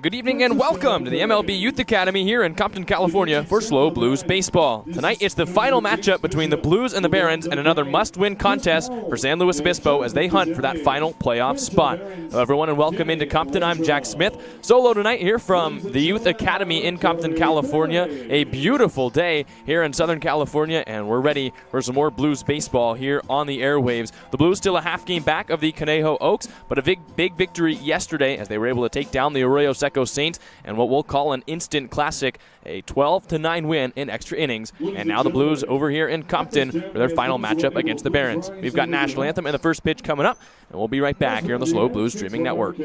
Good evening and welcome to the MLB Youth Academy here in Compton, California for SLO Blues Baseball. Tonight it's the final matchup between the Blues and the Barons and another must-win contest for San Luis Obispo as they hunt for that final playoff spot. Hello everyone and welcome into Compton. I'm Jack Smith. Solo tonight here from the Youth Academy in Compton, California. A beautiful day here in Southern California and we're ready for some more Blues baseball here on the airwaves. The Blues still a half game back of the Conejo Oaks, but a big victory yesterday as they were able to take down the Arroyo Seco Saints and what we'll call an instant classic, a 12-9 win in extra innings. And now the Blues over here in Compton for their final matchup against the Barons. We've got National Anthem and the first pitch coming up, and we'll be right back here on the SLO Blues Streaming Network.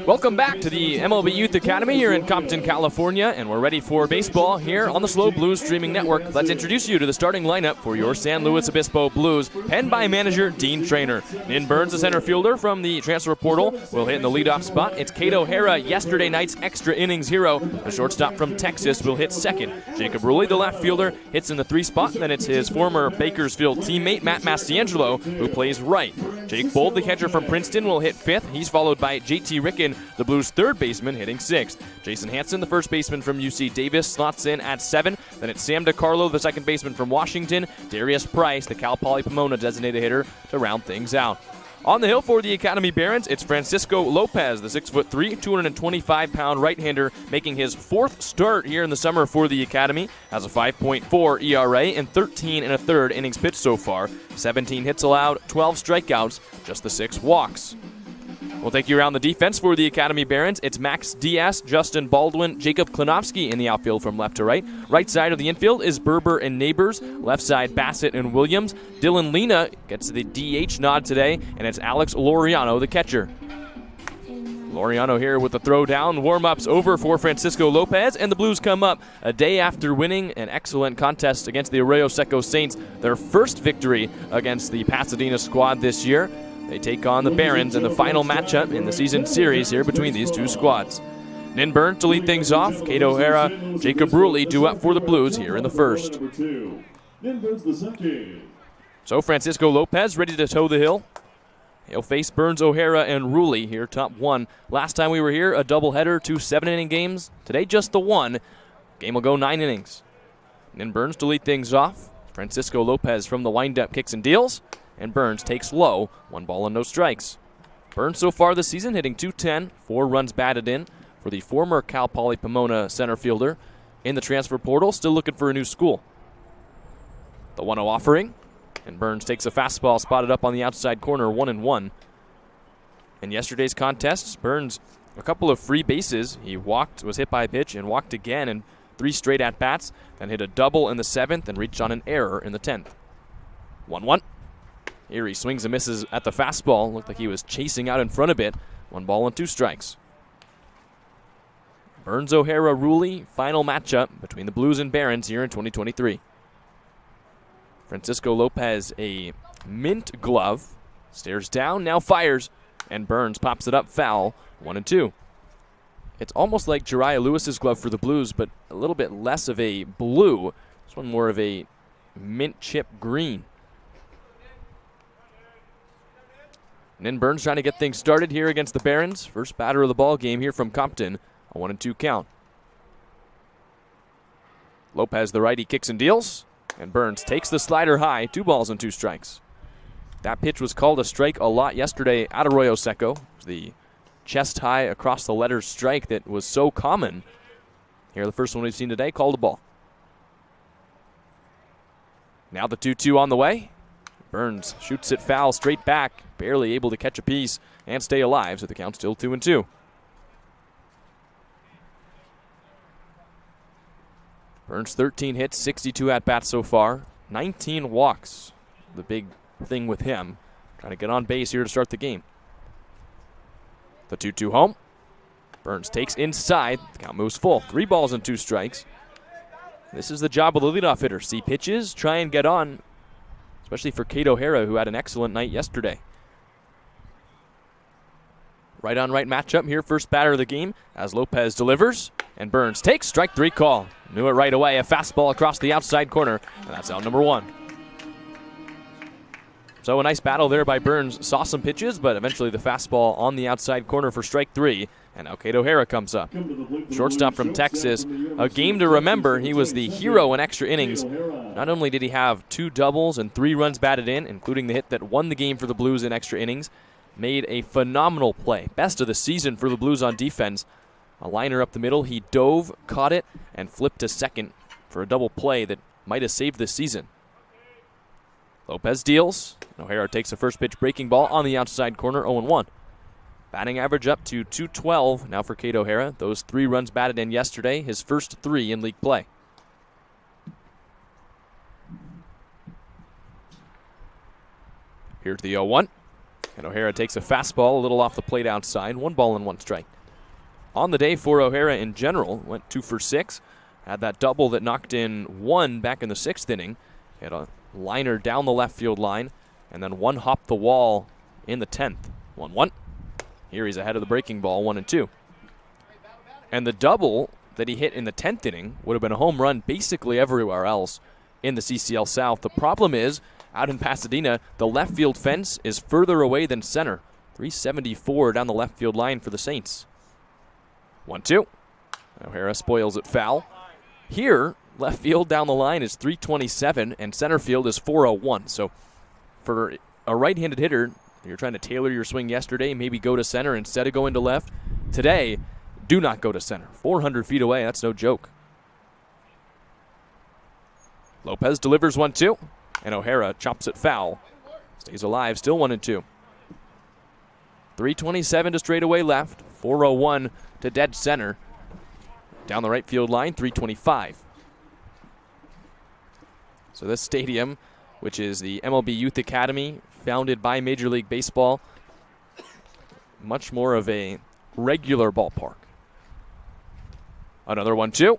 Welcome back to the MLB Youth Academy here in Compton, California, and we're ready for baseball here on the SLO Blues Streaming Network. Let's introduce you to the starting lineup for your San Luis Obispo Blues, penned by manager Dean Trainer. Nin Burns, the center fielder from the transfer portal, will hit in the leadoff spot. It's Cato Hera, yesterday night's extra innings hero. The shortstop from Texas will hit second. Jacob Rulli, the left fielder, hits in the 3 spot. Then it's his former Bakersfield teammate Matt Mastiangelo who plays right. Jake Bold, the catcher from Princeton, will hit 5th. He's followed by JT Ricken, the Blues' 3rd baseman, hitting 6th. Jason Hansen, the first baseman from UC Davis, slots in at 7. Then it's Sam DiCarlo, the second baseman from Washington. Darius Price, the Cal Poly Pomona designated hitter, to round things out. On the hill for the Academy Barons, it's Francisco Lopez, the 6'3", 225-pound right-hander, making his 4th start here in the summer for the Academy. Has a 5.4 ERA and 13 1/3 innings pitched so far. 17 hits allowed, 12 strikeouts, just the 6 walks. We'll take you around the defense for the Academy Barons. It's Max Diaz, Justin Baldwin, Jacob Klinowski in the outfield from left to right. Right side of the infield is Berber and Neighbors. Left side, Bassett and Williams. Dylan Lena gets the DH nod today, and it's Alex Laureano, the catcher. Laureano here with the throw down. Warm-ups over for Francisco Lopez, and the Blues come up a day after winning an excellent contest against the Arroyo Seco Saints, their first victory against the Pasadena squad this year. They take on the Barons in the final matchup in the season series here between these two squads. Nin Burns to lead things off. Cato Hera, Jacob Rulli due up for the Blues here in the first. So Francisco Lopez ready to toe the hill. He'll face Burns, O'Hara, and Rulli here, top 1. Last time we were here, a doubleheader, 2 7-inning games. Today, just the 1. Game will go 9 innings. Nin Burns to lead things off. Francisco Lopez from the windup kicks and deals. and Burns takes low. 1 ball and no strikes. Burns so far this season hitting .210, 4 runs batted in for the former Cal Poly Pomona center fielder in the transfer portal, still looking for a new school. The 1-0 offering, and Burns takes a fastball spotted up on the outside corner, 1-1. In yesterday's contests, Burns a couple of free bases. He walked, was hit by a pitch, and walked again in 3 straight at-bats, then hit a double in the 7th and reached on an error in the 10th. 1-1. Here he swings and misses at the fastball. Looked like he was chasing out in front of it. 1 ball and 2 strikes. Burns O'Hara Rulli, final matchup between the Blues and Barons here in 2023. Francisco Lopez, a mint glove, stares down, now fires, and Burns pops it up foul, 1-2. It's almost like Jariah Lewis's glove for the Blues, but a little bit less of a blue. This one more of a mint chip green. And then Burns trying to get things started here against the Barons. First batter of the ball game here from Compton. A 1-2 count. Lopez, the righty, kicks and deals. And Burns takes the slider high. 2 balls and 2 strikes. That pitch was called a strike a lot yesterday at Arroyo Seco. The chest high across the letters strike that was so common. Here, the first one we've seen today, called a ball. Now the 2-2 on the way. Burns shoots it foul straight back. Barely able to catch a piece and stay alive, so the count's still 2-2. Burns 13 hits, 62 at-bats so far, 19 walks. The big thing with him. Trying to get on base here to start the game. The 2-2 home. Burns takes inside. The count moves full. 3 balls and 2 strikes. This is the job of the leadoff hitter. See pitches, try and get on, especially for Cade O'Hara, who had an excellent night yesterday. Right-on-right matchup here, first batter of the game, as Lopez delivers, and Burns takes strike 3 call. Knew it right away, a fastball across the outside corner, and that's out number 1. So a nice battle there by Burns. Saw some pitches, but eventually the fastball on the outside corner for strike 3, and now Cade O'Hara comes up. Shortstop from Texas, a game to remember. He was the hero in extra innings. Not only did he have 2 doubles and 3 runs batted in, including the hit that won the game for the Blues in extra innings, made a phenomenal play. Best of the season for the Blues on defense. A liner up the middle. He dove, caught it, and flipped to second for a double play that might have saved this season. Lopez deals. O'Hara takes a first pitch breaking ball on the outside corner, 0-1. Batting average up to .212 now for Cade O'Hara. Those 3 runs batted in yesterday, his first 3 in league play. Here's the 0-1. And O'Hara takes a fastball a little off the plate outside. 1 ball and 1 strike. On the day for O'Hara in general, went 2 for 6. Had that double that knocked in 1 back in the 6th inning. Had a liner down the left field line. And then 1 hopped the wall in the 10th. 1-1. Here he's ahead of the breaking ball, 1-2. And the double that he hit in the 10th inning would have been a home run basically everywhere else in the CCL South. The problem is, out in Pasadena, the left field fence is further away than center. 374 down the left field line for the Saints. 1-2. O'Hara spoils it foul. Here, left field down the line is 327, and center field is 401. So for a right-handed hitter, you're trying to tailor your swing yesterday, maybe go to center instead of going to left. Today, do not go to center. 400 feet away, that's no joke. Lopez delivers 1-2. And O'Hara chops it foul. Stays alive, still 1-2. 327 to straightaway left. 401 to dead center. Down the right field line, 325. So this stadium, which is the MLB Youth Academy, founded by Major League Baseball, much more of a regular ballpark. Another 1-2.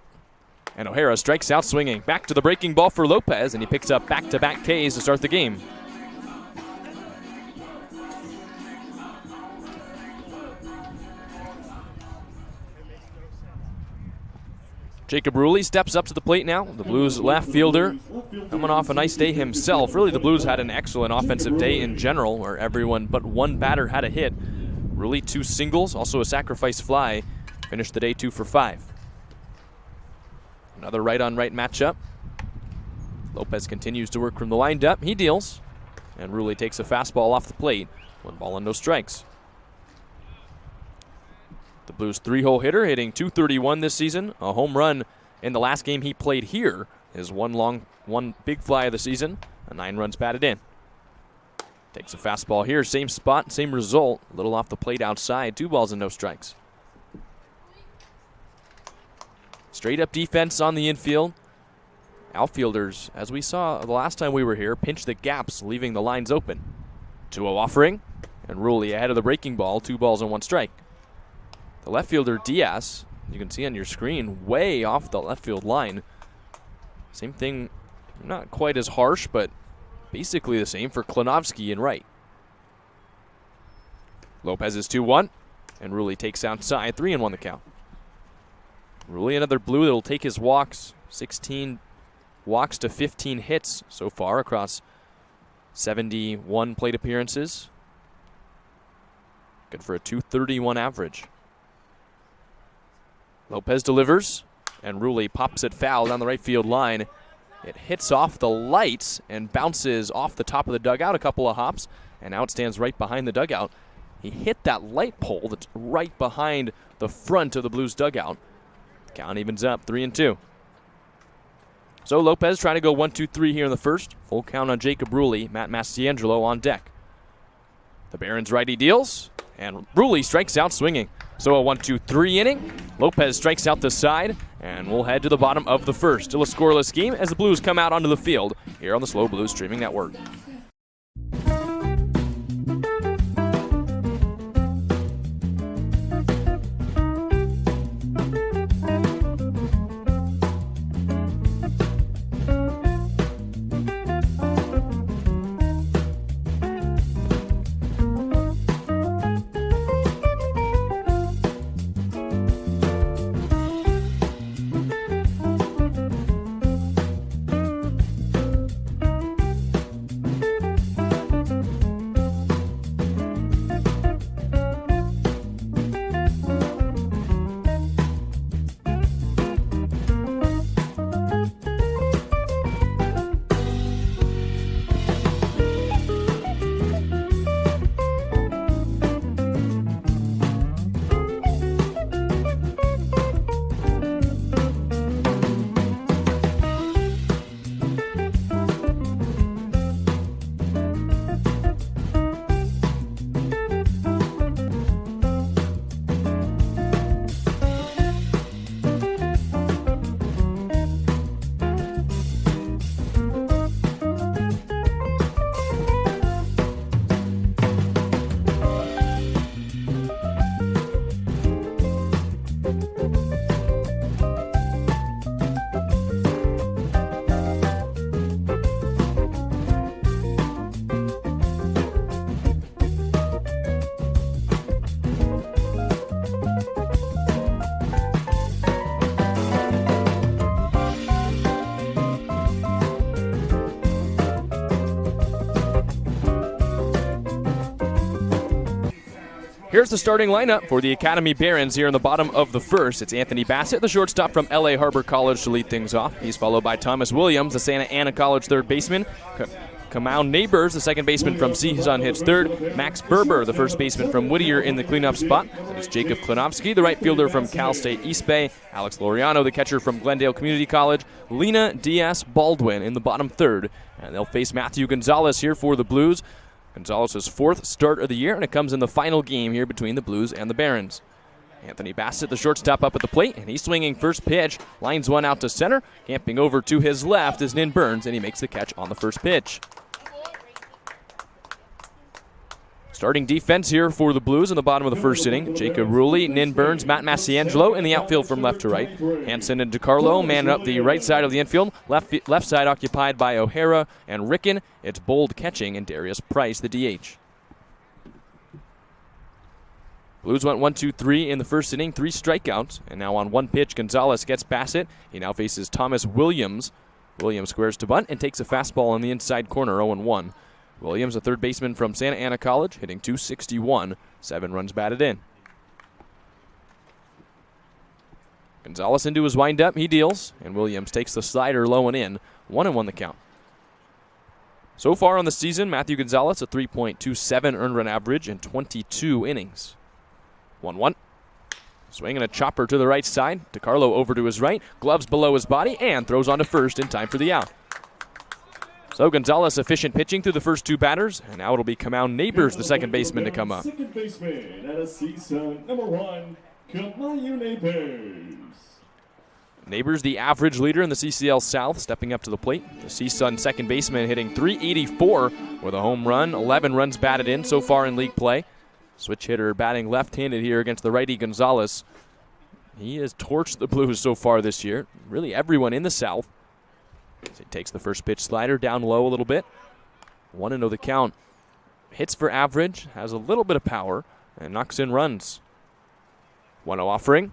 And O'Hara strikes out swinging. Back to the breaking ball for Lopez, and he picks up back-to-back Ks to start the game. Jacob Rulli steps up to the plate now. The Blues left fielder coming off a nice day himself. Really, the Blues had an excellent offensive day in general, where everyone but one batter had a hit. Rulli 2 singles, also a sacrifice fly. Finished the day 2 for 5. Another right-on-right matchup. Lopez continues to work from the windup. He deals. and Ruley takes a fastball off the plate. 1 ball and no strikes. The Blues 3-hole hitter hitting .231 this season. A home run in the last game he played here. His one big fly of the season. 9 runs batted in. Takes a fastball here. Same spot, same result. A little off the plate outside. 2 balls and no strikes. Straight up defense on the infield. Outfielders, as we saw the last time we were here, pinch the gaps, leaving the lines open. 2-0 offering, and Ruley ahead of the breaking ball. 2 balls and 1 strike. The left fielder, Diaz, you can see on your screen, way off the left field line. Same thing, not quite as harsh, but basically the same for Klinovsky in right. Lopez is 2-1, and Ruley takes outside. 3-1 the count. Ruley, another Blue that will take his walks. 16 walks to 15 hits so far across 71 plate appearances. Good for a .231 average. Lopez delivers, and Ruley pops it foul down the right field line. It hits off the lights and bounces off the top of the dugout a couple of hops, and now it stands right behind the dugout. He hit that light pole that's right behind the front of the Blues dugout. Count evens up, 3-2. So Lopez trying to go 1-2-3 here in the first. Full count on Jacob Ruley. Matt Mastiangelo on deck. The Barons righty deals, and Ruley strikes out swinging. So a 1-2-3 inning. Lopez strikes out the side, and we'll head to the bottom of the first. Still a scoreless game as the Blues come out onto the field here on the SLO Blues Streaming Network. Here's the starting lineup for the Academy Barons here in the bottom of the first. It's Anthony Bassett, the shortstop from LA Harbor College, to lead things off. He's followed by Thomas Williams, the Santa Ana College third baseman. Kamau Neighbors, the second baseman from CSUN, hits third. Max Berber, the first baseman from Whittier, in the cleanup spot. That is Jacob Klinovsky, the right fielder from Cal State East Bay. Alex Laureano, the catcher from Glendale Community College. Lena Diaz Baldwin in the bottom third. And they'll face Matthew Gonzalez here for the Blues. Gonzalez's fourth start of the year, and it comes in the final game here between the Blues and the Barons. Anthony Bassett, the shortstop, up at the plate, and he's swinging first pitch. Lines one out to center. Camping over to his left is Nin Burns, and he makes the catch on the first pitch. Starting defense here for the Blues in the bottom of the first inning. Jacob Ruley, Nin Burns, Matt Mastiangelo in the outfield from left to right. Hansen and DiCarlo man up the right side of the infield. Left side occupied by O'Hara and Ricken. It's Bold catching and Darius Price, the DH. Blues went 1-2-3 in the first inning, 3 strikeouts. And now on one pitch, Gonzalez gets Bassett. He now faces Thomas Williams. Williams squares to bunt and takes a fastball in the inside corner, 0-1. Williams, a third baseman from Santa Ana College, hitting .261, 7 runs batted in. Gonzalez into his windup, he deals, and Williams takes the slider low and in, 1-1 the count. So far on the season, Matthew Gonzalez, a 3.27 earned run average in 22 innings. 1-1. Swing and a chopper to the right side. DiCarlo over to his right, gloves below his body, and throws on to first in time for the out. So Gonzalez efficient pitching through the first two batters, and now it'll be Kamau Neighbors, the second baseman, to come up. Second baseman at a season number 1, Kamau Neighbors. Neighbors, the average leader in the CCL South, stepping up to the plate. The CSUN second baseman hitting .384 with a home run, 11 runs batted in so far in league play. Switch hitter batting left-handed here against the righty Gonzalez. He has torched the Blues so far this year. Really everyone in the South. As he takes the first pitch slider down low a little bit. 1-0 the count. Hits for average, has a little bit of power, and knocks in runs. 1-0 offering.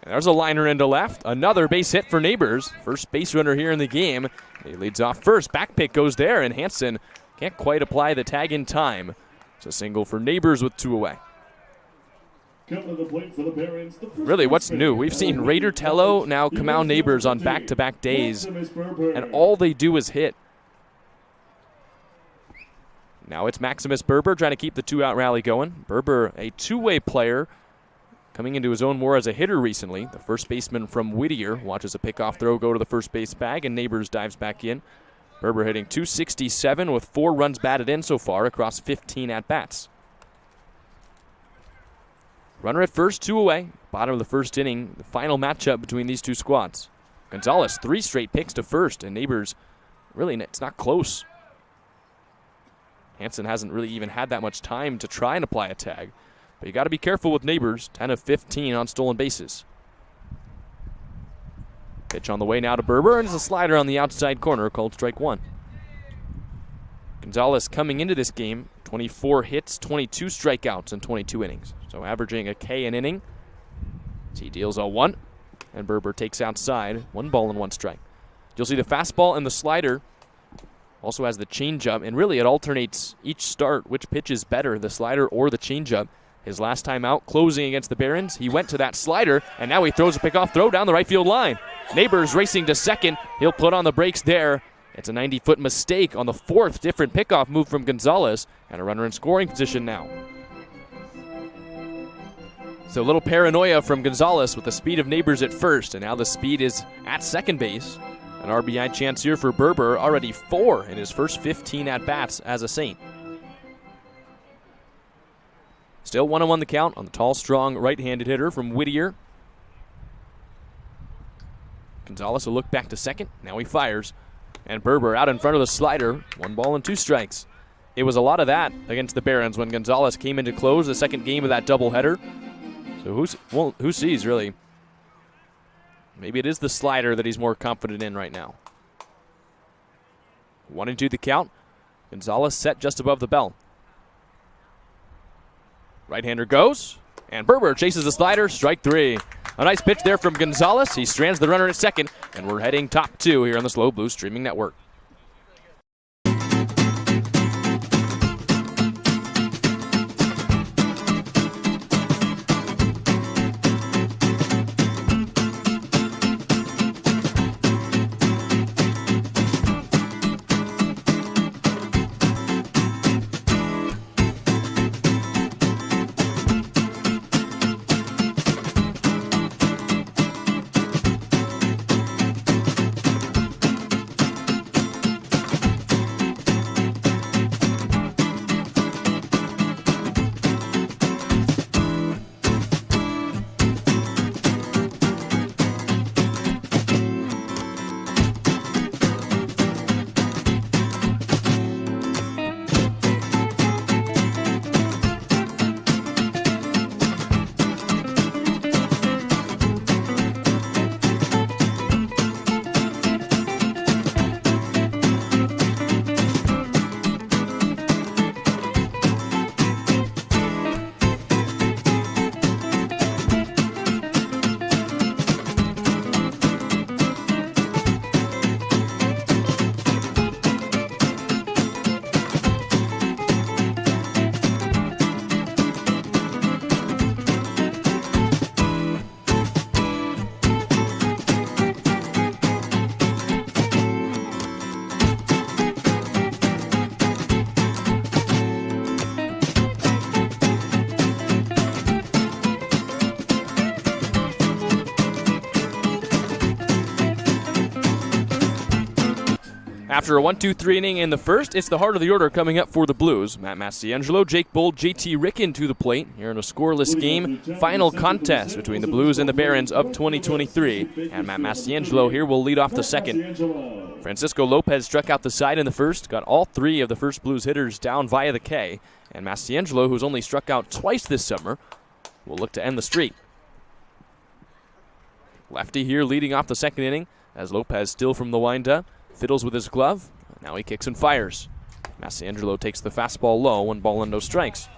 And there's a liner into left. Another base hit for Neighbors. First base runner here in the game. He leads off first. Back pick goes there, and Hansen can't quite apply the tag in time. It's a single for Neighbors with 2 away. Really, what's new? We've seen Raider Tello, now Kamau Neighbors on back-to-back days, and all they do is hit. Now it's Maximus Berber trying to keep the 2-out rally going. Berber, a two-way player, coming into his own more as a hitter recently. The first baseman from Whittier watches a pickoff throw go to the first base bag, and Neighbors dives back in. Berber hitting .267 with 4 runs batted in so far across 15 at-bats. Runner at first, 2 away. Bottom of the first inning, the final matchup between these two squads. Gonzalez, 3 straight picks to first, and Neighbors, really, it's not close. Hansen hasn't really even had that much time to try and apply a tag. But you got to be careful with Neighbors, 10 of 15 on stolen bases. Pitch on the way now to Berber, and it's a slider on the outside corner, called strike 1. Gonzalez coming into this game, 24 hits, 22 strikeouts in 22 innings. So averaging a K an inning. As he deals 0-1, and Berber takes outside, 1 ball and 1 strike. You'll see the fastball and the slider. Also has the changeup, and really it alternates each start which pitch is better, the slider or the changeup. His last time out, closing against the Barons, he went to that slider, and now he throws a pickoff throw down the right field line. Neighbors racing to second. He'll put on the brakes there. It's a 90-foot mistake on the 4th different pickoff move from Gonzalez, and a runner in scoring position now. So a little paranoia from Gonzalez with the speed of Neighbors at first, and now the speed is at second base. An RBI chance here for Berber, already 4 in his first 15 at-bats as a Saint. Still 1-1 the count on the tall, strong right-handed hitter from Whittier. Gonzalez will look back to second. Now he fires. And Berber out in front of the slider. 1 ball and 2 strikes. It was a lot of that against the Barons when Gonzalez came in to close the second game of that doubleheader. So who sees, really? Maybe it is the slider that he's more confident in right now. 1-2 the count. Gonzalez set just above the bell. Right-hander goes, and Berber chases the slider, strike 3. A nice pitch there from Gonzalez. He strands the runner at second, and we're heading top 2 here on the Slow Blues Streaming Network. After a 1-2-3 inning in the first, it's the heart of the order coming up for the Blues. Matt Mastiangelo, Jake Bold, JT Ricken to the plate here in a scoreless game. Final contest between the Blues and the Barons of 2023. And Matt Mastiangelo here will lead off the second. Francisco Lopez struck out the side in the first, got all three of the first Blues hitters down via the K. And Mastiangelo, who's only struck out twice this summer, will look to end the streak. Lefty here leading off the second inning as Lopez still from the windup. Fiddles with his glove. Now he kicks and fires. Mastiangelo takes the fastball low, 1 ball and no strikes.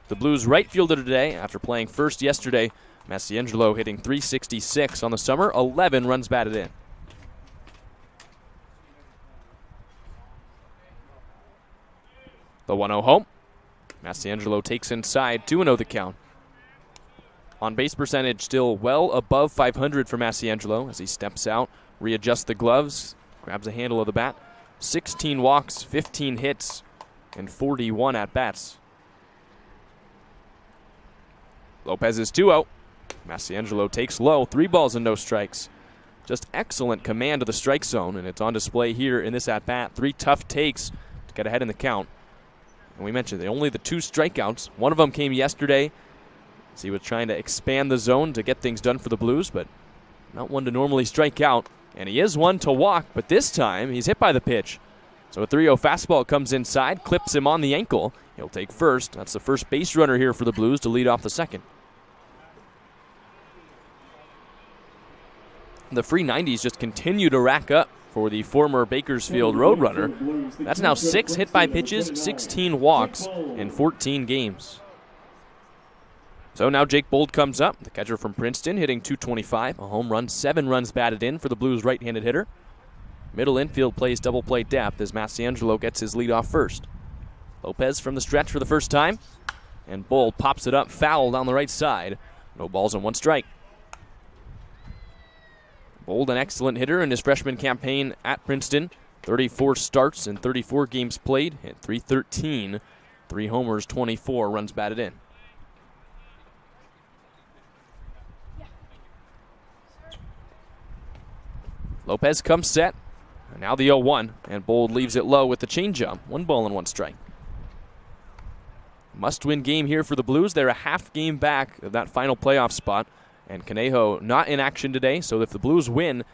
The Blues right fielder today, after playing first yesterday, Mastiangelo hitting .366 on the summer, 11 runs batted in. The 1-0 home. Mastiangelo takes inside, 2-0 the count. On base percentage still well above 500 for Mastiangelo as he steps out, readjusts the gloves, grabs a handle of the bat. 16 walks, 15 hits, and 41 at-bats. Lopez is 2-0. Mastiangelo takes low, 3 balls and no strikes. Just excellent command of the strike zone, and it's on display here in this at-bat. 3 tough takes to get ahead in the count. And we mentioned only the 2 strikeouts. One of them came yesterday as he was trying to expand the zone to get things done for the Blues, but not one to normally strike out. And he is one to walk, but this time he's hit by the pitch. So a 3-0 fastball comes inside, clips him on the ankle. He'll take first. That's the first base runner here for the Blues to lead off the second. The free 90s just continue to rack up for the former Bakersfield Roadrunner. That's now 6 hit by pitches, 16 walks in 14 games. So now Jake Bold comes up, the catcher from Princeton, hitting .225, a home run, 7 runs batted in for the Blues right-handed hitter. Middle infield plays double play depth as Mastiangelo gets his lead off first. Lopez from the stretch for the first time, and Bold pops it up, foul down the right side. No balls and 1 strike. Bold, an excellent hitter in his freshman campaign at Princeton. 34 starts and 34 games played, hit .313, 3 homers, 24 runs batted in. Lopez comes set. And now the 0-1, and Bold leaves it low with the changeup. 1 ball and 1 strike. Must-win game here for the Blues. They're a half game back of that final playoff spot. And Conejo not in action today, so if the Blues win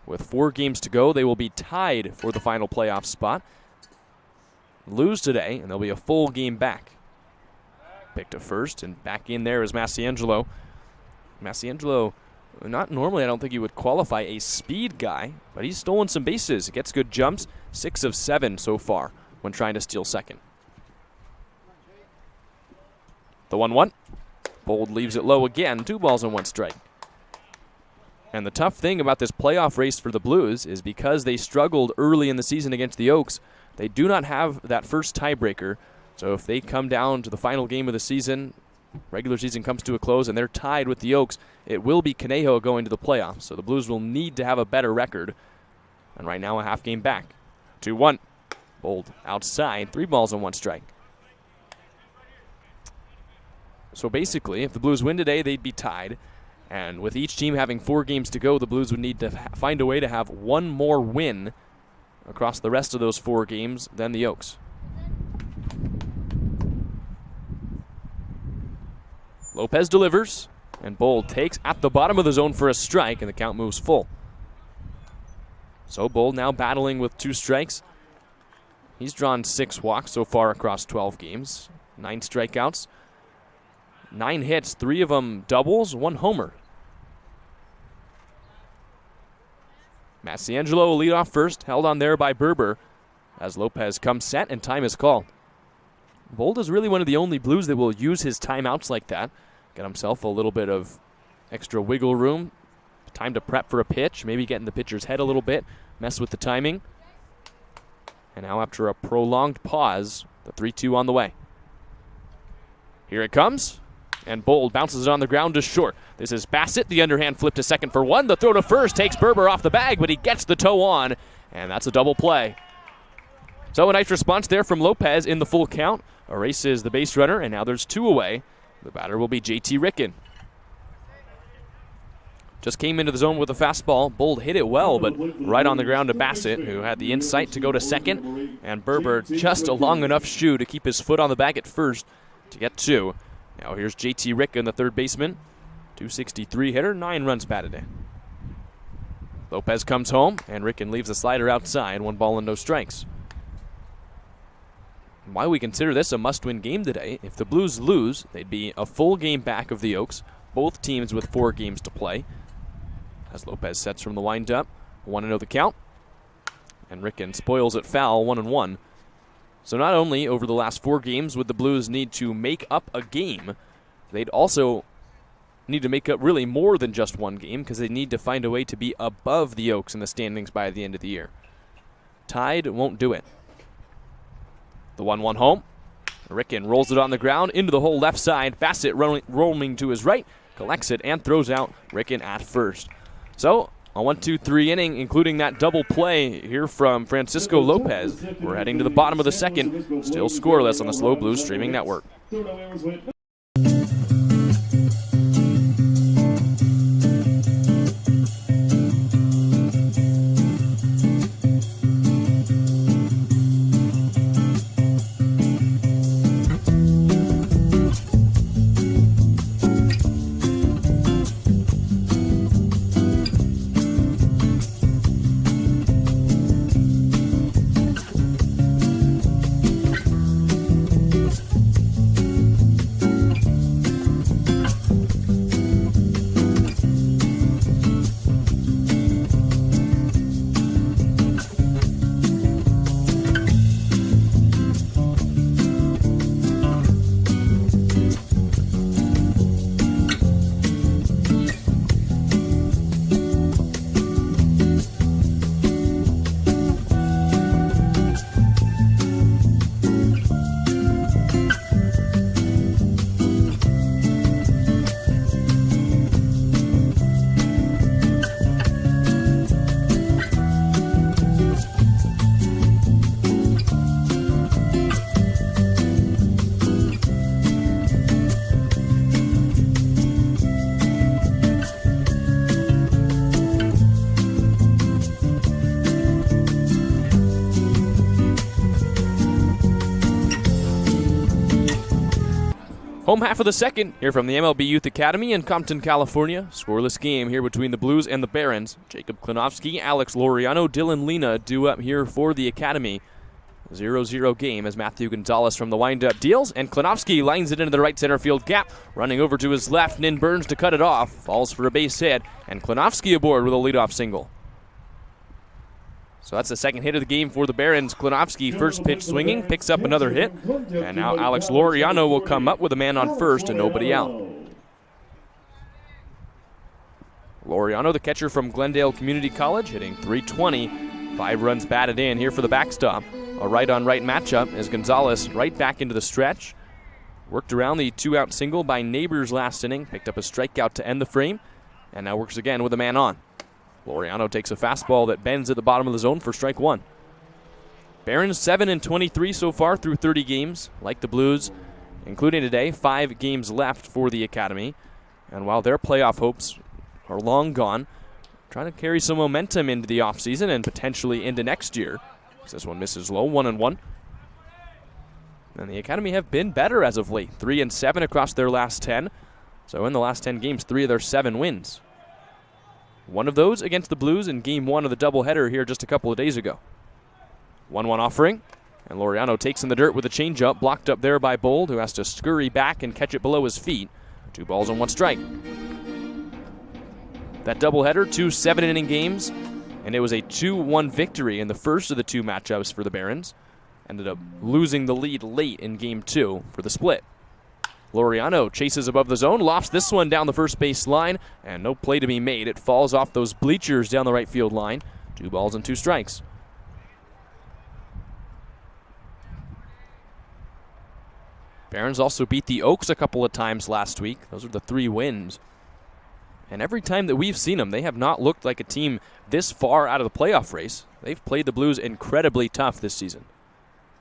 with 4 games to go, they will be tied for the final playoff spot. Lose today, and they'll be a full game back. Picked to first, and back in there is Mastiangelo. Mastiangelo, not normally, I don't think he would qualify a speed guy, but he's stolen some bases. He gets good jumps, 6 of 7 so far when trying to steal second. The 1-1. Bold leaves it low again, 2 balls and 1 strike. And the tough thing about this playoff race for the Blues is because they struggled early in the season against the Oaks, they do not have that first tiebreaker. So if they come down to the final game of the season, regular season comes to a close, and they're tied with the Oaks, it will be Conejo going to the playoffs. So the Blues will need to have a better record. And right now a half game back. 2-1. Bold outside, 3 balls and 1 strike. So basically, if the Blues win today, they'd be tied. And with each team having 4 games to go, the Blues would need to find a way to have 1 more win across the rest of those 4 games than the Oaks. Lopez delivers, and Bold takes at the bottom of the zone for a strike, and the count moves full. So Bold now battling with 2 strikes. He's drawn 6 walks so far across 12 games, 9 strikeouts, 9 hits, 3 of them doubles, 1 homer. Mastiangelo will lead off first, held on there by Berber as Lopez comes set and time is called. Bold is really one of the only Blues that will use his timeouts like that. Get himself a little bit of extra wiggle room, time to prep for a pitch, maybe get in the pitcher's head a little bit, mess with the timing. And now after a prolonged pause, the 3-2 on the way. Here it comes, and Bold bounces it on the ground to short. This is Bassett, the underhand flip to second for 1. The throw to first takes Berber off the bag, but he gets the toe on, and that's a double play. So a nice response there from Lopez in the full count. Erases the base runner, and now there's 2 away. The batter will be JT Ricken. just came into the zone with a fastball. Bold hit it well, but right on the ground to Bassett, who had the insight to go to second. And Berber just a long enough shoe to keep his foot on the bag at first to get 2. Now here's JT Ricken, the third baseman. 263 hitter, 9 runs batted in. Lopez comes home, and Ricken leaves the slider outside. 1 ball and no strikes. Why we consider this a must-win game today, if the Blues lose, they'd be a full game back of the Oaks, both teams with 4 games to play. As Lopez sets from the windup, 1-0 the count. And Ricken spoils it foul, 1-1. So not only over the last 4 games would the Blues need to make up a game, they'd also need to make up really more than just 1 game, because they need to find a way to be above the Oaks in the standings by the end of the year. Tied won't do it. The 1-1 home. Ricken rolls it on the ground into the hole left side. Bassett roaming to his right, collects it and throws out. Ricken at first. So, a 1-2-3 inning, including that double play here from Francisco Lopez. We're heading to the bottom of the second. Still scoreless on the Slow Blues streaming network. Home half of the second here from the MLB Youth Academy in Compton, California. Scoreless game here between the Blues and the Barons. Jacob Klinovsky, Alex Laureano, Dylan Lena due up here for the Academy. 0-0 game as Matthew Gonzalez from the windup deals, and Klinovsky lines it into the right center field gap. Running over to his left, Nin Burns to cut it off. Falls for a base hit, and Klinovsky aboard with a leadoff single. So that's the second hit of the game for the Barons. Klinovsky, first pitch swinging, picks up another hit. And now Alex Laureano will come up with a man on first and nobody out. Laureano, the catcher from Glendale Community College, hitting .320. 5 runs batted in here for the backstop. A right-on-right matchup as Gonzalez right back into the stretch. Worked around the 2-out single by Neighbors last inning. Picked up a strikeout to end the frame. And now works again with a man on. Laureano takes a fastball that bends at the bottom of the zone for strike 1. Barons 7-23 so far through 30 games. Like the Blues, including today, 5 games left for the Academy. And while their playoff hopes are long gone, trying to carry some momentum into the offseason and potentially into next year. This one misses low, 1-1. And the Academy have been better as of late, 3-7 across their last 10. So in the last 10 games, 3 of their 7 wins. One of those against the Blues in Game 1 of the doubleheader here just a couple of days ago. 1-1 offering, and Laureano takes in the dirt with a changeup, blocked up there by Bold, who has to scurry back and catch it below his feet. 2 balls and 1 strike. That doubleheader, 2 7-inning games, and it was a 2-1 victory in the first of the 2 matchups for the Barons. Ended up losing the lead late in Game 2 for the split. Laureano chases above the zone, lofts this one down the first base line, and no play to be made. It falls off those bleachers down the right field line. 2 balls and 2 strikes. Barons also beat the Oaks a couple of times last week. Those are the 3 wins. And every time that we've seen them, they have not looked like a team this far out of the playoff race. They've played the Blues incredibly tough this season.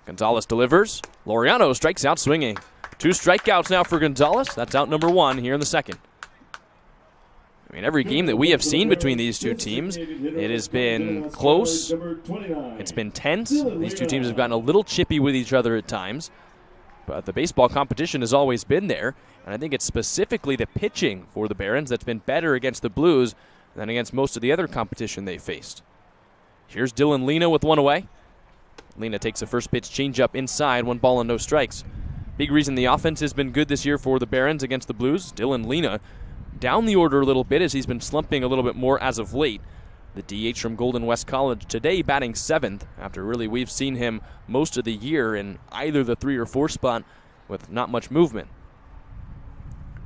Gonzalez delivers. Laureano strikes out swinging. 2 strikeouts now for Gonzalez. That's out number 1 here in the second. I mean, every game that we have seen between these two teams, it has been close. It's been tense. These two teams have gotten a little chippy with each other at times. But the baseball competition has always been there. And I think it's specifically the pitching for the Barons that's been better against the Blues than against most of the other competition they faced. Here's Dylan Lena with one away. Lena takes a first pitch changeup inside, 1 ball and no strikes. Big reason the offense has been good this year for the Barons against the Blues. Dylan Lena down the order a little bit as he's been slumping a little bit more as of late. The DH from Golden West College today batting 7th after really we've seen him most of the year in either the 3 or 4 spot with not much movement.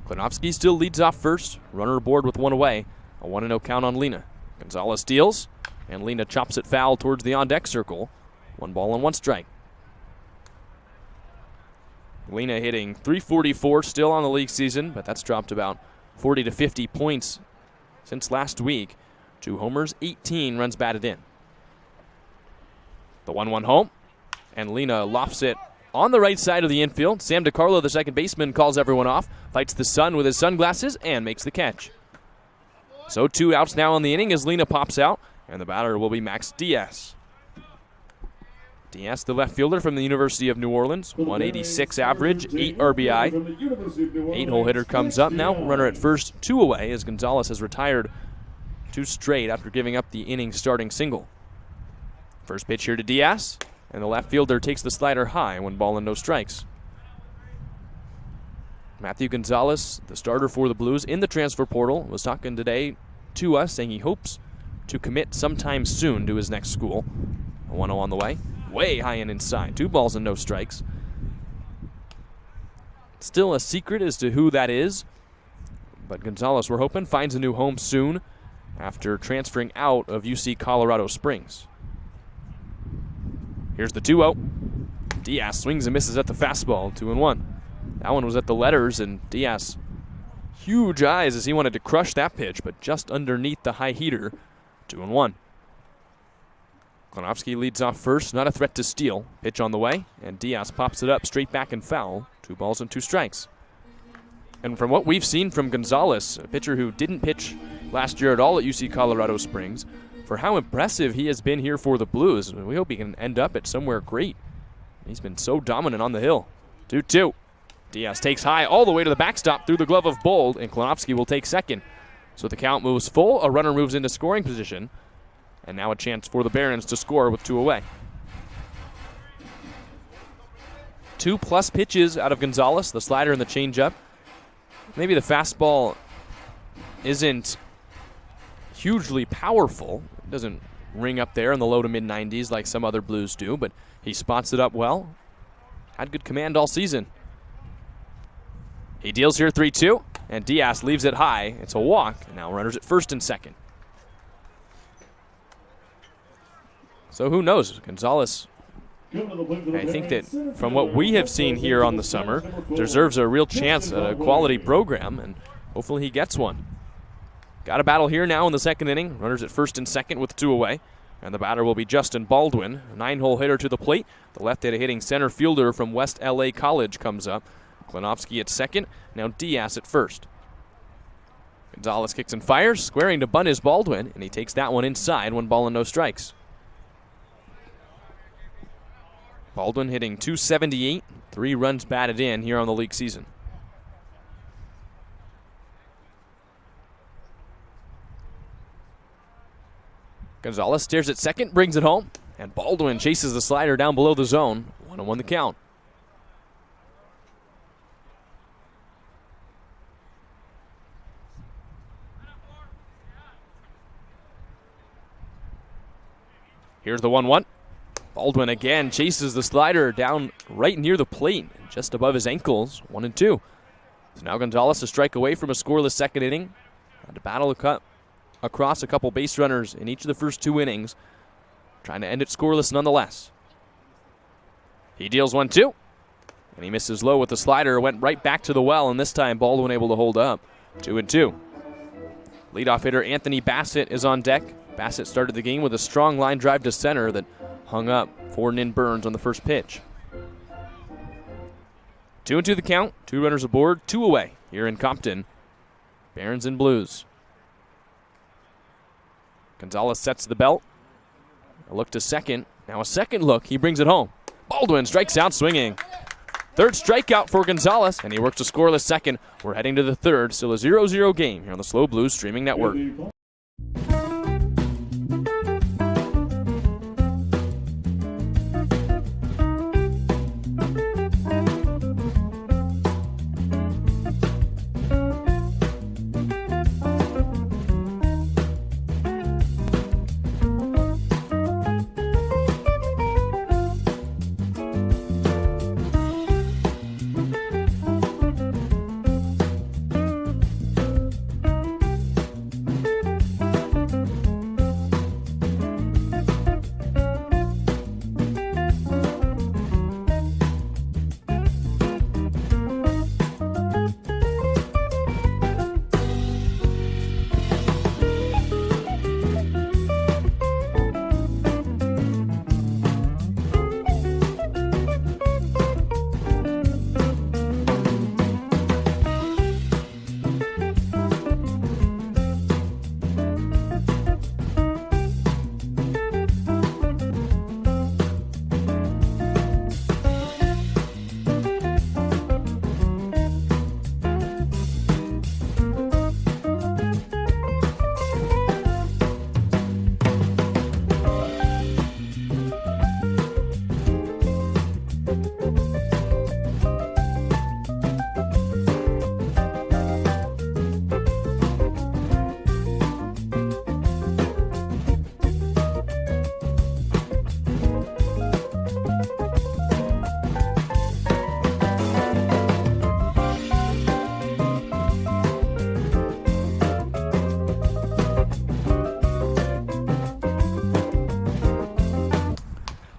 Klinowski still leads off first. Runner aboard with 1 away. A 1-0 count on Lena. Gonzalez steals, and Lena chops it foul towards the on-deck circle. 1 ball and 1 strike. Lena hitting .344 still on the league season, but that's dropped about 40 to 50 points since last week. 2 homers, 18 runs batted in. The 1-1 home, and Lena lofts it on the right side of the infield. Sam DiCarlo, the second baseman, calls everyone off, fights the sun with his sunglasses, and makes the catch. So 2 outs now in the inning as Lena pops out, and the batter will be Max Diaz. Diaz, the left fielder from the University of New Orleans, 186 average, 8 RBI. 8-hole hitter comes up now, runner at first, 2 away as Gonzalez has retired 2 straight after giving up the inning starting single. First pitch here to Diaz, and the left fielder takes the slider high, 1 ball and no strikes. Matthew Gonzalez, the starter for the Blues in the transfer portal, was talking today to us saying he hopes to commit sometime soon to his next school. A 1-0 on the way. Way high and inside. 2 balls and no strikes. Still a secret as to who that is, but Gonzalez, we're hoping, finds a new home soon after transferring out of UC Colorado Springs. Here's the 2-0. Diaz swings and misses at the fastball, 2-1. That one was at the letters, and Diaz, huge eyes as he wanted to crush that pitch, but just underneath the high heater, 2-1. Klinowski leads off first, not a threat to steal. Pitch on the way, and Diaz pops it up straight back and foul. 2 balls and 2 strikes. And from what we've seen from Gonzalez, a pitcher who didn't pitch last year at all at UC Colorado Springs, for how impressive he has been here for the Blues, we hope he can end up at somewhere great. He's been so dominant on the hill. 2-2. Diaz takes high all the way to the backstop through the glove of Bold, and Klinowski will take second. So the count moves full, a runner moves into scoring position, and now a chance for the Barons to score with 2 away. 2+ pitches out of Gonzalez, the slider and the changeup. Maybe the fastball isn't hugely powerful. It doesn't ring up there in the low to mid-90s like some other Blues do, but he spots it up well. Had good command all season. He deals here 3-2, and Diaz leaves it high. It's a walk, and now runners at first and second. So who knows? Gonzalez, I think that from what we have seen here on the summer, deserves a real chance at a quality program, and hopefully he gets one. Got a battle here now in the second inning. Runners at first and second with 2 away. And the batter will be Justin Baldwin, a 9-hole hitter to the plate. The left-handed hitting center fielder from West LA College comes up. Klinowski at second, now Diaz at first. Gonzalez kicks and fires, squaring to bunt is Baldwin, and he takes that one inside, 1 ball and no strikes. Baldwin hitting .278, 3 runs batted in here on the league season. Gonzalez stares at second, brings it home, and Baldwin chases the slider down below the zone. 1-1 the count. Here's the 1-1. Baldwin again chases the slider down right near the plate, just above his ankles, 1-2. So now Gonzalez a strike away from a scoreless second inning. Had to battle a cut across a couple base runners in each of the first 2 innings, trying to end it scoreless nonetheless. He deals 1-2, and he misses low with the slider, went right back to the well, and this time Baldwin able to hold up. 2-2. Leadoff hitter Anthony Bassett is on deck. Bassett started the game with a strong line drive to center that hung up for Nin Burns on the first pitch. 2-2 the count, 2 runners aboard, 2 away here in Compton. Barons and Blues. Gonzalez sets the belt. A look to second. Now a second look. He brings it home. Baldwin strikes out swinging. Third strikeout for Gonzalez, and he works a scoreless second. We're heading to the third. Still a 0-0 game here on the SLO Blues Streaming Network.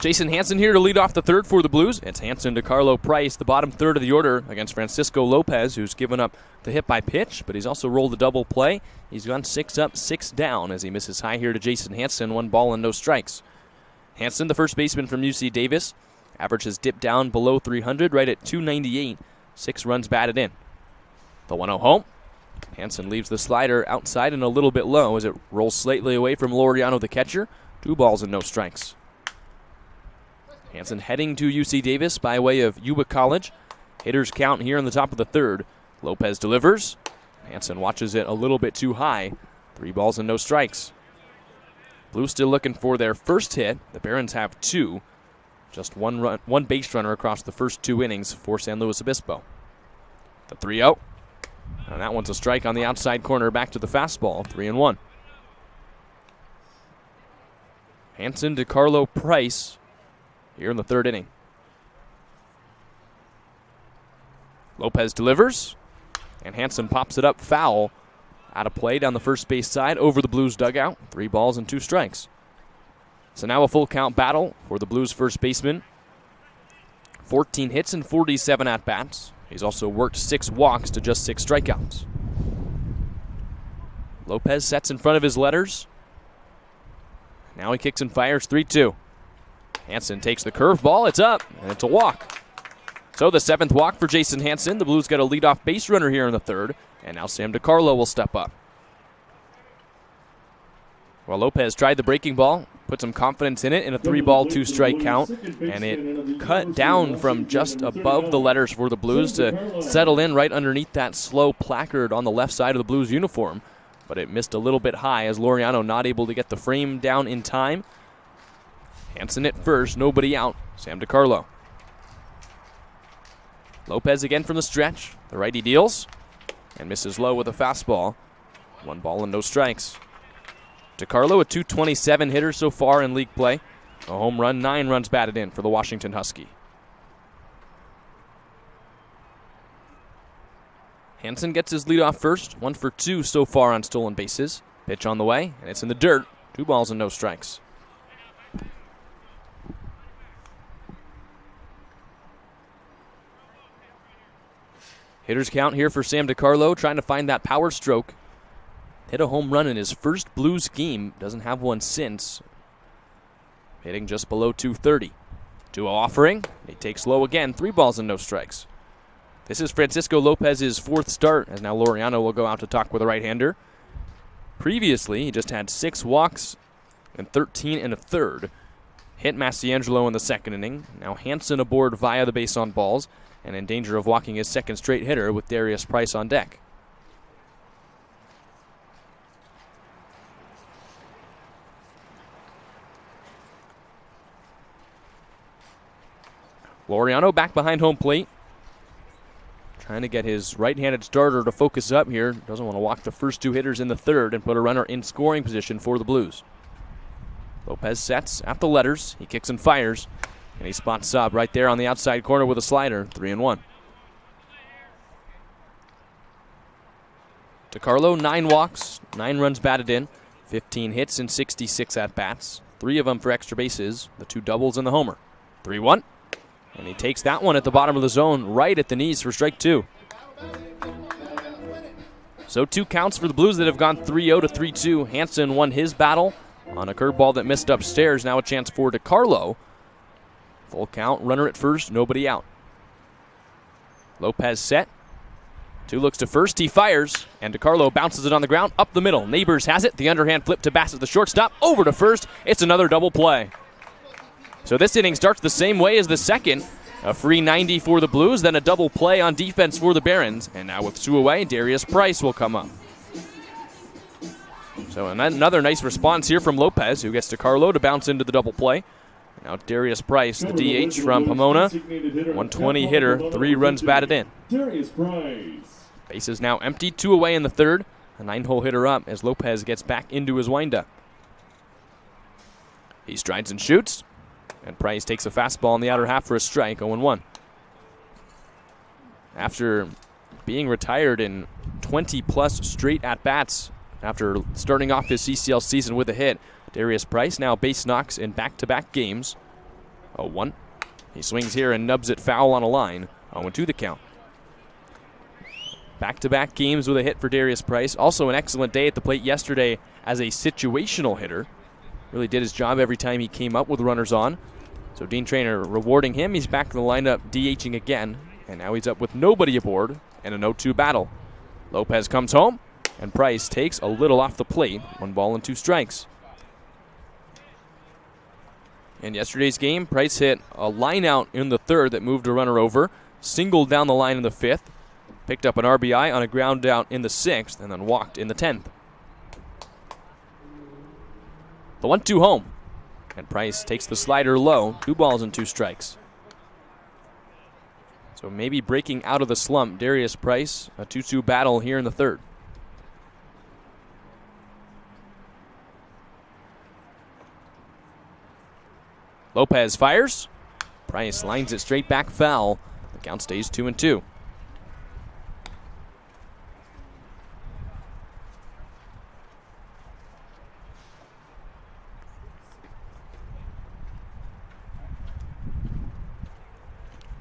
Jason Hansen here to lead off the third for the Blues. It's Hansen to Carlo Price, the bottom third of the order against Francisco Lopez, who's given up the hit by pitch, but he's also rolled a double play. He's gone 6 up, 6 down as he misses high here to Jason Hansen, 1 ball and no strikes. Hansen, the first baseman from UC Davis, average has dipped down below 300, right at 298, 6 runs batted in. The 1-0 home. Hansen leaves the slider outside and a little bit low as it rolls slightly away from Laureano, the catcher, 2 balls and no strikes. Hansen heading to UC Davis by way of Yuba College. Hitters count here in the top of the third. Lopez delivers. Hansen watches it a little bit too high. 3 balls and no strikes. Blues still looking for their first hit. The Barons have 2. Just one base runner across the first 2 innings for San Luis Obispo. The 3-0. And that one's a strike on the outside corner, back to the fastball, 3-1. Hansen to Carlo Price here in the third inning. Lopez delivers, and Hansen pops it up foul. Out of play down the first base side over the Blues dugout. 3 balls and 2 strikes. So now a full count battle for the Blues first baseman. 14 hits and 47 at-bats. He's also worked 6 walks to just 6 strikeouts. Lopez sets in front of his letters. Now he kicks and fires 3-2. Hansen takes the curveball. It's up, and it's a walk. So the 7th walk for Jason Hansen. The Blues got a leadoff base runner here in the third, and now Sam DiCarlo will step up. Well, Lopez tried the breaking ball, put some confidence in it in a 3-ball, 2-strike count, and it cut down from just above the letters for the Blues to settle in right underneath that SLO placard on the left side of the Blues uniform. But it missed a little bit high as Laureano not able to get the frame down in time. Hansen at first, nobody out. Sam DiCarlo. Lopez again from the stretch. The righty deals and misses low with a fastball. 1 ball and no strikes. DiCarlo, a .227 hitter so far in league play. A home run, 9 runs batted in for the Washington Husky. Hansen gets his leadoff first. 1 for 2 so far on stolen bases. Pitch on the way, and it's in the dirt. 2 balls and no strikes. Hitters count here for Sam DiCarlo, trying to find that power stroke. Hit a home run in his first Blues game. Doesn't have one since. Hitting just below 230. 2-0 offering. He takes low again. 3 balls and no strikes. This is Francisco Lopez's 4th start, as now Laureano will go out to talk with a right-hander. Previously, he just had 6 walks and 13 and a third. Hit Massiangelo in the second inning. Now Hansen aboard via the base on balls and in danger of walking his second straight hitter with Darius Price on deck. Laureano back behind home plate. Trying to get his right-handed starter to focus up here. Doesn't want to walk the first 2 hitters in the third and put a runner in scoring position for the Blues. Lopez sets at the letters. He kicks and fires. And he spots up right there on the outside corner with a slider. 3-1. DeCarlo, 9 walks, 9 runs batted in, 15 hits and 66 at-bats. 3 of them for extra bases, the 2 doubles and the homer. 3-1. And he takes that one at the bottom of the zone, right at the knees for strike 2. So 2 counts for the Blues that have gone 3-0 to 3-2. Hansen won his battle on a curveball that missed upstairs. Now a chance for DeCarlo. Full count, runner at first, nobody out. Lopez set. 2 looks to first, he fires, and DeCarlo bounces it on the ground, up the middle. Neighbors has it, the underhand flip to Bassett, the shortstop, over to first. It's another double play. So this inning starts the same way as the second. A free 90 for the Blues, then a double play on defense for the Barons. And now with 2 away, Darius Price will come up. So another nice response here from Lopez, who gets DeCarlo to bounce into the double play. Now Darius Price, the DH from Pomona, 120 hitter, 3 runs batted in. Darius Price. Base is now empty, 2 away in the third. A 9-hole hitter up as Lopez gets back into his windup. He strides and shoots. And Price takes a fastball in the outer half for a strike, 0-1. After being retired in 20-plus straight at-bats after starting off his CCL season with a hit, Darius Price now base knocks in back-to-back games, 0-1. He swings here and nubs it foul on a line, 0-2 the count. Back-to-back games with a hit for Darius Price. Also an excellent day at the plate yesterday as a situational hitter. Really did his job every time he came up with runners on. So Dean Traynor rewarding him. He's back in the lineup DHing again. And now he's up with nobody aboard and a 0-2 battle. Lopez comes home and Price takes a little off the plate. 1 ball and 2 strikes. In yesterday's game, Price hit a line out in the third that moved a runner over. Singled down the line in the 5th. Picked up an RBI on a ground out in the 6th and then walked in the 10th. The 1-2 home. And Price takes the slider low. 2 balls and 2 strikes. So maybe breaking out of the slump. Darius Price, a 2-2 battle here in the third. Lopez fires. Price lines it straight back foul. The count stays 2-2.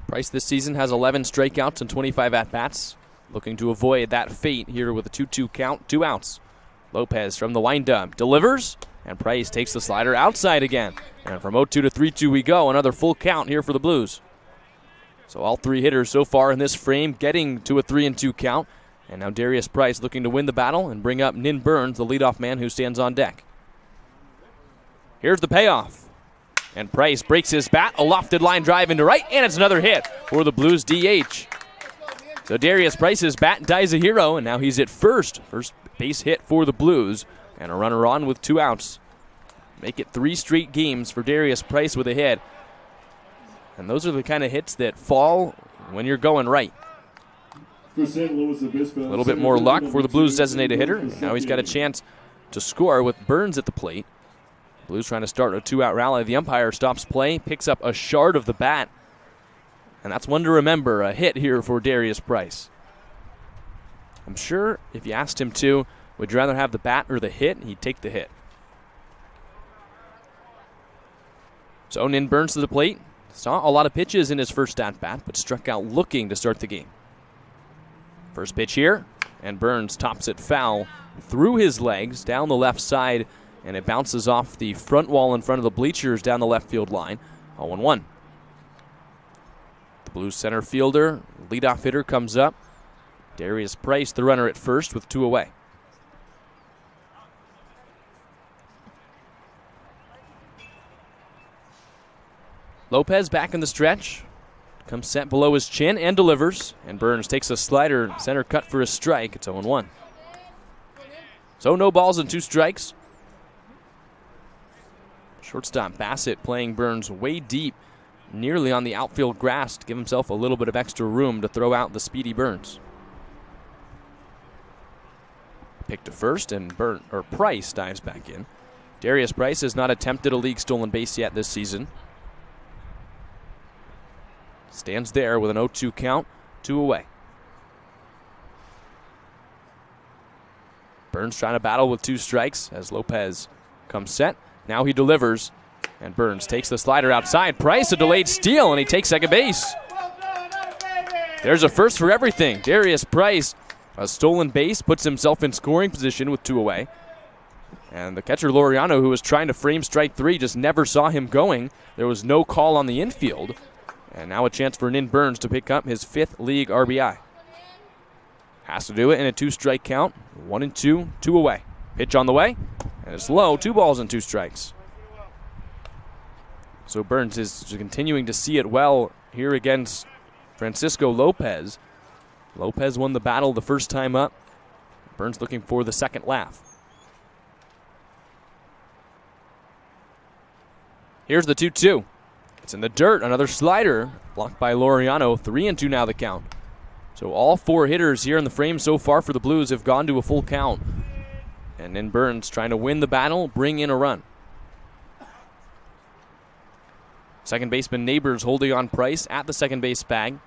Price this season has 11 strikeouts and 25 at-bats. Looking to avoid that fate here with a 2-2 count, 2 outs. Lopez from the windup delivers, and Price takes the slider outside again. And from 0-2 to 3-2 we go. Another full count here for the Blues. So all 3 hitters so far in this frame getting to a 3-2 count. And now Darius Price looking to win the battle and bring up Nin Burns, the leadoff man who stands on deck. Here's the payoff. And Price breaks his bat, a lofted line drive into right, and it's another hit for the Blues DH. So Darius Price's bat dies a hero, and now he's at first. First base hit for the Blues, and a runner on with 2 outs. Make it 3 straight games for Darius Price with a hit. And those are the kind of hits that fall when you're going right. For St. Louis Obispo, a little bit more luck for the Blues designated hitter. Now he's got a chance to score with Burns at the plate. Blues trying to start a 2-out rally. The umpire stops play, picks up a shard of the bat. And that's one to remember, a hit here for Darius Price. I'm sure if you asked him to, would you rather have the bat or the hit, he'd take the hit. So Nin Burns to the plate. Saw a lot of pitches in his first at-bat, but struck out looking to start the game. First pitch here, and Burns tops it foul through his legs, down the left side, and it bounces off the front wall in front of the bleachers down the left field line. 0-1. The Blues center fielder, leadoff hitter comes up. Darius Price, the runner at first with 2 away. Lopez back in the stretch. Comes set below his chin and delivers. And Burns takes a slider, center cut for a strike. It's 0-1. So no balls and 2 strikes. Shortstop Bassett playing Burns way deep, nearly on the outfield grass to give himself a little bit of extra room to throw out the speedy Burns. Pick to first, and Price dives back in. Darius Price has not attempted a league stolen base yet this season. Stands there with an 0-2 count, 2 away. Burns trying to battle with 2 strikes as Lopez comes set. Now he delivers, and Burns takes the slider outside. Price, a delayed steal, and he takes second base. There's a first for everything. Darius Price, a stolen base, puts himself in scoring position with 2 away. And the catcher Laureano, who was trying to frame strike 3, just never saw him going. There was no call on the infield. And now a chance for Nin Burns to pick up his 5th league RBI. Has to do it in a 2-strike count. 1-2, 2 away. Pitch on the way, and it's low, 2 balls and 2 strikes. So Burns is continuing to see it well here against Francisco Lopez. Lopez won the battle the first time up. Burns looking for the second laugh. Here's the 2-2. It's in the dirt, another slider, blocked by Laureano. 3-2 now the count. So all 4 hitters here in the frame so far for the Blues have gone to a full count. And then Burns trying to win the battle, bring in a run. Second baseman Neighbors holding on Price at the second base bag.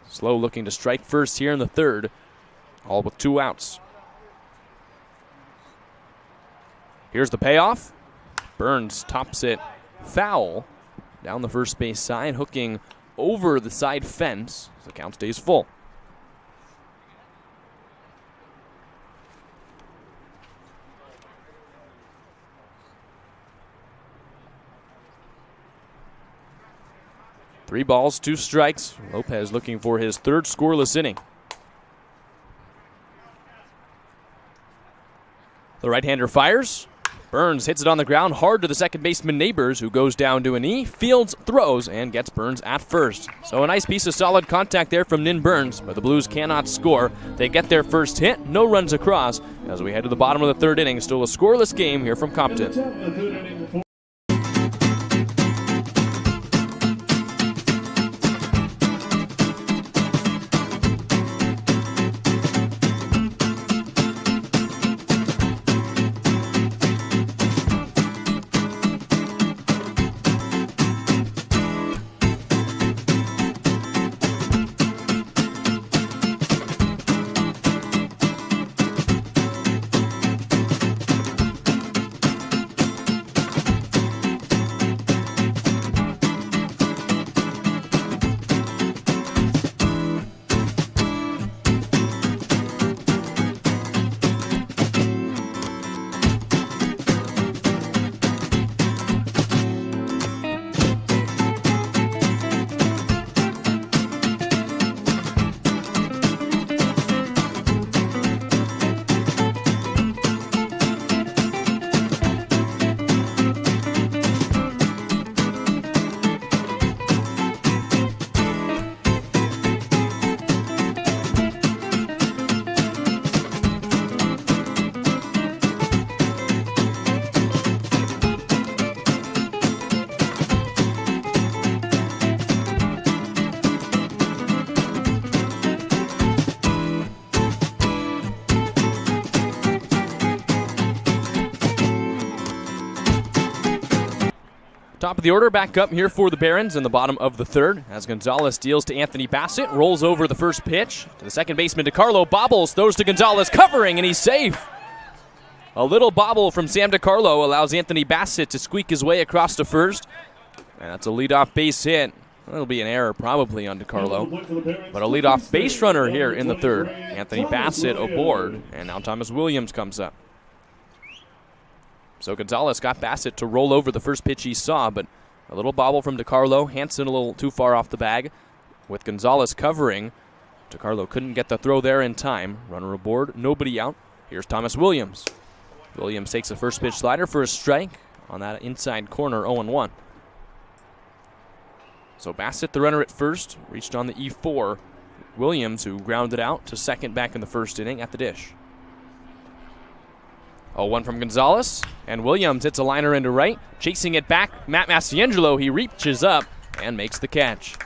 SLO looking to strike first here in the 3rd, all with 2 outs. Here's the payoff. Burns tops it foul down the first base side, hooking over the side fence as the count stays full. Three balls, 2 strikes. Lopez looking for his 3rd scoreless inning. The right-hander fires. Burns hits it on the ground hard to the second baseman Neighbors, who goes down to a knee. Fields throws and gets Burns at first. So a nice piece of solid contact there from Nin Burns, but the Blues cannot score. They get their first hit, no runs across, as we head to the bottom of the 3rd inning. Still a scoreless game here from Compton. Top of the order, back up here for the Barons in the bottom of the 3rd as Gonzalez deals to Anthony Bassett, rolls over the first pitch to the second baseman DeCarlo, bobbles, throws to Gonzalez, covering, and he's safe. A little bobble from Sam DeCarlo allows Anthony Bassett to squeak his way across to first, and that's a leadoff base hit. That'll be an error probably on DeCarlo, but a leadoff base runner here in the 3rd. Anthony Bassett aboard, and now Thomas Williams comes up. So Gonzalez got Bassett to roll over the first pitch he saw, but a little bobble from DeCarlo. Hanson a little too far off the bag. With Gonzalez covering, DeCarlo couldn't get the throw there in time. Runner aboard, nobody out. Here's Thomas Williams. Williams takes the first pitch slider for a strike on that inside corner, 0-1. So Bassett, the runner at first, reached on the E4. Williams, who grounded out to second back in the first inning, at the dish. 0-1 from Gonzalez, and Williams hits a liner into right. Chasing it back, Matt Massiangelo, he reaches up and makes the catch.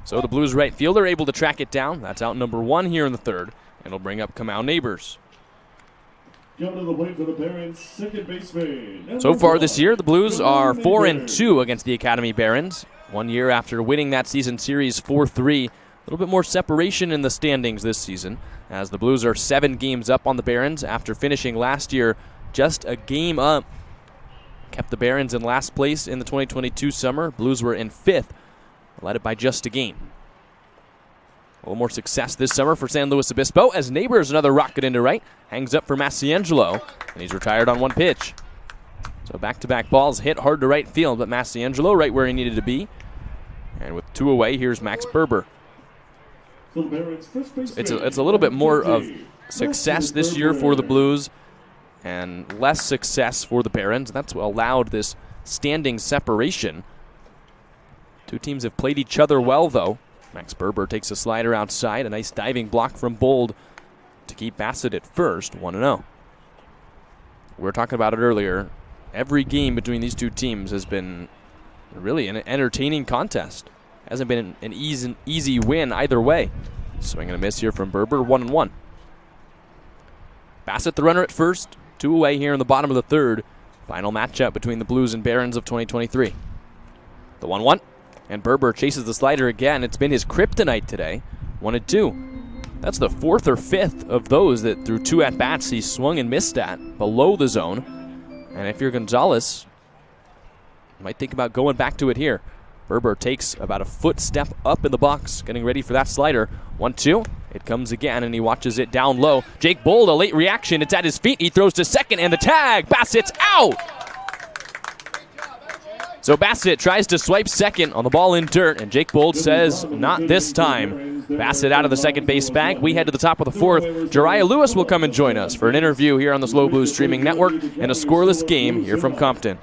So the Blues right fielder able to track it down. That's out number 1 here in the third, and it'll bring up Kamau Neighbors. Coming to the plate for the Barons, second baseman. So far this year, the Blues are 4-2 against the Academy Barons. 1 year after winning that season series 4-3. A little bit more separation in the standings this season, as the Blues are 7 games up on the Barons after finishing last year just a game up. Kept the Barons in last place in the 2022 summer. Blues were in 5th, led it by just a game. A little more success this summer for San Luis Obispo, as Neighbors, another rocket into right, hangs up for Massiangelo, and he's retired on 1 pitch. So back-to-back balls hit hard to right field, but Massiangelo right where he needed to be. And with 2 away, here's Max Berber. It's a little bit more of success this year for the Blues and less success for the Barons. That's what allowed this standing separation. 2 teams have played each other well, though. Max Berber takes a slider outside, a nice diving block from Bold to keep Bassett at first, 1-0. We were talking about it earlier. Every game between these 2 teams has been really an entertaining contest. Hasn't been an easy win either way. Swing and a miss here from Berber, 1-1. Bassett, the runner at first, 2 away here in the bottom of the third. Final matchup between the Blues and Barons of 2023. The 1-1, and Berber chases the slider again. It's been his kryptonite today, 1-2. That's the 4th or 5th of those that through 2 at-bats he swung and missed at below the zone. And if you're Gonzalez, you might think about going back to it here. Berber takes about a foot step up in the box, getting ready for that slider. 1-2. It comes again, and he watches it down low. Jake Bold, a late reaction. It's at his feet. He throws to second, and the tag. Bassett's out. So Bassett tries to swipe second on the ball in dirt, and Jake Bold says, not this time. Bassett out of the second base bag. We head to the top of the 4th. Jariah Lewis will come and join us for an interview here on the Slow Blues Streaming Network and a scoreless game here from Compton.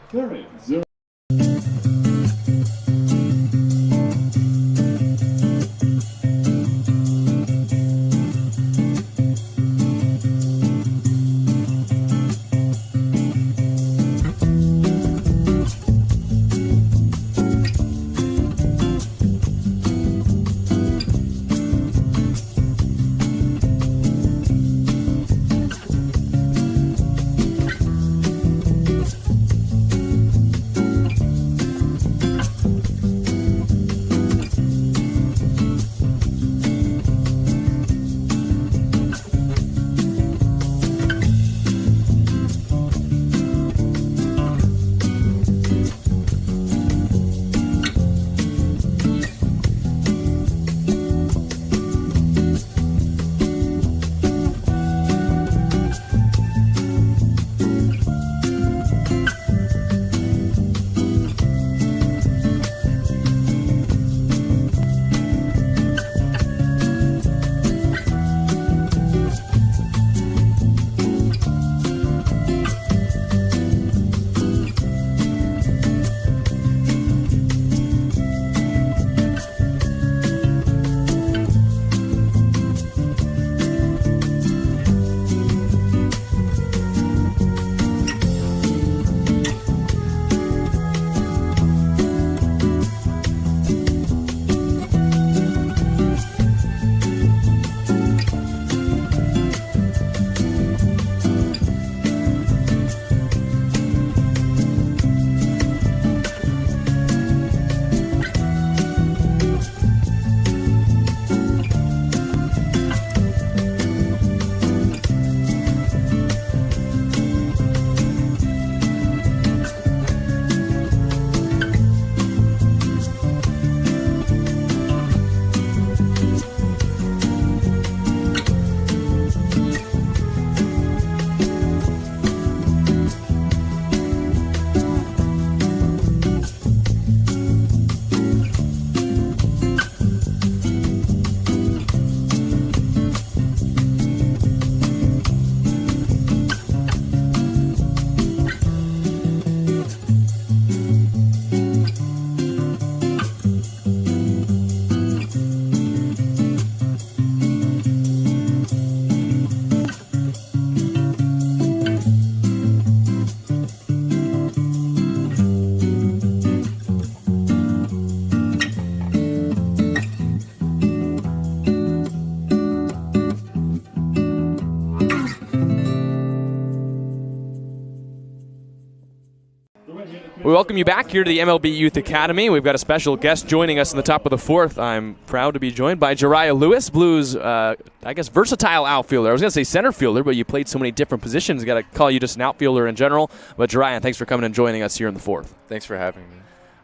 We welcome you back here to the MLB Youth Academy. We've got a special guest joining us in the top of the fourth. I'm proud to be joined by Jariah Lewis, Blues, versatile outfielder. I was going to say center fielder, but you played so many different positions. Got to call you just an outfielder in general. But Jariah, thanks for coming and joining us here in the fourth. Thanks for having me.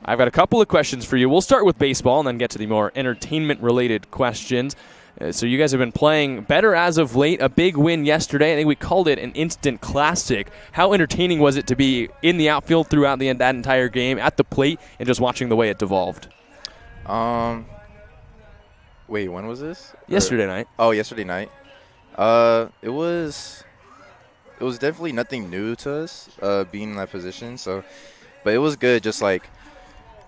I've got a couple of questions for you. We'll start with baseball and then get to the more entertainment-related questions. So you guys have been playing better as of late. A big win yesterday. I think we called it an instant classic. How entertaining was it to be in the outfield throughout that entire game, at the plate, and just watching the way it devolved? Wait, when was this? Yesterday night. Oh, yesterday night. It was definitely nothing new to us, being in that position. But it was good, just like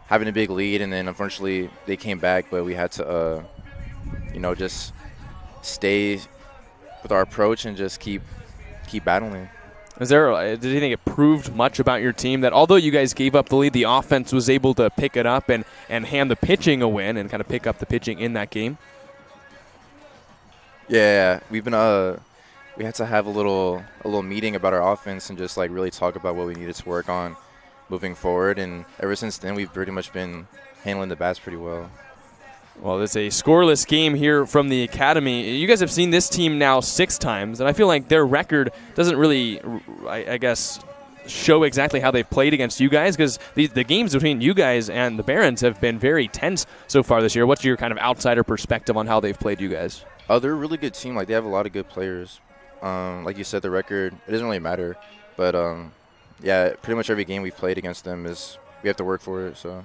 having a big lead, and then unfortunately they came back, but we had to just stay with our approach and just keep battling. Did you think it proved much about your team that although you guys gave up the lead, the offense was able to pick it up and hand the pitching a win and kind of pick up the pitching in that game? Yeah, we've been we had to have a little meeting about our offense and just like really talk about what we needed to work on moving forward. And ever since then, we've pretty much been handling the bats pretty well. Well, it's a scoreless game here from the Academy. You guys have seen this team now 6 times, and I feel like their record doesn't really, I guess, show exactly how they've played against you guys, because the games between you guys and the Barons have been very tense so far this year. What's your kind of outsider perspective on how they've played you guys? Oh, they're a really good team. Like, they have a lot of good players. Like you said, the record, it doesn't really matter. But, yeah, pretty much every game we've played against them we have to work for it, so.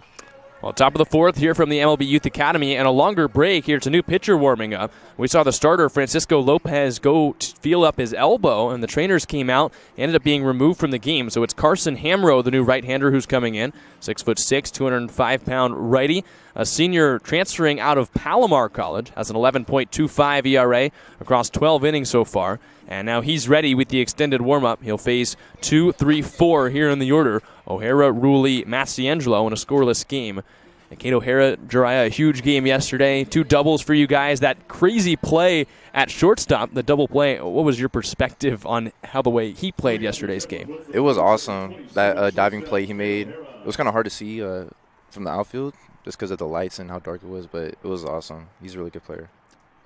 Well, top of the fourth here from the MLB Youth Academy, and a longer break here. It's a new pitcher warming up. We saw the starter, Francisco Lopez, go feel up his elbow, and the trainers came out, ended up being removed from the game. So it's Carson Hamro, the new right-hander, who's coming in. 6'6", 205-pound righty. A senior transferring out of Palomar College, has an 11.25 ERA across 12 innings so far. And now he's ready with the extended warm-up. He'll face 2, 3, 4 here in the order. O'Hara, Rulli, Massiangelo in a scoreless game. And Kate O'Hara, Jariah, a huge game yesterday. 2 doubles for you guys. That crazy play at shortstop, the double play. What was your perspective on how the way he played yesterday's game? It was awesome. That diving play he made, it was kind of hard to see from the outfield just because of the lights and how dark it was, but it was awesome. He's a really good player.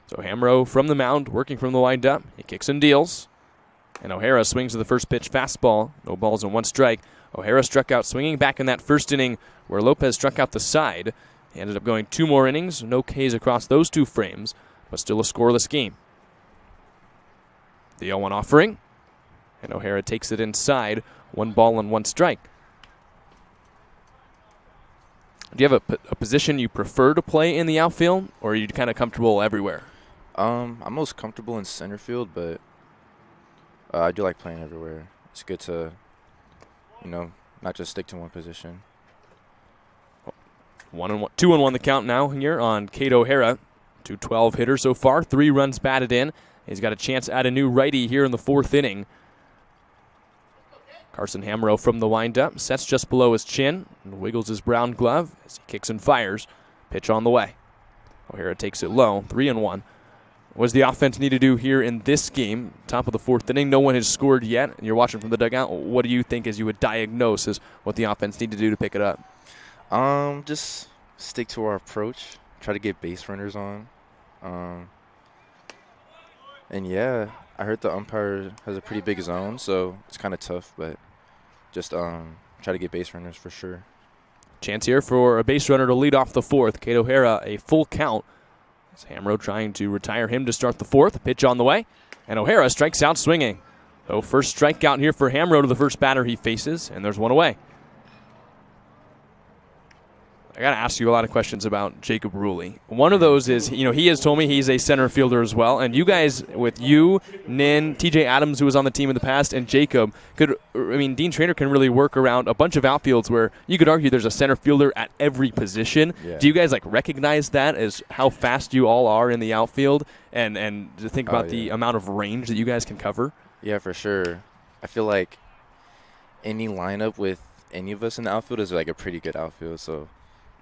So Hamro from the mound, working from the windup. He kicks and deals. And O'Hara swings to the first pitch fastball. No balls and 1 strike. O'Hara struck out swinging back in that first inning where Lopez struck out the side. He ended up going 2 more innings. No Ks across those 2 frames, but still a scoreless game. The 0-1 offering. And O'Hara takes it inside. 1 ball and 1 strike. Do you have a position you prefer to play in the outfield, or are you kind of comfortable everywhere? I'm most comfortable in center field, but I do like playing everywhere. It's good to, not just stick to one position. 2-1 the count now here on Kate O'Hara. 2-12 hitter so far, 3 runs batted in. He's got a chance at a new righty here in the 4th inning. Carson Hamro from the windup, sets just below his chin, and wiggles his brown glove as he kicks and fires. Pitch on the way. O'Hara takes it low, 3-1. What does the offense need to do here in this game? Top of the 4th inning, no one has scored yet, and you're watching from the dugout. What do you think as you would diagnose as what the offense need to do to pick it up? Just stick to our approach, try to get base runners on. And yeah, I heard the umpire has a pretty big zone, so it's kind of tough, but just try to get base runners for sure. Chance here for a base runner to lead off the 4th. Kate O'Hara, a full count. It's Hamro trying to retire him to start the 4th. Pitch on the way, and O'Hara strikes out swinging. So first strikeout here for Hamro to the first batter he faces, and there's 1 away. I got to ask you a lot of questions about Jacob Rulli. One of those is, he has told me he's a center fielder as well. And you guys, with you, Nin, TJ Adams, who was on the team in the past, and Jacob, Dean Trainer can really work around a bunch of outfields where you could argue there's a center fielder at every position. Yeah. Do you guys recognize that as how fast you all are in the outfield and to think about the amount of range that you guys can cover? Yeah, for sure. I feel like any lineup with any of us in the outfield is a pretty good outfield, so.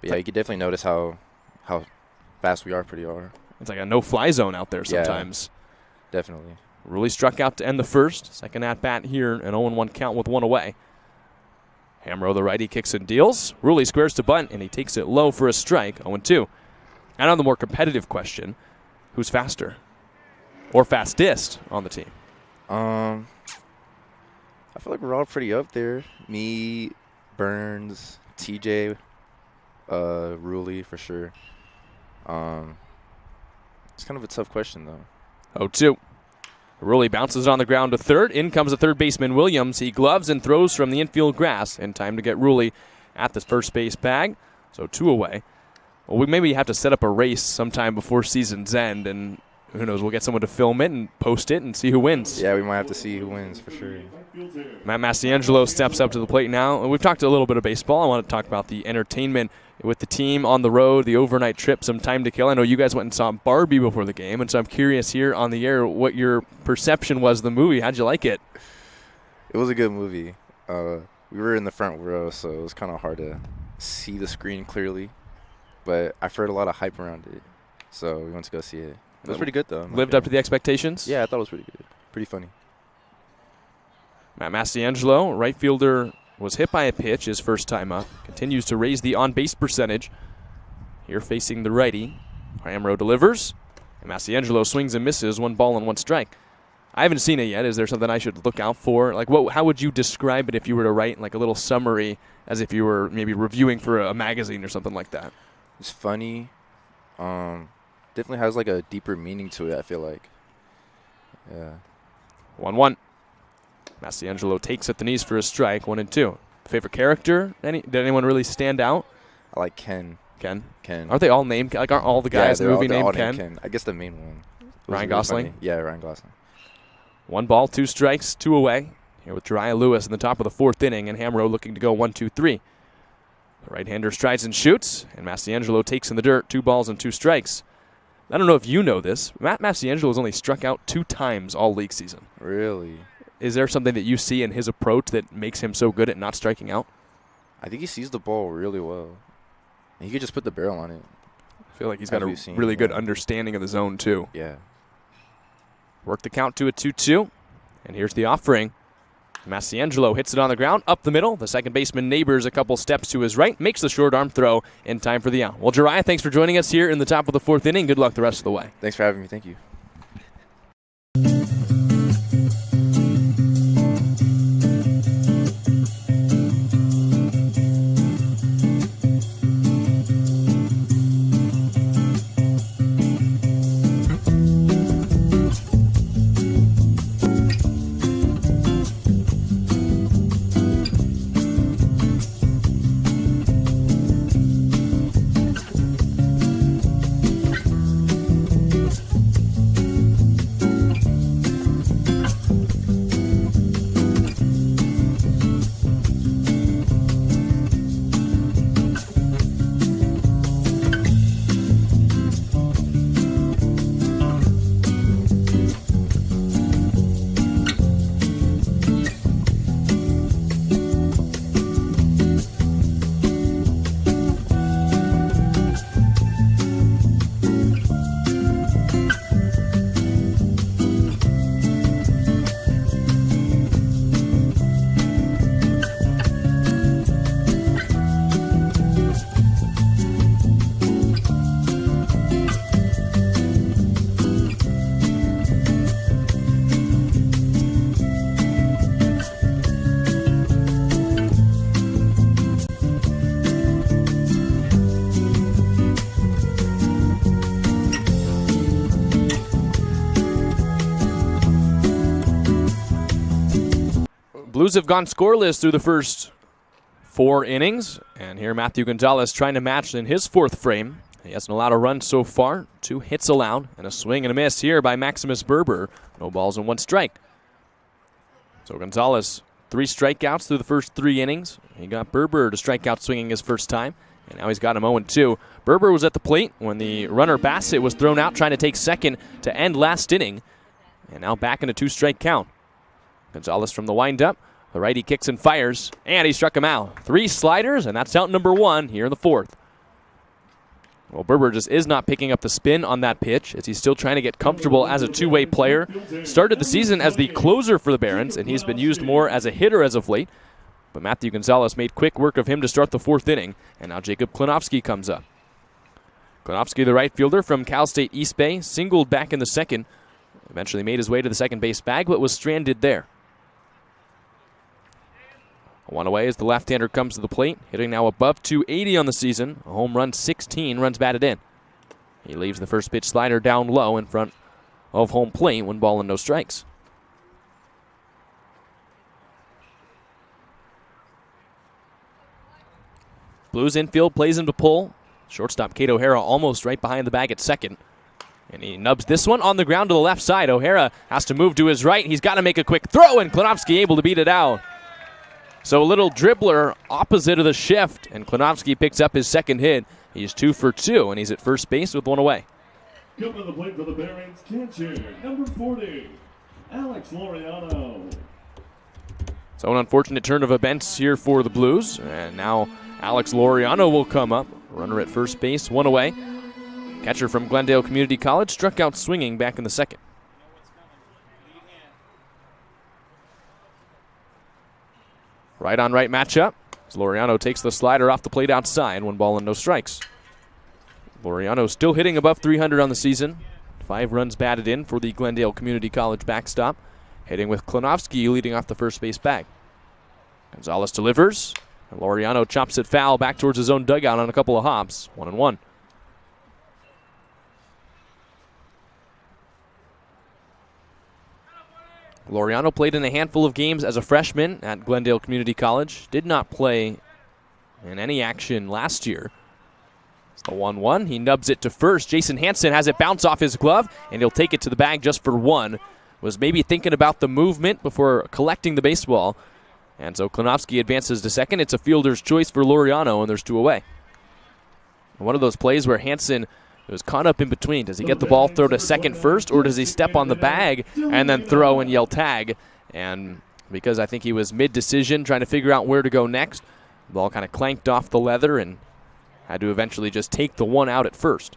But yeah, you can definitely notice how fast we are pretty hard. It's like a no-fly zone out there sometimes. Yeah, definitely. Rulli struck out to end the first. Second at-bat here, an 0-1 count with 1 away. Hamro, the righty, kicks and deals. Ruley squares to bunt, and he takes it low for a strike, 0-2. And on the more competitive question, who's faster? Or fastest on the team? I feel like we're all pretty up there. Me, Burns, TJ, Ruley for sure. It's kind of a tough question, though. 0-2. Ruley bounces it on the ground to third. In comes the third baseman, Williams. He gloves and throws from the infield grass in time to get Ruley at the first base bag. So 2 away. Well, we maybe have to set up a race sometime before season's end, and who knows, we'll get someone to film it and post it and see who wins. Yeah, we might have to see who wins for sure. Matt Mastiangelo steps up to the plate now. And we've talked a little bit of baseball. I want to talk about the entertainment with the team on the road, the overnight trip, some time to kill. I know you guys went and saw Barbie before the game, and so I'm curious here on the air what your perception was of the movie. How'd you like it? It was a good movie. We were in the front row, so it was kind of hard to see the screen clearly. But I've heard a lot of hype around it, so we went to go see it. It was pretty good, though. Lived up to the expectations? Yeah, I thought it was pretty good. Pretty funny. Matt Mastiangelo, right fielder, was hit by a pitch his first time up. Continues to raise the on-base percentage. Here facing the righty. Hamro delivers. And Mastiangelo swings and misses. 1 ball and 1 strike. I haven't seen it yet. Is there something I should look out for? Like, how would you describe it if you were to write like a little summary as if you were maybe reviewing for a magazine or something like that? It's funny. Definitely has like a deeper meaning to it, I feel like. Yeah. 1-1. Mastiangelo takes at the knees for a strike, 1-2. Favorite character? Did anyone really stand out? I like Ken. Ken? Ken. Aren't they all named? Like, aren't all the guys in the movie named all Ken? I guess the main one. Ryan Gosling? Funny. Yeah, Ryan Gosling. 1 ball, 2 strikes, 2 away. Here with Jariah Lewis in the top of the 4th inning, and Hamro looking to go 1-2-3. The right-hander strides and shoots, and Mastiangelo takes in the dirt, 2 balls and 2 strikes. I don't know if you know this. Matt Mastiangelo has only struck out 2 times all league season. Really? Is there something that you see in his approach that makes him so good at not striking out? I think he sees the ball really well. He could just put the barrel on it. I feel like he's got a really good understanding of the zone, too. Yeah. Work the count to a 2-2. And here's the offering. Mastiangelo hits it on the ground, up the middle. The second baseman neighbors a couple steps to his right, makes the short arm throw in time for the out. Well, Jariah, thanks for joining us here in the top of the 4th inning. Good luck the rest of the way. Thanks for having me. Thank you. Blues have gone scoreless through the first 4 innings. And here Matthew Gonzalez trying to match in his 4th frame. He hasn't allowed a run so far. 2 hits allowed and a swing and a miss here by Maximus Berber. No balls and 1 strike. So Gonzalez, 3 strikeouts through the first 3 innings. He got Berber to strike out swinging his first time. And now he's got him 0-2. Berber was at the plate when the runner Bassett was thrown out trying to take second to end last inning. And now back in a 2-strike count. Gonzalez from the windup. The righty kicks and fires, and he struck him out. 3 sliders, and that's out number 1 here in the 4th. Well, Berber just is not picking up the spin on that pitch as he's still trying to get comfortable as a two-way player. Started the season as the closer for the Barons, and he's been used more as a hitter as of late. but Matthew Gonzalez made quick work of him to start the 4th inning, and now Jacob Klinowski comes up. Klinowski, the right fielder from Cal State East Bay, singled back in the 2nd, eventually made his way to the second base bag, but was stranded there. 1 away as the left-hander comes to the plate, hitting now above 280 on the season, a home run, 16 runs batted in. He leaves the first pitch slider down low in front of home plate, 1 ball and no strikes. Blues infield plays him to pull. Shortstop Kate O'Hara almost right behind the bag at second. And he nubs this one on the ground to the left side. O'Hara has to move to his right. He's got to make a quick throw, and Klinowski able to beat it out. So a little dribbler opposite of the shift, and Klinowski picks up his 2nd hit. He's 2 for 2, and he's at first base with 1 away. Coming to the plate for the Barons, catcher, number 40, Alex Laureano. So an unfortunate turn of events here for the Blues, and now Alex Laureano will come up. Runner at first base, 1 away. Catcher from Glendale Community College struck out swinging back in the 2nd. Right on right matchup. As Laureano takes the slider off the plate outside, 1 ball and no strikes. Laureano still hitting above 300 on the season. 5 runs batted in for the Glendale Community College backstop. Hitting with Klinowski leading off the first base bag. Gonzalez delivers. And Laureano chops it foul back towards his own dugout on a couple of hops. 1-1. Laureano played in a handful of games as a freshman at Glendale Community College. Did not play in any action last year. It's the 1-1. He nubs it to first. Jason Hansen has it bounce off his glove, and he'll take it to the bag just for 1. Was maybe thinking about the movement before collecting the baseball. And so Klinowski advances to second. It's a fielder's choice for Laureano, and there's 2 away. One of those plays where Hansen was caught up in between. Does he get the ball, throw to second first, or does he step on the bag and then throw and yell tag? And because I think he was mid-decision trying to figure out where to go next, the ball kind of clanked off the leather and had to eventually just take the 1 out at first.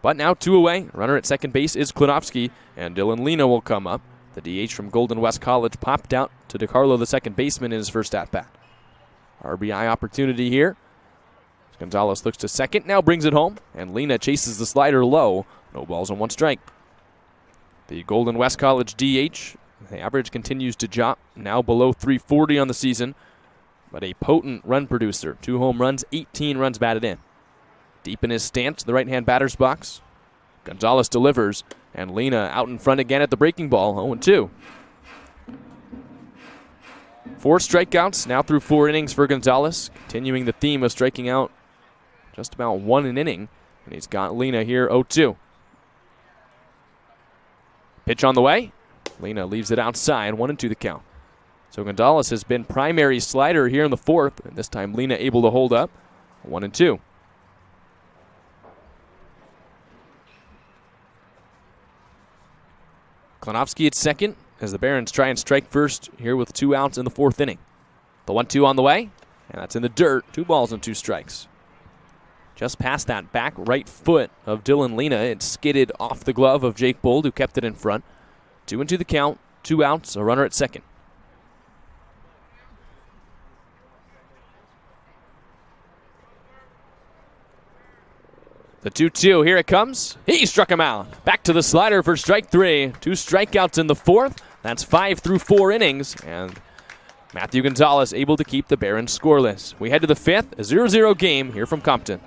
But now 2 away. Runner at second base is Klinowski, and Dylan Lena will come up. The DH from Golden West College popped out to DeCarlo, the second baseman, in his first at-bat. RBI opportunity here. Gonzalez looks to second, now brings it home, and Lena chases the slider low. No balls and 1 strike. The Golden West College DH, the average continues to drop, now below 340 on the season, but a potent run producer. 2 home runs, 18 runs batted in. Deep in his stance, the right-hand batter's box. Gonzalez delivers, and Lena out in front again at the breaking ball, 0-2. 4 strikeouts now through 4 innings for Gonzalez, continuing the theme of striking out just about 1 an inning, and he's got Lena here 0-2. Pitch on the way. Lena leaves it outside, 1-2 the count. So Gonzalez has been primary slider here in the 4th, and this time Lena able to hold up, 1-2. Klinowski at second as the Barons try and strike first here with 2 outs in the 4th inning. The 1-2 on the way, and that's in the dirt. 2 balls and 2 strikes. Just past that back right foot of Dylan Lena, it skidded off the glove of Jake Bold, who kept it in front. 2-2 the count, 2 outs, a runner at second. The 2-2, here it comes. He struck him out. Back to the slider for strike 3. 2 strikeouts in the 4th. That's 5 through 4 innings. And Matthew Gonzalez able to keep the Barons scoreless. We head to the 5th, a 0-0 game here from Compton.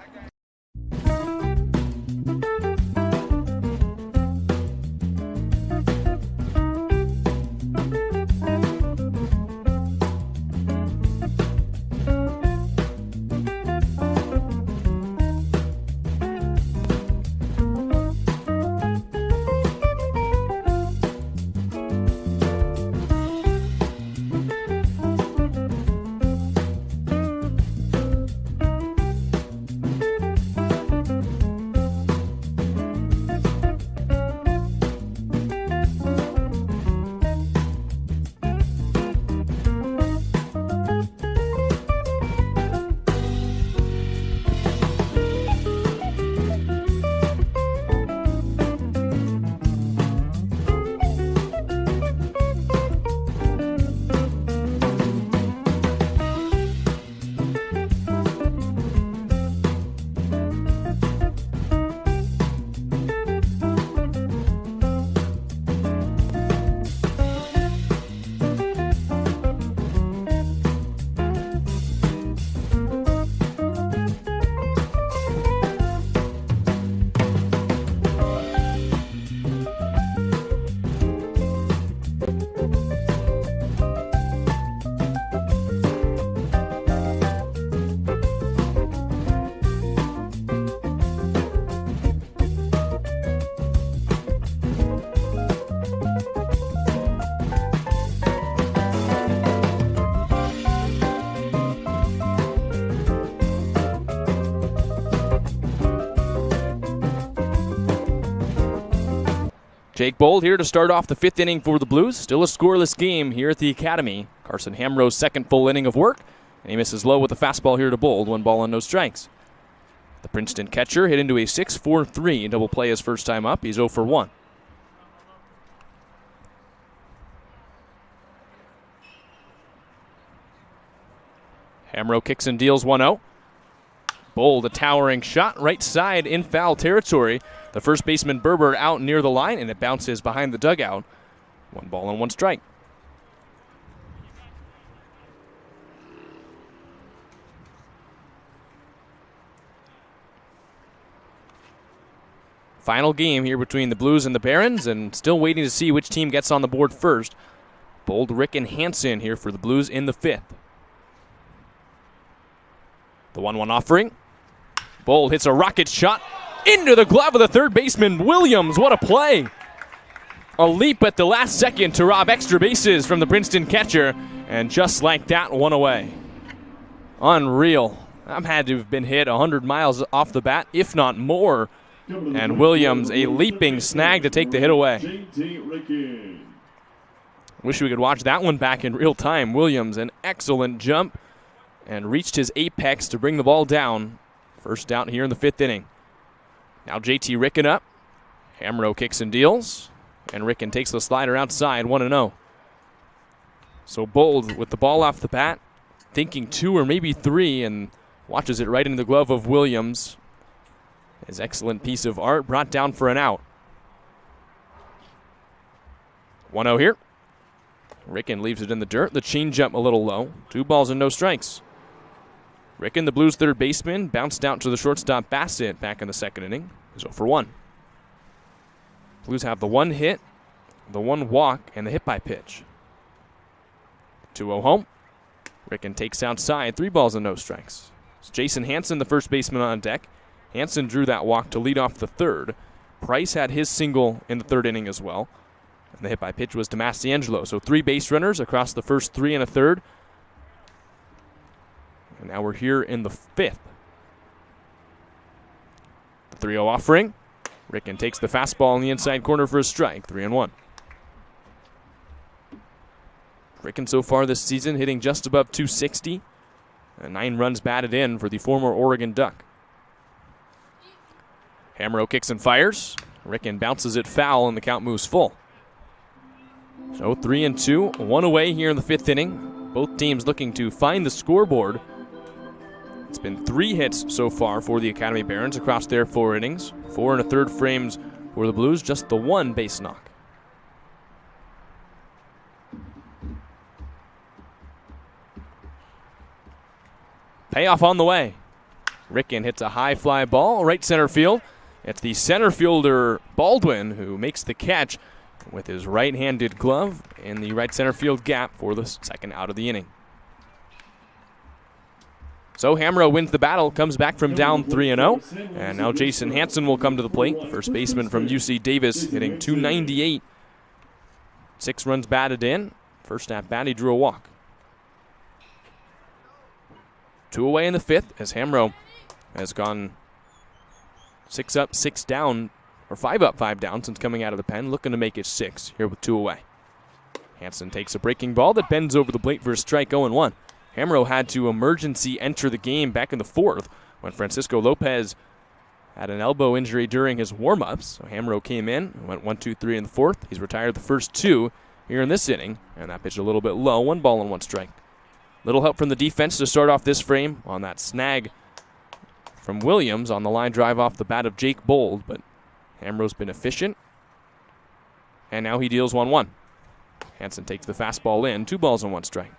Jake Bold here to start off the 5th inning for the Blues. Still a scoreless game here at the Academy. Carson Hamro's second full inning of work, and he misses low with the fastball here to Bold. 1 ball and no strikes. The Princeton catcher hit into a 6-4-3 double play his first time up. He's 0 for 1. Hamro kicks and deals 1-0. Bold, a towering shot, right side in foul territory. The first baseman Berber out near the line, and it bounces behind the dugout. 1 ball and 1 strike. Final game here between the Blues and the Barons, and still waiting to see which team gets on the board first. Bold, Rick, and Hansen here for the Blues in the 5th. The 1-1 offering. Bold hits a rocket shot into the glove of the third baseman, Williams. What a play. A leap at the last second to rob extra bases from the Princeton catcher, and just like that, 1 away. Unreal. That had to have been hit 100 miles off the bat, if not more. And Williams, a leaping snag to take the hit away. Wish we could watch that one back in real time. Williams, an excellent jump, and reached his apex to bring the ball down. First out here in the 5th inning. Now JT Ricken up. Hamro kicks and deals, and Ricken takes the slider outside, 1-0. So Bold with the ball off the bat, thinking 2 or maybe 3, and watches it right into the glove of Williams. His excellent piece of art brought down for an out. 1-0 here. Ricken leaves it in the dirt. The changeup a little low. 2 balls and no strikes. Ricken, the Blues' third baseman, bounced out to the shortstop Bassett back in the 2nd inning. He's 0 for 1. Blues have the 1 hit, the 1 walk, and the hit by pitch. 2-0 home. Ricken takes outside. 3 balls and no strikes. It's Jason Hansen, the first baseman, on deck. Hansen drew that walk to lead off the 3rd. Price had his single in the 3rd inning as well. And the hit by pitch was to Mastiangelo. So 3 base runners across the first 3 and a 3rd. And now we're here in the 5th. The 3-0 offering. Ricken takes the fastball in the inside corner for a strike. 3-1. Ricken so far this season hitting just above 260. And 9 runs batted in for the former Oregon Duck. Hamro kicks and fires. Ricken bounces it foul, and the count moves full. So 3-2, 1 away here in the 5th inning. Both teams looking to find the scoreboard. It's been 3 hits so far for the Academy Barons across their 4 innings. 4 1/3 frames for the Blues, just the 1 base knock. Payoff on the way. Ricken hits a high fly ball, right center field. It's the center fielder Baldwin who makes the catch with his right-handed glove in the right center field gap for the 2nd out of the inning. So Hamro wins the battle, comes back from down 3-0, and now Jason Hansen will come to the plate. First baseman from UC Davis hitting .298. 6 runs batted in. First at bat, he drew a walk. 2 away in the 5th as Hamro has gone 6 up, 6 down, or 5 up, 5 down since coming out of the pen, looking to make it 6 here with 2 away. Hansen takes a breaking ball that bends over the plate for a strike, 0-1. Hamro had to emergency enter the game back in the 4th when Francisco Lopez had an elbow injury during his warm-ups. So Hamro came in, went 1-2-3 in the 4th. He's retired the first 2 here in this inning, and that pitch a little bit low, 1 ball and 1 strike. Little help from the defense to start off this frame on that snag from Williams on the line drive off the bat of Jake Bold, but Hamro's been efficient, and now he deals 1-1. Hansen takes the fastball in, 2 balls and 1 strike.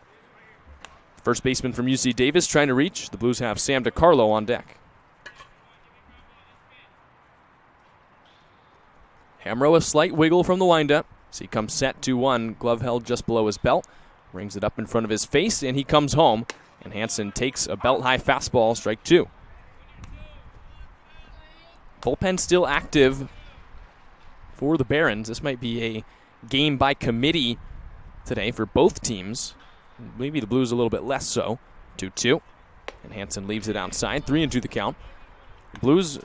First baseman from UC Davis trying to reach. The Blues have Sam DiCarlo on deck. Hamro a slight wiggle from the windup. So he comes set 2-1, glove held just below his belt. Brings it up in front of his face, and he comes home. And Hansen takes a belt-high fastball, strike 2. Bullpen still active for the Barons. This might be a game by committee today for both teams. Maybe the Blues a little bit less so. 2-2. And Hansen leaves it outside. 3-2 the count. Blues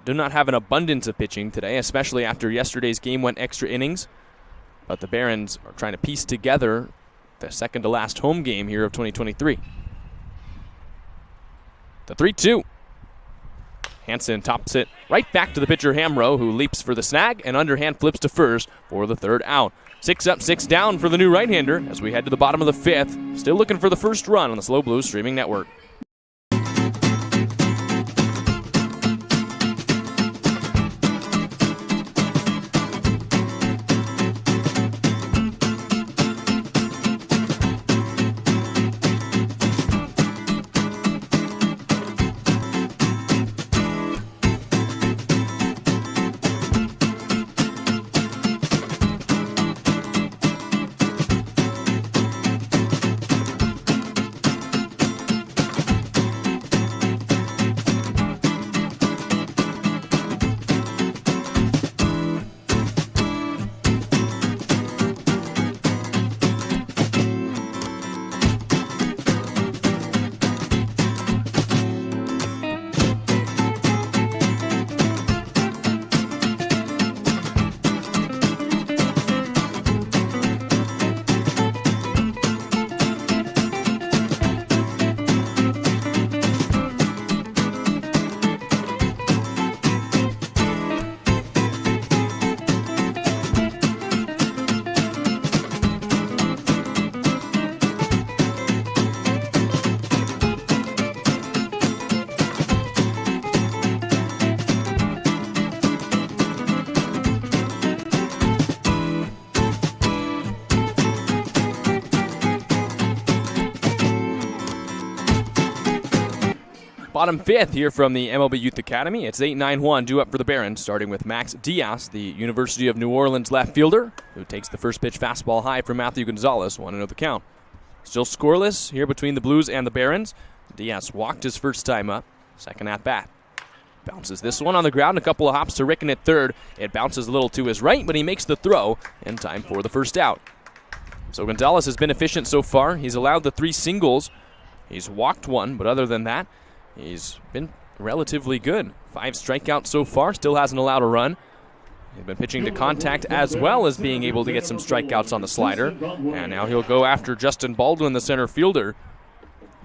do not have an abundance of pitching today, especially after yesterday's game went extra innings. But the Barons are trying to piece together the second to last home game here of 2023. The 3-2. Hansen tops it right back to the pitcher Hamro, who leaps for the snag and underhand flips to first for the third out. 6 up, 6 down for the new right-hander as we head to the bottom of the 5th. Still looking for the first run on the Slow Blues streaming network. Bottom 5th here from the MLB Youth Academy. It's 8-9-1 due up for the Barons, starting with Max Diaz, the University of New Orleans left fielder, who takes the first pitch fastball high from Matthew Gonzalez, 1-0 the count. Still scoreless here between the Blues and the Barons. Diaz walked his first time up, second at bat. Bounces this one on the ground, a couple of hops to Rickon at third. It bounces a little to his right, but he makes the throw in time for the first out. So Gonzalez has been efficient so far. He's allowed the 3 singles. He's walked 1, but other than that, he's been relatively good. 5 strikeouts so far, still hasn't allowed a run. He's been pitching to contact as well as being able to get some strikeouts on the slider. And now he'll go after Justin Baldwin, the center fielder.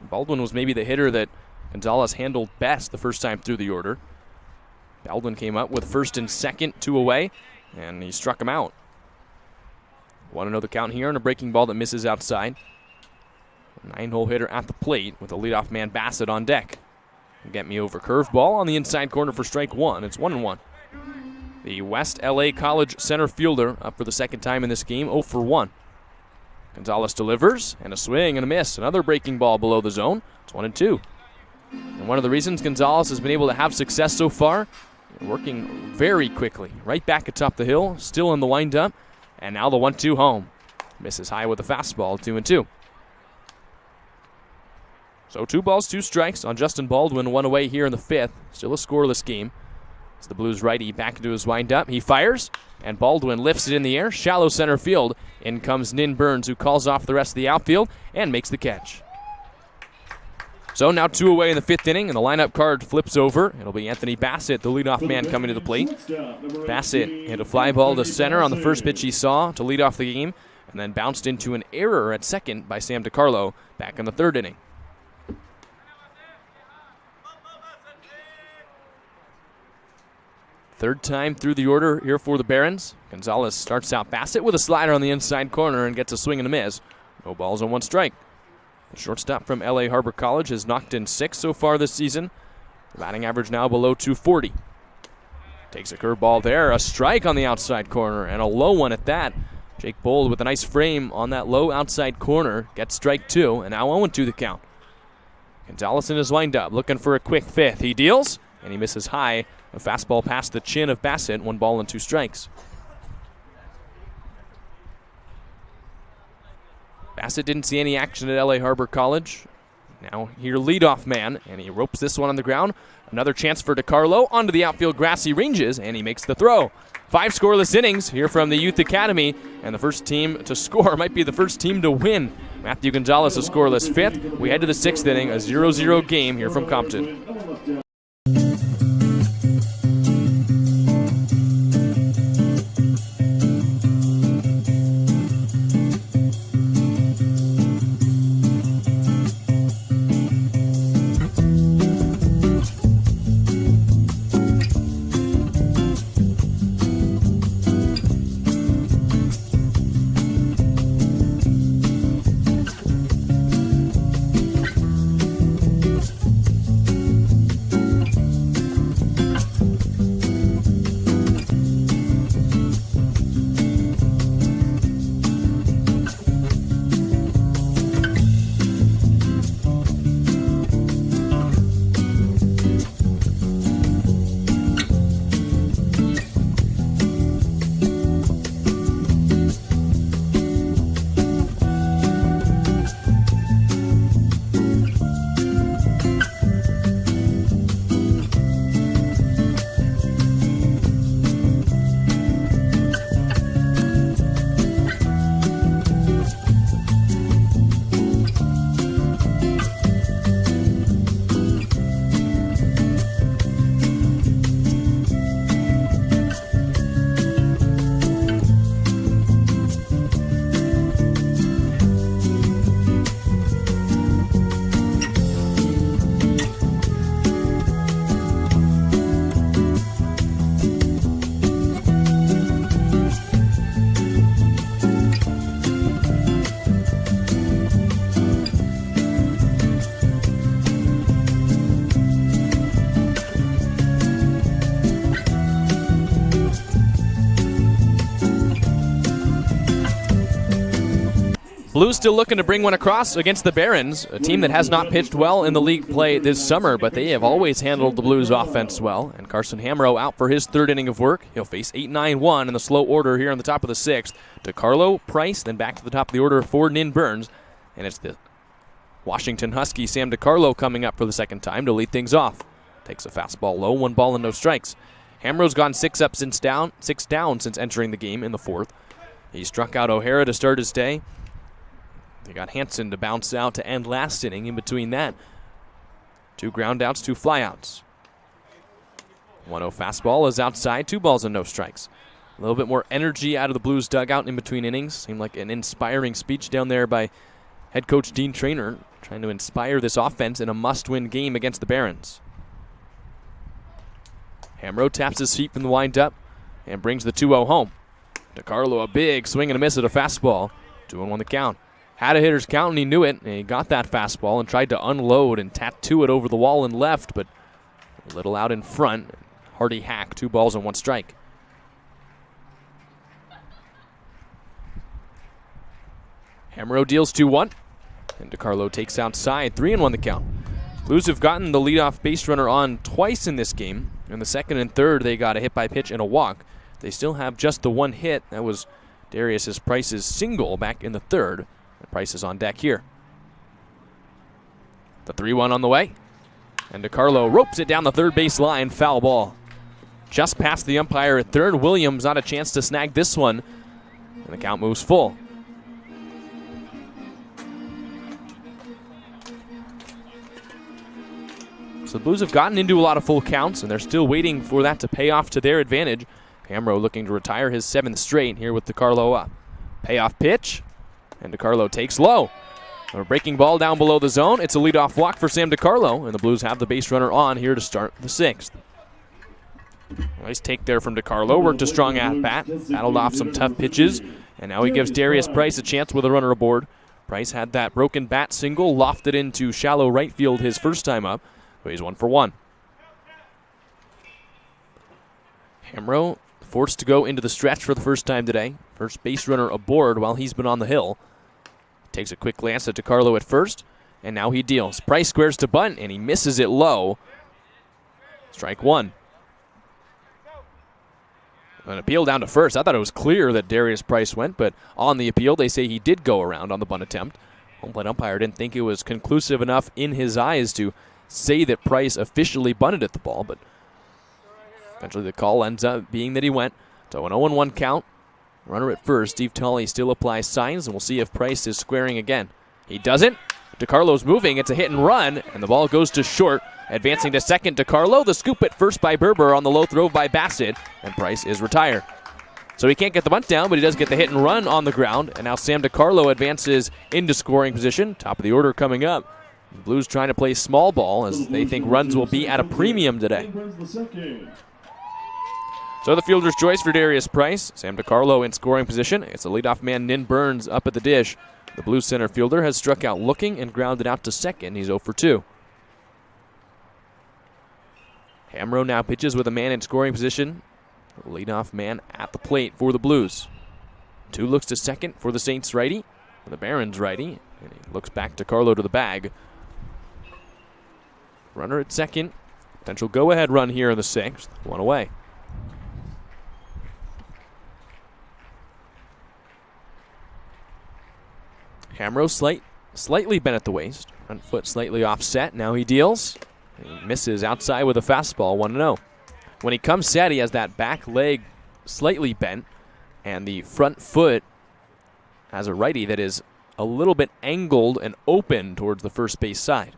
Baldwin was maybe the hitter that Gonzalez handled best the first time through the order. Baldwin came up with first and second, 2 away, and he struck him out. 1-0 the count here on a breaking ball that misses outside. 9-hole hitter at the plate with the leadoff man Bassett on deck. Get me over curveball on the inside corner for strike 1. It's 1-1. The West LA College center fielder up for the second time in this game, 0 for 1. Gonzalez delivers, and a swing and a miss. Another breaking ball below the zone. It's 1-2. And one of the reasons Gonzalez has been able to have success so far, working very quickly. Right back atop the hill, still in the windup, and now the 1-2 home. Misses high with a fastball, 2-2. So 2 balls, 2 strikes on Justin Baldwin, 1 away here in the 5th. Still a scoreless game. As the Blues righty back into his windup, he fires, and Baldwin lifts it in the air, shallow center field. In comes Nin Burns, who calls off the rest of the outfield and makes the catch. So now 2 away in the 5th inning, and the lineup card flips over. It'll be Anthony Bassett, the leadoff man, coming to the plate. Bassett hit a fly ball to center on the first pitch he saw to lead off the game, and then bounced into an error at second by Sam DiCarlo back in the 3rd inning. Third time through the order here for the Barons. Gonzalez starts out Bassett with a slider on the inside corner and gets a swing and a miss. No balls on 1 strike. The shortstop from LA Harbor College has knocked in 6 so far this season. The batting average now below 240. Takes a curveball there, a strike on the outside corner, and a low one at that. Jake Bold with a nice frame on that low outside corner. Gets strike 2, and now 0-2 the count. Gonzalez in his windup, looking for a quick 5th. He deals, and he misses high. A fastball past the chin of Bassett, 1 ball and 2 strikes. Bassett didn't see any action at LA Harbor College. Now here leadoff man, and he ropes this one on the ground. Another chance for DiCarlo onto the outfield grassy ranges, and he makes the throw. 5 scoreless innings here from the Youth Academy, and the first team to score might be the first team to win. Matthew Gonzalez a scoreless 5th. We head to the 6th inning, a 0-0 game here from Compton. Blues still looking to bring one across against the Barons, a team that has not pitched well in the league play this summer, but they have always handled the Blues offense well. And Carson Hamro out for his third inning of work. He'll face 8-9-1 in the slow order here on the top of the sixth. DeCarlo, Price, then back to the top of the order for Nin Burns. And it's the Washington Husky Sam DeCarlo coming up for the second time to lead things off. Takes a fastball low, 1 ball and no strikes. Hamro's gone 6 down since entering the game in the fourth. He struck out O'Hara to start his day. They got Hansen to bounce out to end last inning. In between that, 2 groundouts, 2 flyouts. 1-0 fastball is outside, 2 balls and no strikes. A little bit more energy out of the Blues dugout in between innings. Seemed like an inspiring speech down there by head coach Dean Traynor, trying to inspire this offense in a must-win game against the Barons. Hamro taps his feet from the windup and brings the 2-0 home. DeCarlo a big swing and a miss at a fastball. 2-1 the count. Had a hitter's count and he knew it. And he got that fastball and tried to unload and tattoo it over the wall and left, but a little out in front. Hardy hack, 2 balls and 1 strike. Hamro deals 2-1. And DeCarlo takes outside. 3-1 the count. Blues have gotten the leadoff base runner on twice in this game. In the second and third, they got a hit by pitch and a walk. They still have just the 1 hit. That was Darius Price's single back in the third. And Price is on deck here. The 3-1 on the way. And DeCarlo ropes it down the third base line. Foul ball. Just past the umpire at third. Williams not a chance to snag this one. And the count moves full. So the Blues have gotten into a lot of full counts, and they're still waiting for that to pay off to their advantage. Hamro looking to retire his 7th straight here with DeCarlo up. Payoff pitch, and DeCarlo takes low. A breaking ball down below the zone. It's a leadoff walk for Sam DeCarlo, and the Blues have the base runner on here to start the 6th. Nice take there from DeCarlo. Worked a strong at-bat, battled off some tough pitches, and now he gives Darius Price a chance with a runner aboard. Price had that broken bat single, lofted into shallow right field his first time up. So he's 1 for 1. Hamro forced to go into the stretch for the first time today. First base runner aboard while he's been on the hill. Takes a quick glance at DeCarlo at first, and now he deals. Price squares to bunt, and he misses it low. Strike 1. An appeal down to first. I thought it was clear that Darius Price went, but on the appeal, they say he did go around on the bunt attempt. Home plate umpire didn't think it was conclusive enough in his eyes to say that Price officially bunted at the ball, but eventually the call ends up being that he went. So an 0-1 count. Runner at first. Steve Tully still applies signs, and we'll see if Price is squaring again. He doesn't. DeCarlo's moving. It's a hit and run, and the ball goes to short. Advancing to second, DeCarlo. The scoop at first by Berber on the low throw by Bassett, and Price is retired. So he can't get the bunt down, but he does get the hit and run on the ground, and now Sam DeCarlo advances into scoring position. Top of the order coming up. The Blues trying to play small ball as they think runs will be at a premium today. So the fielder's choice for Darius Price. Sam DeCarlo in scoring position. It's a leadoff man, Nin Burns, up at the dish. The Blues center fielder has struck out looking and grounded out to second. He's 0 for 2. Hamro now pitches with a man in scoring position. The leadoff man at the plate for the Blues. 2 looks to second for the Saints righty, for the Barons righty. And he looks back to DeCarlo to the bag. Runner at second. Potential go-ahead run here in the 6th. 1 away. Hamro slightly bent at the waist. Front foot slightly offset. Now he deals. He misses outside with a fastball, 1-0. When he comes set, he has that back leg slightly bent, and the front foot has a righty that is a little bit angled and open towards the first base side.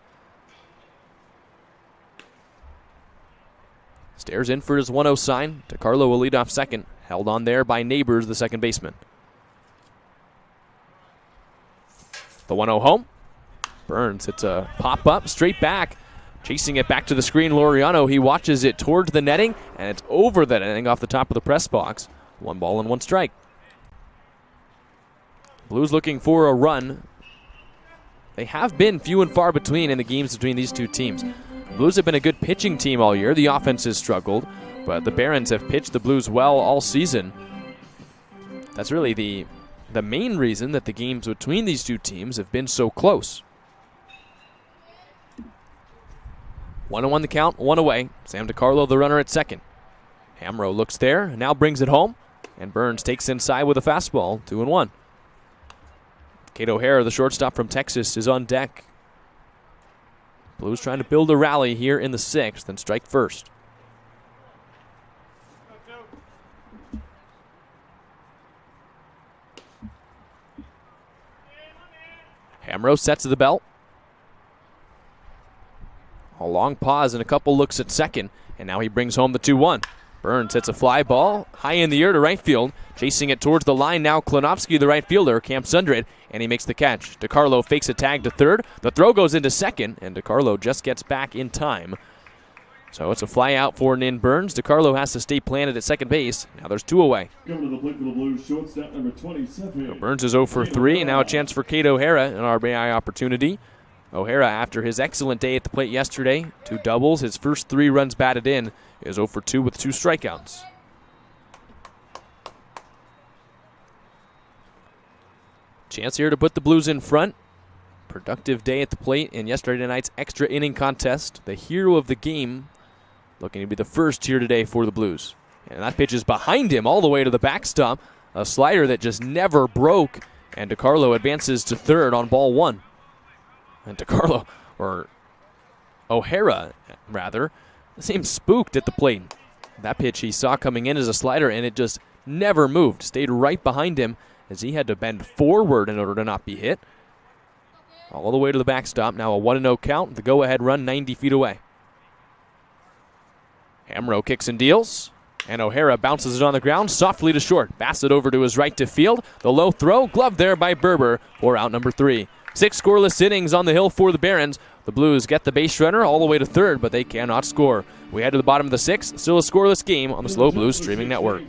Stares in for his 1-0 sign. DeCarlo will lead off second. Held on there by Neighbors, the second baseman. The 1-0 home. Burns hits a pop-up straight back. Chasing it back to the screen, Laureano. He watches it towards the netting, and it's over the netting off the top of the press box. 1 ball and 1 strike. Blues looking for a run. They have been few and far between in the games between these two teams. Blues have been a good pitching team all year. The offense has struggled, but the Barons have pitched the Blues well all season. That's really the the main reason that the games between these two teams have been so close. 1-1 the count, 1 away. Sam DiCarlo the runner at second. Hamro looks there, now brings it home, and Burns takes inside with a fastball, 2-1. Kate O'Hara, the shortstop from Texas, is on deck. Blues trying to build a rally here in the 6th and strike first. Hamro sets the belt. A long pause and a couple looks at second, and now he brings home the 2-1. Burns hits a fly ball high in the air to right field. Chasing it towards the line now, Klonowski, the right fielder, camps under it, and he makes the catch. DiCarlo fakes a tag to third. The throw goes into second, and DiCarlo just gets back in time. So it's a fly out for Nin Burns. DiCarlo has to stay planted at second base. Now there's 2 away. Coming to the plate for the Blues, shortstop number 27. So Burns is 0 for 3, and now a chance for Kate O'Hara, an RBI opportunity. O'Hara, after his excellent day at the plate yesterday, 2 doubles, his first 3 runs batted in, is 0 for 2 with 2 strikeouts. Chance here to put the Blues in front. Productive day at the plate in yesterday night's extra inning contest. The hero of the game looking to be the first here today for the Blues. And that pitch is behind him all the way to the backstop. A slider that just never broke. And DiCarlo advances to third on ball 1. And DiCarlo, or O'Hara rather, seems spooked at the plate. That pitch he saw coming in as a slider, and it just never moved. Stayed right behind him as he had to bend forward in order to not be hit. All the way to the backstop. Now a 1-0 count. The go-ahead run 90 feet away. Hamro kicks and deals. And O'Hara bounces it on the ground softly to short. Bats it over to his right to field. The low throw, gloved there by Berber for out number 3. 6 scoreless innings on the hill for the Barons. The Blues get the base runner all the way to third, but they cannot score. We head to the bottom of the 6th. Still a scoreless game on the SLO Blues streaming network.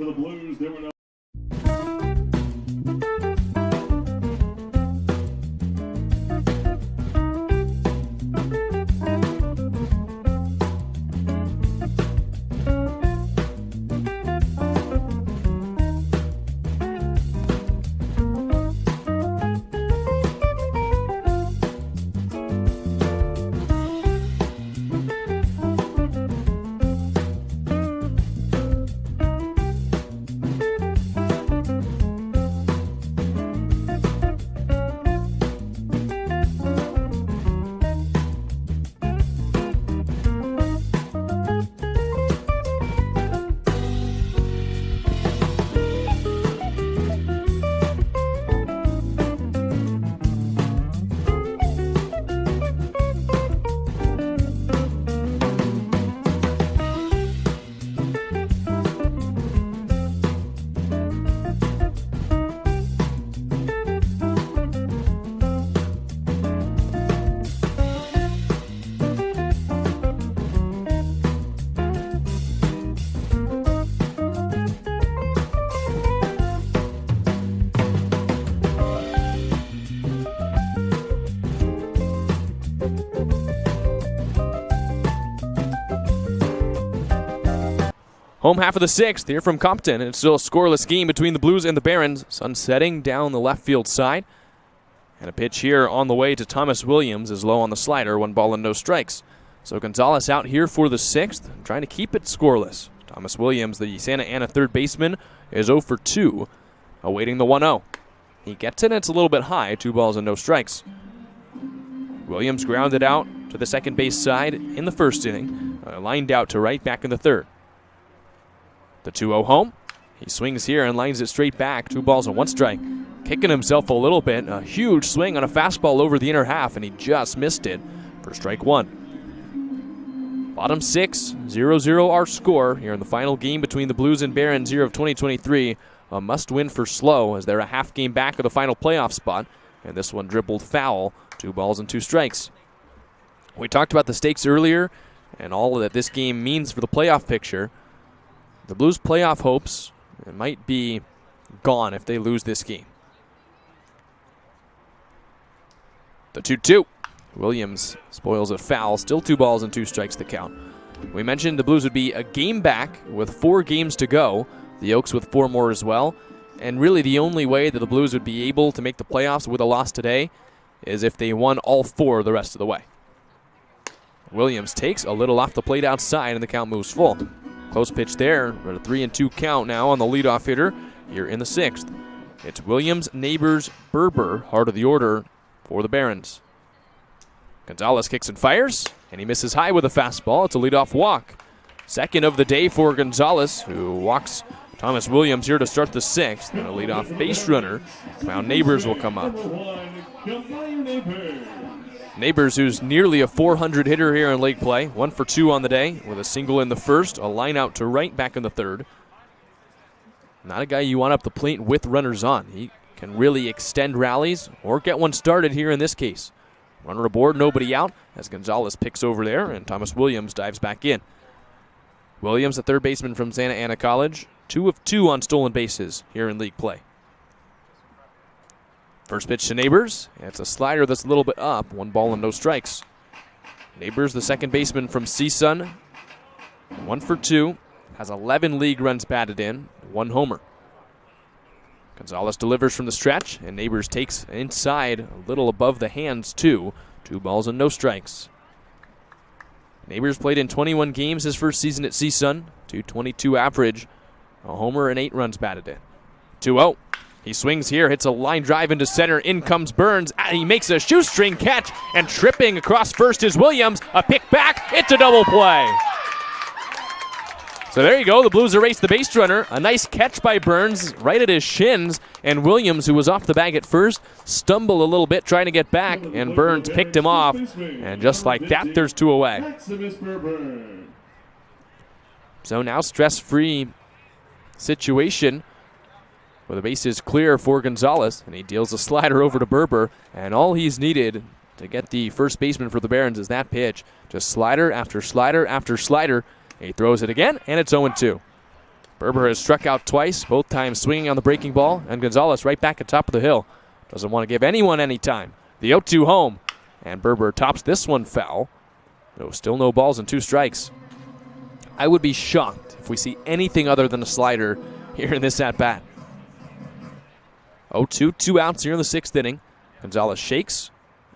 Home half of the 6th here from Compton. It's still a scoreless game between the Blues and the Barons. Sun setting down the left field side. And a pitch here on the way to Thomas Williams is low on the slider. 1 ball and no strikes. So Gonzalez out here for the 6th, trying to keep it scoreless. Thomas Williams, the Santa Ana third baseman, is 0 for 2, awaiting the 1-0. He gets it, and it's a little bit high. 2 balls and no strikes. Williams grounded out to the second base side in the first inning. Lined out to right, back in the third. The 2-0 home. He swings here and lines it straight back. 2 balls and 1 strike. Kicking himself a little bit. A huge swing on a fastball over the inner half, and he just missed it for strike 1. Bottom 6, 0-0 our score here in the final game between the Blues and Barons here of 2023. A must-win for SLO as they're a half game back of the final playoff spot. And this one dribbled foul. 2 balls and 2 strikes. We talked about the stakes earlier and all that this game means for the playoff picture. The Blues' playoff hopes might be gone if they lose this game. The 2-2. Williams spoils a foul. Still 2 balls and 2 strikes to count. We mentioned the Blues would be a game back with 4 games to go. The Oaks with 4 more as well. And really the only way that the Blues would be able to make the playoffs with a loss today is if they won all 4 the rest of the way. Williams takes a little off the plate outside, and the count moves full. Close pitch there, but a 3-2 count now on the leadoff hitter here in the 6th. It's Williams, Neighbors, Berber, heart of the order for the Barons. Gonzalez kicks and fires, and he misses high with a fastball. It's a leadoff walk. Second of the day for Gonzalez, who walks Thomas Williams here to start the 6th. And a leadoff base runner. Now Neighbors will come up. Neighbors, who's nearly a 400 hitter here in league play. 1 for 2 on the day with a single in the first, a line out to right back in the 3rd. Not a guy you want up the plate with runners on. He can really extend rallies or get one started here in this case. Runner aboard, nobody out, as Gonzalez picks over there, and Thomas Williams dives back in. Williams, the third baseman from Santa Ana College, 2 of 2 on stolen bases here in league play. First pitch to Neighbors. It's a slider that's a little bit up. 1 ball and no strikes. Neighbors, the second baseman from CSUN, 1 for 2. Has 11 league runs batted in, 1 homer. Gonzalez delivers from the stretch, and Neighbors takes inside a little above the hands, too. 2 balls and no strikes. Neighbors played in 21 games his first season at CSUN. 222 average, a homer and 8 runs batted in. 2-0. He swings here, hits a line drive into center. In comes Burns. He makes a shoestring catch, and tripping across first is Williams. A pick back. It's a double play. So there you go. The Blues erase the base runner. A nice catch by Burns right at his shins. And Williams, who was off the bag at first, stumbled a little bit trying to get back, and Burns picked him off. And just like that, there's 2 away. So now stress-free situation where the base is clear for Gonzalez, and he deals a slider over to Berber, and all he's needed to get the first baseman for the Barons is that pitch. Just slider after slider after slider. He throws it again, and it's 0-2. Berber has struck out twice, both times swinging on the breaking ball, and Gonzalez right back at top of the hill. Doesn't want to give anyone any time. The 0-2 home, and Berber tops this one foul. No, still no balls and 2 strikes. I would be shocked if we see anything other than a slider here in this at-bat. 0-2, 2 outs here in the 6th inning. Gonzalez shakes.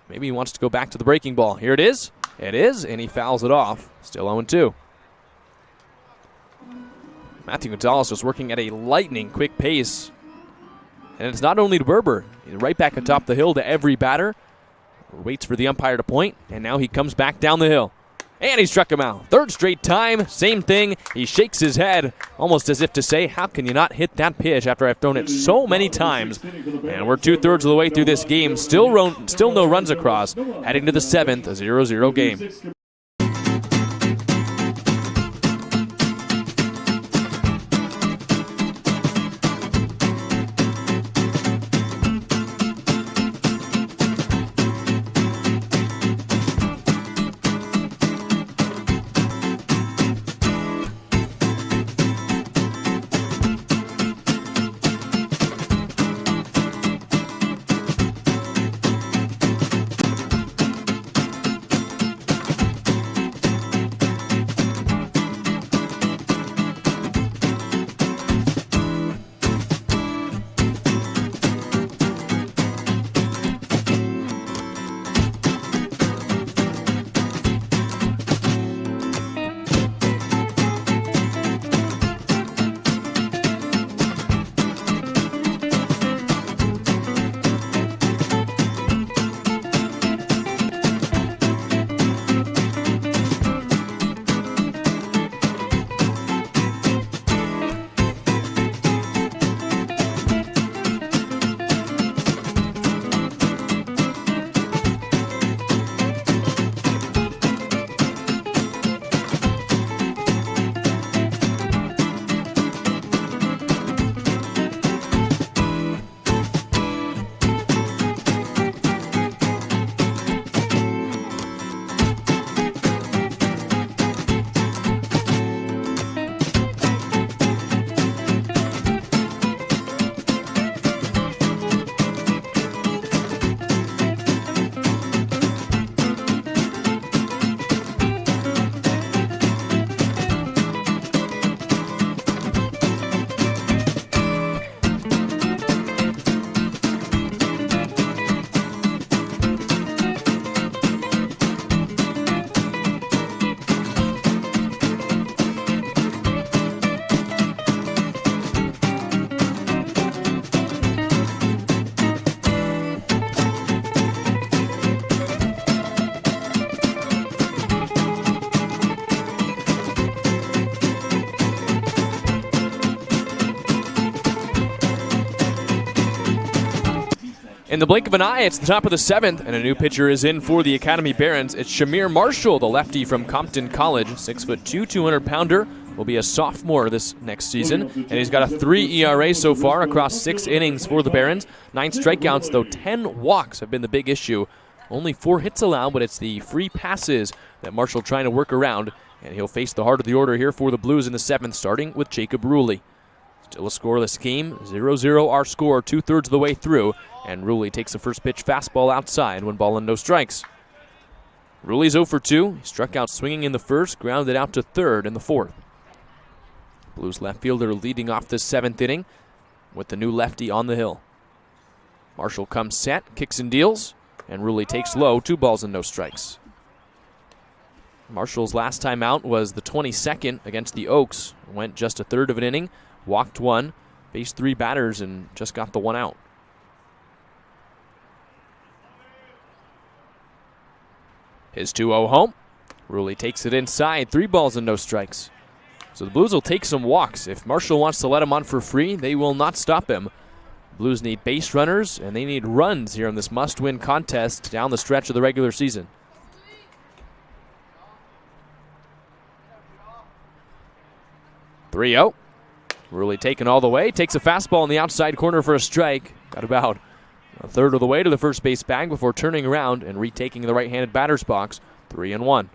Maybe he wants to go back to the breaking ball. Here it is. It is, and he fouls it off. Still 0-2. Matthew Gonzalez was working at a lightning quick pace. And it's not only to Berber. He's right back atop the hill to every batter. Waits for the umpire to point, and now he comes back down the hill. And he struck him out. 3rd straight time, same thing. He shakes his head, almost as if to say, how can you not hit that pitch after I've thrown it so many times? And we're 2/3 of the way through this game. Still no runs across. Heading to the 7th, a 0-0 game. In the blink of an eye, it's the top of the 7th, and a new pitcher is in for the Academy Barons. It's Shamir Marshall, the lefty from Compton College, 6'2", 200-pounder. Will be a sophomore this next season, and he's got a 3 ERA so far across 6 innings for the Barons. 9 strikeouts, though 10 walks have been the big issue. Only 4 hits allowed, but it's the free passes that Marshall trying to work around, and he'll face the heart of the order here for the Blues in the 7th, starting with Jacob Ruley. Still a scoreless game, 0-0 our score, 2/3 of the way through, and Ruley takes the first pitch fastball outside, 1 ball and no strikes. Ruley's 0 for 2. He struck out swinging in the first, grounded out to third in the 4th. Blues left fielder leading off the 7th inning with the new lefty on the hill. Marshall comes set, kicks and deals, and Ruley takes low, 2 balls and no strikes. Marshall's last time out was the 22nd against the Oaks. Went just a third of an inning, walked 1, faced 3 batters, and just got the 1 out. His 2-0 home. Ruley takes it inside, 3 balls and no strikes. So the Blues will take some walks. If Marshall wants to let him on for free, they will not stop him. Blues need base runners, and they need runs here in this must-win contest down the stretch of the regular season. (3-0). Ruley taken all the way, takes a fastball in the outside corner for a strike. Got about a third of the way to the first base bag before turning around and retaking the right-handed batter's box. 3-1.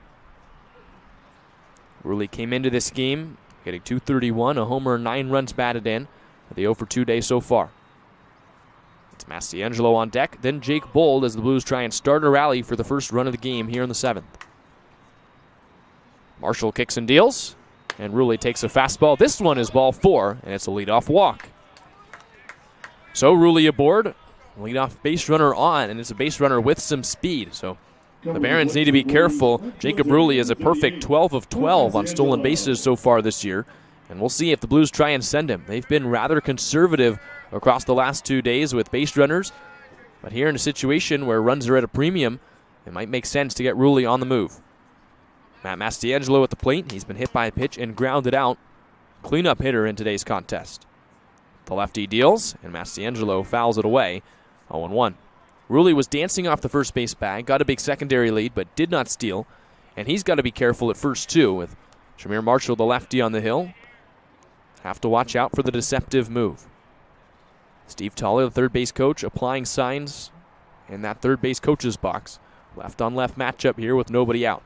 Ruley came into this game getting .231, a homer, 9 runs batted in. The 0 for 2 day so far. It's Mastiangelo on deck, then Jake Bold as the Blues try and start a rally for the first run of the game here in the 7th. Marshall kicks and deals, and Ruley takes a fastball. This one is ball 4, and it's a leadoff walk. So Ruley aboard, leadoff base runner on, and it's a base runner with some speed. So the Barons need to be careful. Jacob Ruley is a perfect 12 of 12 on stolen bases so far this year, and we'll see if the Blues try and send him. They've been rather conservative across the last 2 days with base runners, but here in a situation where runs are at a premium, it might make sense to get Ruley on the move. Matt Mastiangelo at the plate. He's been hit by a pitch and grounded out. Cleanup hitter in today's contest. The lefty deals, and Mastiangelo fouls it away. 0-1. Ruley was dancing off the first base bag, got a big secondary lead, but did not steal. And he's got to be careful at first, too, with Shamir Marshall, the lefty, on the hill. Have to watch out for the deceptive move. Steve Tolley, the third base coach, applying signs in that third base coach's box. Left-on-left matchup here with nobody out.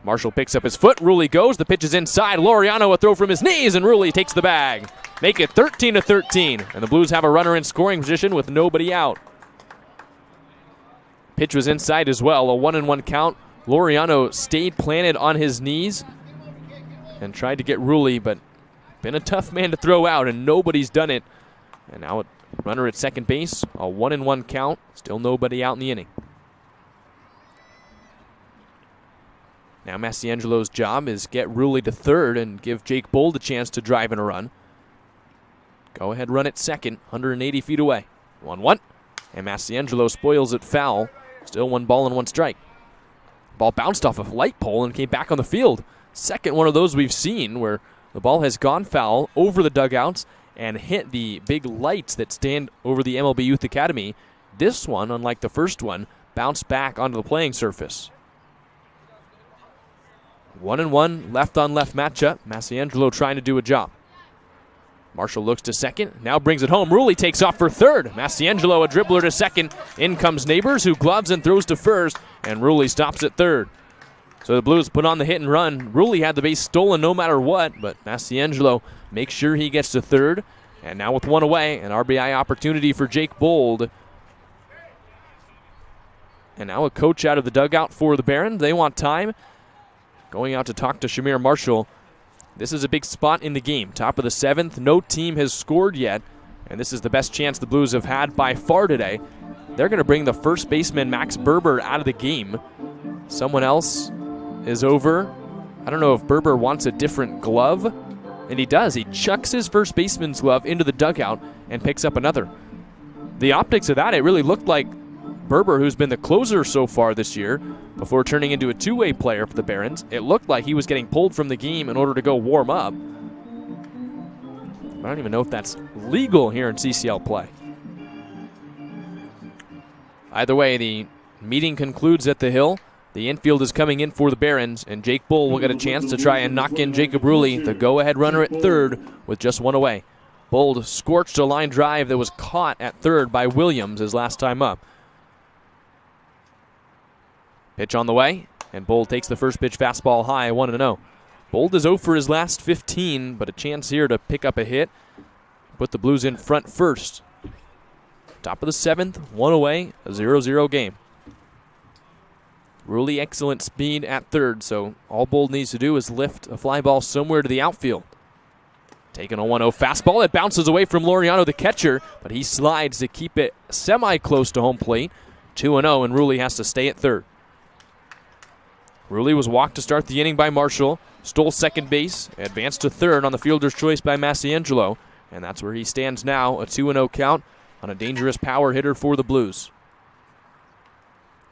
Marshall picks up his foot. Ruley goes. The pitch is inside. Laureano a throw from his knees, and Ruley takes the bag. Make it 13-13, and the Blues have a runner in scoring position with nobody out. Pitch was inside as well, a 1-1 count. Laureano stayed planted on his knees and tried to get Ruley, but been a tough man to throw out, and nobody's done it. And now a runner at second base, a 1-1 count. Still nobody out in the inning. Now Mastiangelo's job is get Ruley to third and give Jake Bold a chance to drive in a run. Go ahead run at second, 180 feet away. 1-1, and Mastiangelo spoils it foul. Still 1 ball and 1 strike. Ball bounced off a light pole and came back on the field. Second one of those we've seen where the ball has gone foul over the dugouts and hit the big lights that stand over the MLB Youth Academy. This one, unlike the first one, bounced back onto the playing surface. 1-1, left-on-left matchup. Mastiangelo trying to do a job. Marshall looks to second, now brings it home. Ruley takes off for third. Mastiangelo a dribbler to second. In comes Neighbors, who gloves and throws to first, and Ruley stops at third. So the Blues put on the hit and run. Ruley had the base stolen no matter what, but Mastiangelo makes sure he gets to third. And now with 1 away, an RBI opportunity for Jake Bold. And now a coach out of the dugout for the Barons. They want time. Going out to talk to Shamir Marshall. This is a big spot in the game. Top of the 7th. No team has scored yet. And this is the best chance the Blues have had by far today. They're going to bring the first baseman, Max Berber, out of the game. Someone else is over. I don't know if Berber wants a different glove. And he does. He chucks his first baseman's glove into the dugout and picks up another. The optics of that, it really looked like Berber, who's been the closer so far this year, before turning into a two-way player for the Barons, it looked like he was getting pulled from the game in order to go warm up. I don't even know if that's legal here in CCL play. Either way, the meeting concludes at the hill. The infield is coming in for the Barons, and Jake Bull will get a chance to try and knock in Jacob Ruley, the go-ahead runner at third, with just one away. Bull scorched a line drive that was caught at third by Williams his last time up. Pitch on the way, and Bull takes the first pitch fastball high, 1-0. Bold is 0 for his last 15, but a chance here to pick up a hit. Put the Blues in front first. Top of the 7th, 1 away, a 0-0 game. Really excellent speed at third, so all Bold needs to do is lift a fly ball somewhere to the outfield. Taking a 1-0 fastball. It bounces away from Laureano, the catcher, but he slides to keep it semi-close to home plate. 2-0, and Ruley has to stay at third. Ruley was walked to start the inning by Marshall, stole second base, advanced to third on the fielder's choice by Masiangelo, and that's where he stands now, a 2-0 count on a dangerous power hitter for the Blues.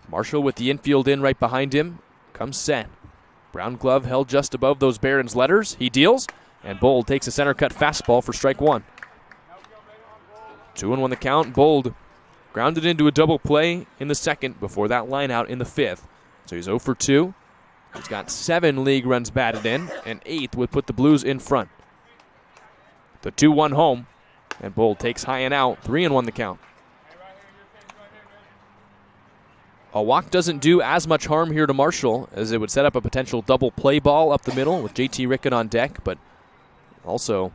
Marshall with the infield in right behind him, comes set. Brown glove held just above those Barons letters. He deals, and Bold takes a center cut fastball for strike one. 2-1 the count. Bold grounded into a double play in the second before that line out in the fifth. So he's 0 for 2. He's got 7 league runs batted in, and 8th would put the Blues in front. The 2-1 home, and Bold takes high and out. 3-1 the count. A walk doesn't do as much harm here to Marshall, as it would set up a potential double play ball up the middle with JT Rickon on deck, but also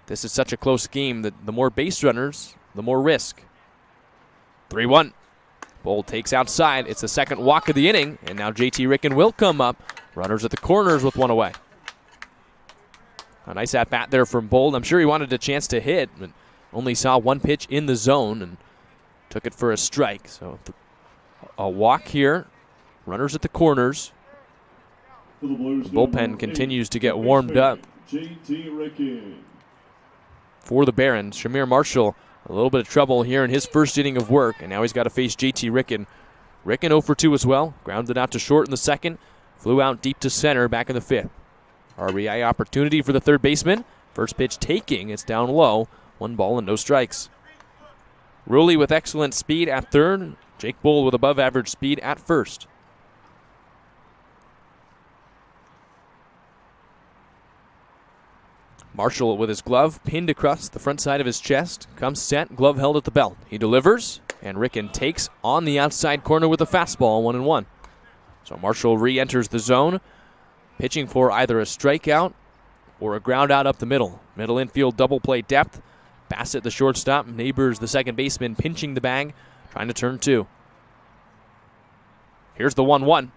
this is such a close game that the more base runners, the more risk. 3-1. Bold takes outside. It's the second walk of the inning, and now JT Rickon will come up. Runners at the corners with one away. A nice at-bat there from Bold. I'm sure he wanted a chance to hit, but only saw one pitch in the zone and took it for a strike. So a walk here. Runners at the corners. The bullpen continues to get warmed up. For the Barons, Shamir Marshall, a little bit of trouble here in his first inning of work, and now he's got to face JT Rickon. Rickon 0 for 2 as well. Grounded out to short in the second. Flew out deep to center back in the fifth. RBI opportunity for the third baseman. First pitch taking. It's down low. 1 ball and no strikes. Ruley with excellent speed at third. Jake Bull with above average speed at first. Marshall with his glove pinned across the front side of his chest. Comes set, glove held at the belt. He delivers, and Rickon takes on the outside corner with a fastball, 1-1. So Marshall re-enters the zone, pitching for either a strikeout or a ground out up the middle. Middle infield double play depth. Bassett, the shortstop, Neighbors, the second baseman, pinching the bag, trying to turn 2. Here's the 1-1.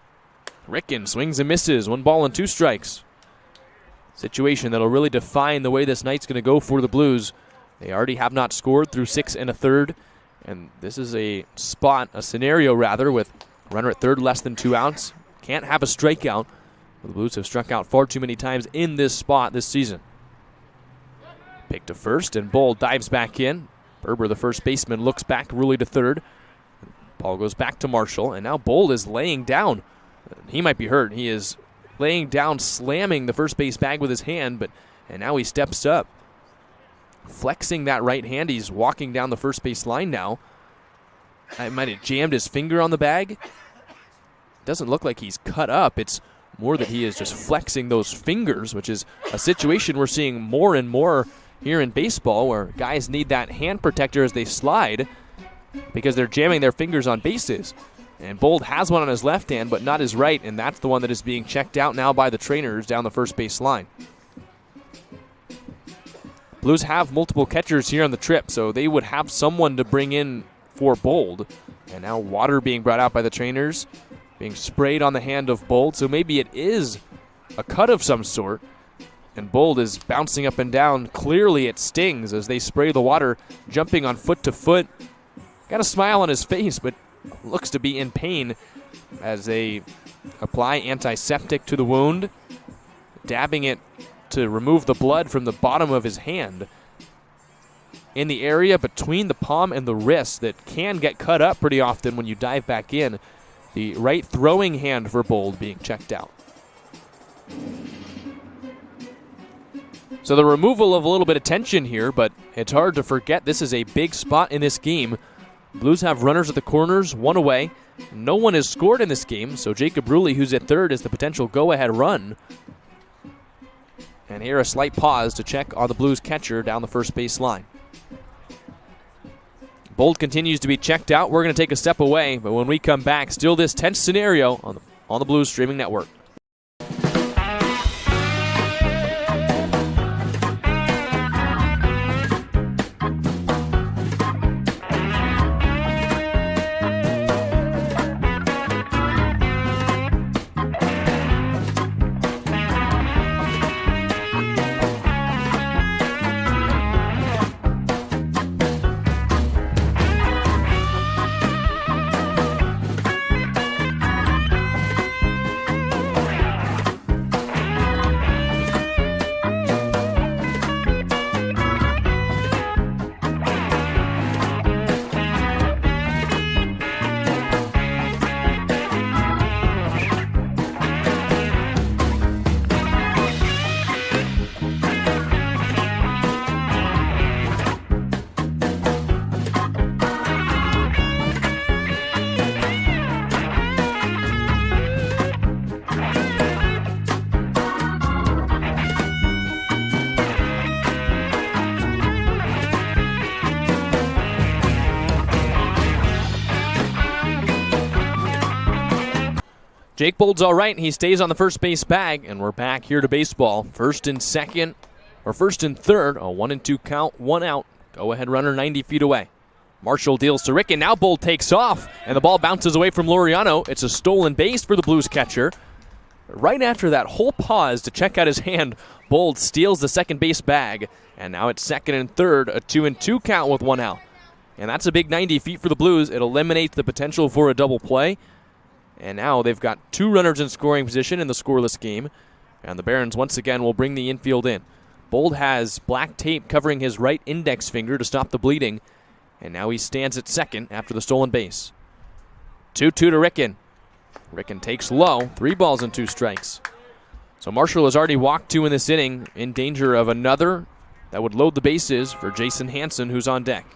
Rickon swings and misses. 1 ball and 2 strikes. Situation that'll really define the way this night's going to go for the Blues. They already have not scored through 6 1/3, and this is a scenario with runner at third, less than 2 outs. Can't have a strikeout. The Blues have struck out far too many times in this spot this season. Pick to first, and Bull dives back in. Berber, the first baseman, looks back, Ruley to third. Ball goes back to Marshall, and now Bull is laying down. He might be hurt. He is laying down, slamming the first base bag with his hand, and now he steps up. Flexing that right hand, he's walking down the first base line now. I might have jammed his finger on the bag. Doesn't look like he's cut up. It's more that he is just flexing those fingers, which is a situation we're seeing more and more here in baseball, where guys need that hand protector as they slide because they're jamming their fingers on bases. And Bold has one on his left hand, but not his right, and that's the one that is being checked out now by the trainers down the first base line. Blues have multiple catchers here on the trip, so they would have someone to bring in for Bold. And now water being brought out by the trainers, being sprayed on the hand of Bold, so maybe it is a cut of some sort. And Bold is bouncing up and down. Clearly it stings as they spray the water, jumping on foot to foot. Got a smile on his face, but looks to be in pain as they apply antiseptic to the wound, dabbing it to remove the blood from the bottom of his hand. In the area between the palm and the wrist that can get cut up pretty often when you dive back in. The right throwing hand for Bold being checked out. So the removal of a little bit of tension here, but it's hard to forget this is a big spot in this game. Blues have runners at the corners, one away. No one has scored in this game, so Jacob Rulli, who's at third, is the potential go-ahead run. And here a slight pause to check on the Blues catcher down the first base line. Bold continues to be checked out. We're going to take a step away, but when we come back, still this tense scenario on the Blues streaming network. Jake Bold's all right. He stays on the first base bag, and we're back here to baseball. First and third, a 1-2 count, one out. Go-ahead runner 90 feet away. Marshall deals to Ricken. Now Bold takes off, and the ball bounces away from Laureano. It's a stolen base for the Blues catcher. Right after that whole pause to check out his hand, Bold steals the second base bag, and now it's second and third, a 2-2 count with one out. And that's a big 90 feet for the Blues. It eliminates the potential for a double play. And now they've got two runners in scoring position in the scoreless game. And the Barons once again will bring the infield in. Bold has black tape covering his right index finger to stop the bleeding. And now he stands at second after the stolen base. 2-2 to Ricken. Ricken takes low, 3 balls and 2 strikes. So Marshall has already walked 2 in this inning, in danger of another that would load the bases for Jason Hansen, who's on deck.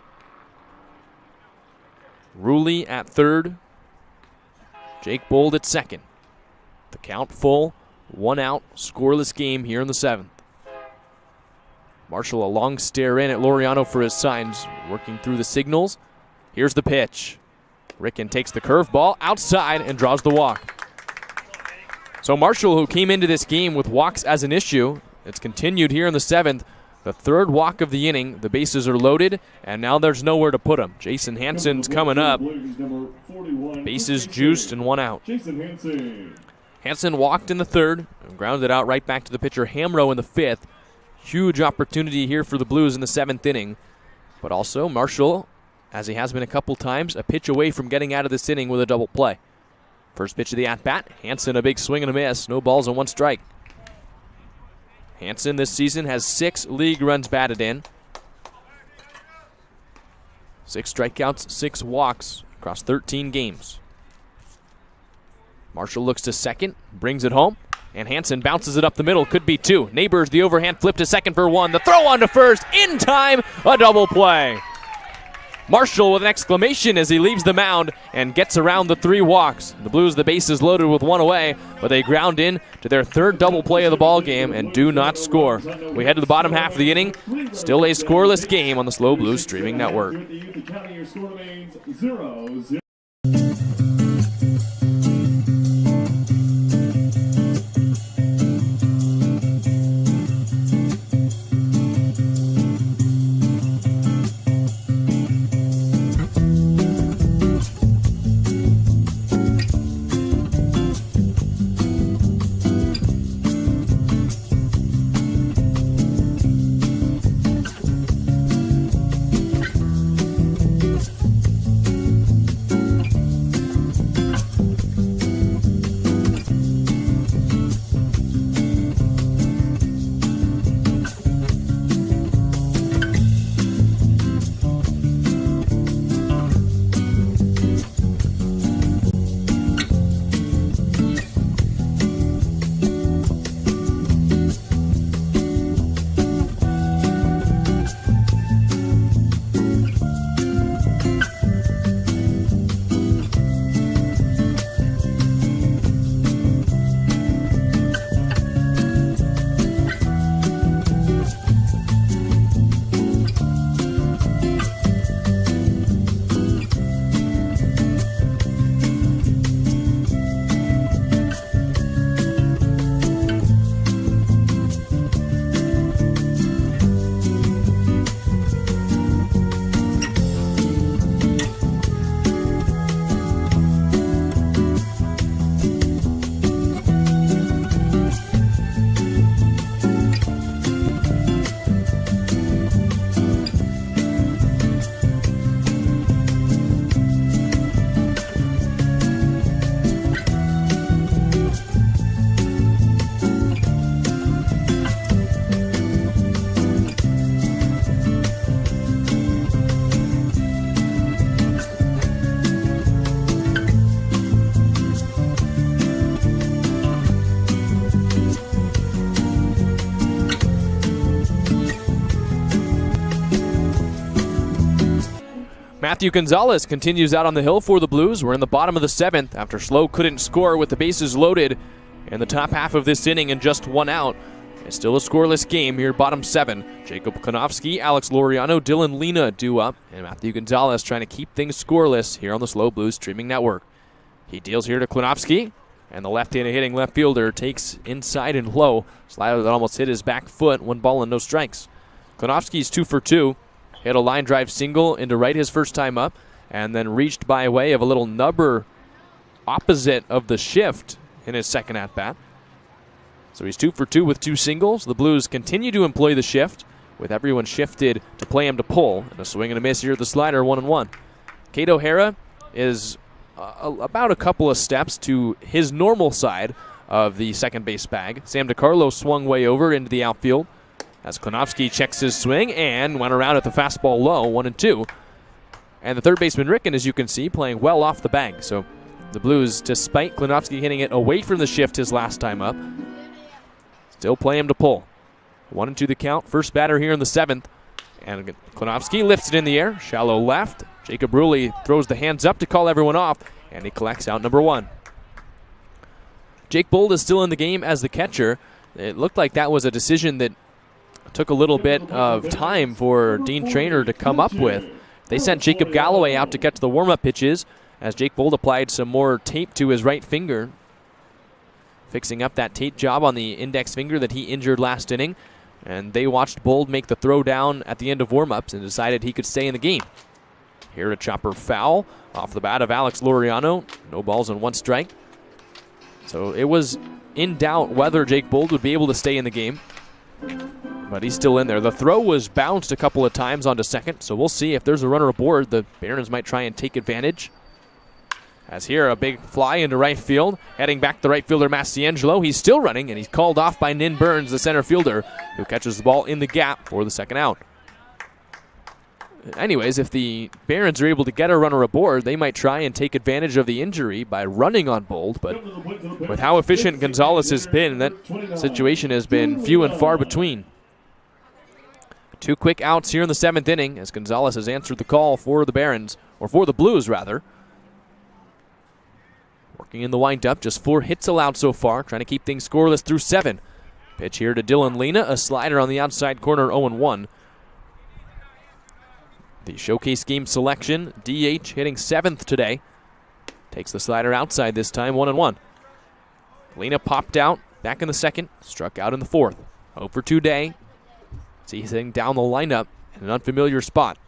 Rulli at third. Jake Bold at second. The count full, 1 out, scoreless game here in the 7th. Marshall a long stare in at Laureano for his signs, working through the signals. Here's the pitch. Ricken takes the curveball outside and draws the walk. So Marshall, who came into this game with walks as an issue, it's continued here in the 7th. The third walk of the inning. The bases are loaded, and now there's nowhere to put them. Jason Hansen's coming up. Bases juiced and 1 out. Hansen walked in the 3rd and grounded out right back to the pitcher Hamro in the 5th. Huge opportunity here for the Blues in the 7th inning. But also Marshall, as he has been a couple times, a pitch away from getting out of this inning with a double play. First pitch of the at-bat. Hansen a big swing and a miss. No balls and 1 strike. Hansen this season has 6 league runs batted in. 6 strikeouts, 6 walks across 13 games. Marshall looks to second, brings it home, and Hansen bounces it up the middle. Could be 2. Neighbors the overhand flip to second for 1. The throw on to first, in time, a double play. Marshall with an exclamation as he leaves the mound and gets around the 3 walks. The Blues, the bases loaded with 1 away, but they ground in to their 3rd double play of the ball game and do not score. We head to the bottom half of the inning. Still a scoreless game on the SLO Blues streaming network. Matthew Gonzalez continues out on the hill for the Blues. We're in the bottom of the 7th after SLO couldn't score with the bases loaded in the top half of this inning and just 1 out. It's still a scoreless game here, bottom 7. Jacob Klinowski, Alex Laureano, Dylan Lena due up, and Matthew Gonzalez trying to keep things scoreless here on the SLO Blues streaming network. He deals here to Klinowski, and the left-handed hitting left fielder takes inside and low. Slider that almost hit his back foot, 1 ball and no strikes. Klinowski's 2 for 2. Hit a line drive single into right his first time up, and then reached by way of a little nubber opposite of the shift in his second at-bat. So he's 2 for 2 with 2 singles. The Blues continue to employ the shift, with everyone shifted to play him to pull. And a swing and a miss here at the slider, 1-1. Kate O'Hara is about a couple of steps to his normal side of the second base bag. Sam DiCarlo swung way over into the outfield as Klinowski checks his swing and went around at the fastball low, 1-2. And the third baseman, Ricken, as you can see, playing well off the bag. So the Blues, despite Klinowski hitting it away from the shift his last time up, still play him to pull. 1-2 the count. First batter here in the 7th. And Klinowski lifts it in the air. Shallow left. Jacob Rulli throws the hands up to call everyone off. And he collects out number 1. Jake Bold is still in the game as the catcher. It looked like that was a decision that took a little bit of time for Dean Traynor to come up with. They sent Jacob Galloway out to catch the warm-up pitches as Jake Bold applied some more tape to his right finger, fixing up that tape job on the index finger that he injured last inning. And they watched Bold make the throw down at the end of warm-ups and decided he could stay in the game. Here a chopper foul off the bat of Alex Laureano. No balls and 1 strike. So it was in doubt whether Jake Bold would be able to stay in the game, but he's still in there. The throw was bounced a couple of times onto second, so we'll see if there's a runner aboard. The Barons might try and take advantage. As here, a big fly into right field. Heading back the right fielder, Mastiangelo. He's still running, and he's called off by Nin Burns, the center fielder, who catches the ball in the gap for the second out. Anyways, if the Barons are able to get a runner aboard, they might try and take advantage of the injury by running on Bold, but with how efficient Gonzalez has been, that situation has been few and far between. 2 quick outs here in the 7th inning as Gonzalez has answered the call for the Barons, or for the Blues, rather. Working in the windup, just 4 hits allowed so far, trying to keep things scoreless through 7. Pitch here to Dylan Lena, a slider on the outside corner, 0-1. The showcase game selection, DH hitting 7th today. Takes the slider outside this time, 1-1. Lena popped out, back in the 2nd, struck out in the 4th. 0 for 2 day. See he's hitting down the lineup in an unfamiliar spot.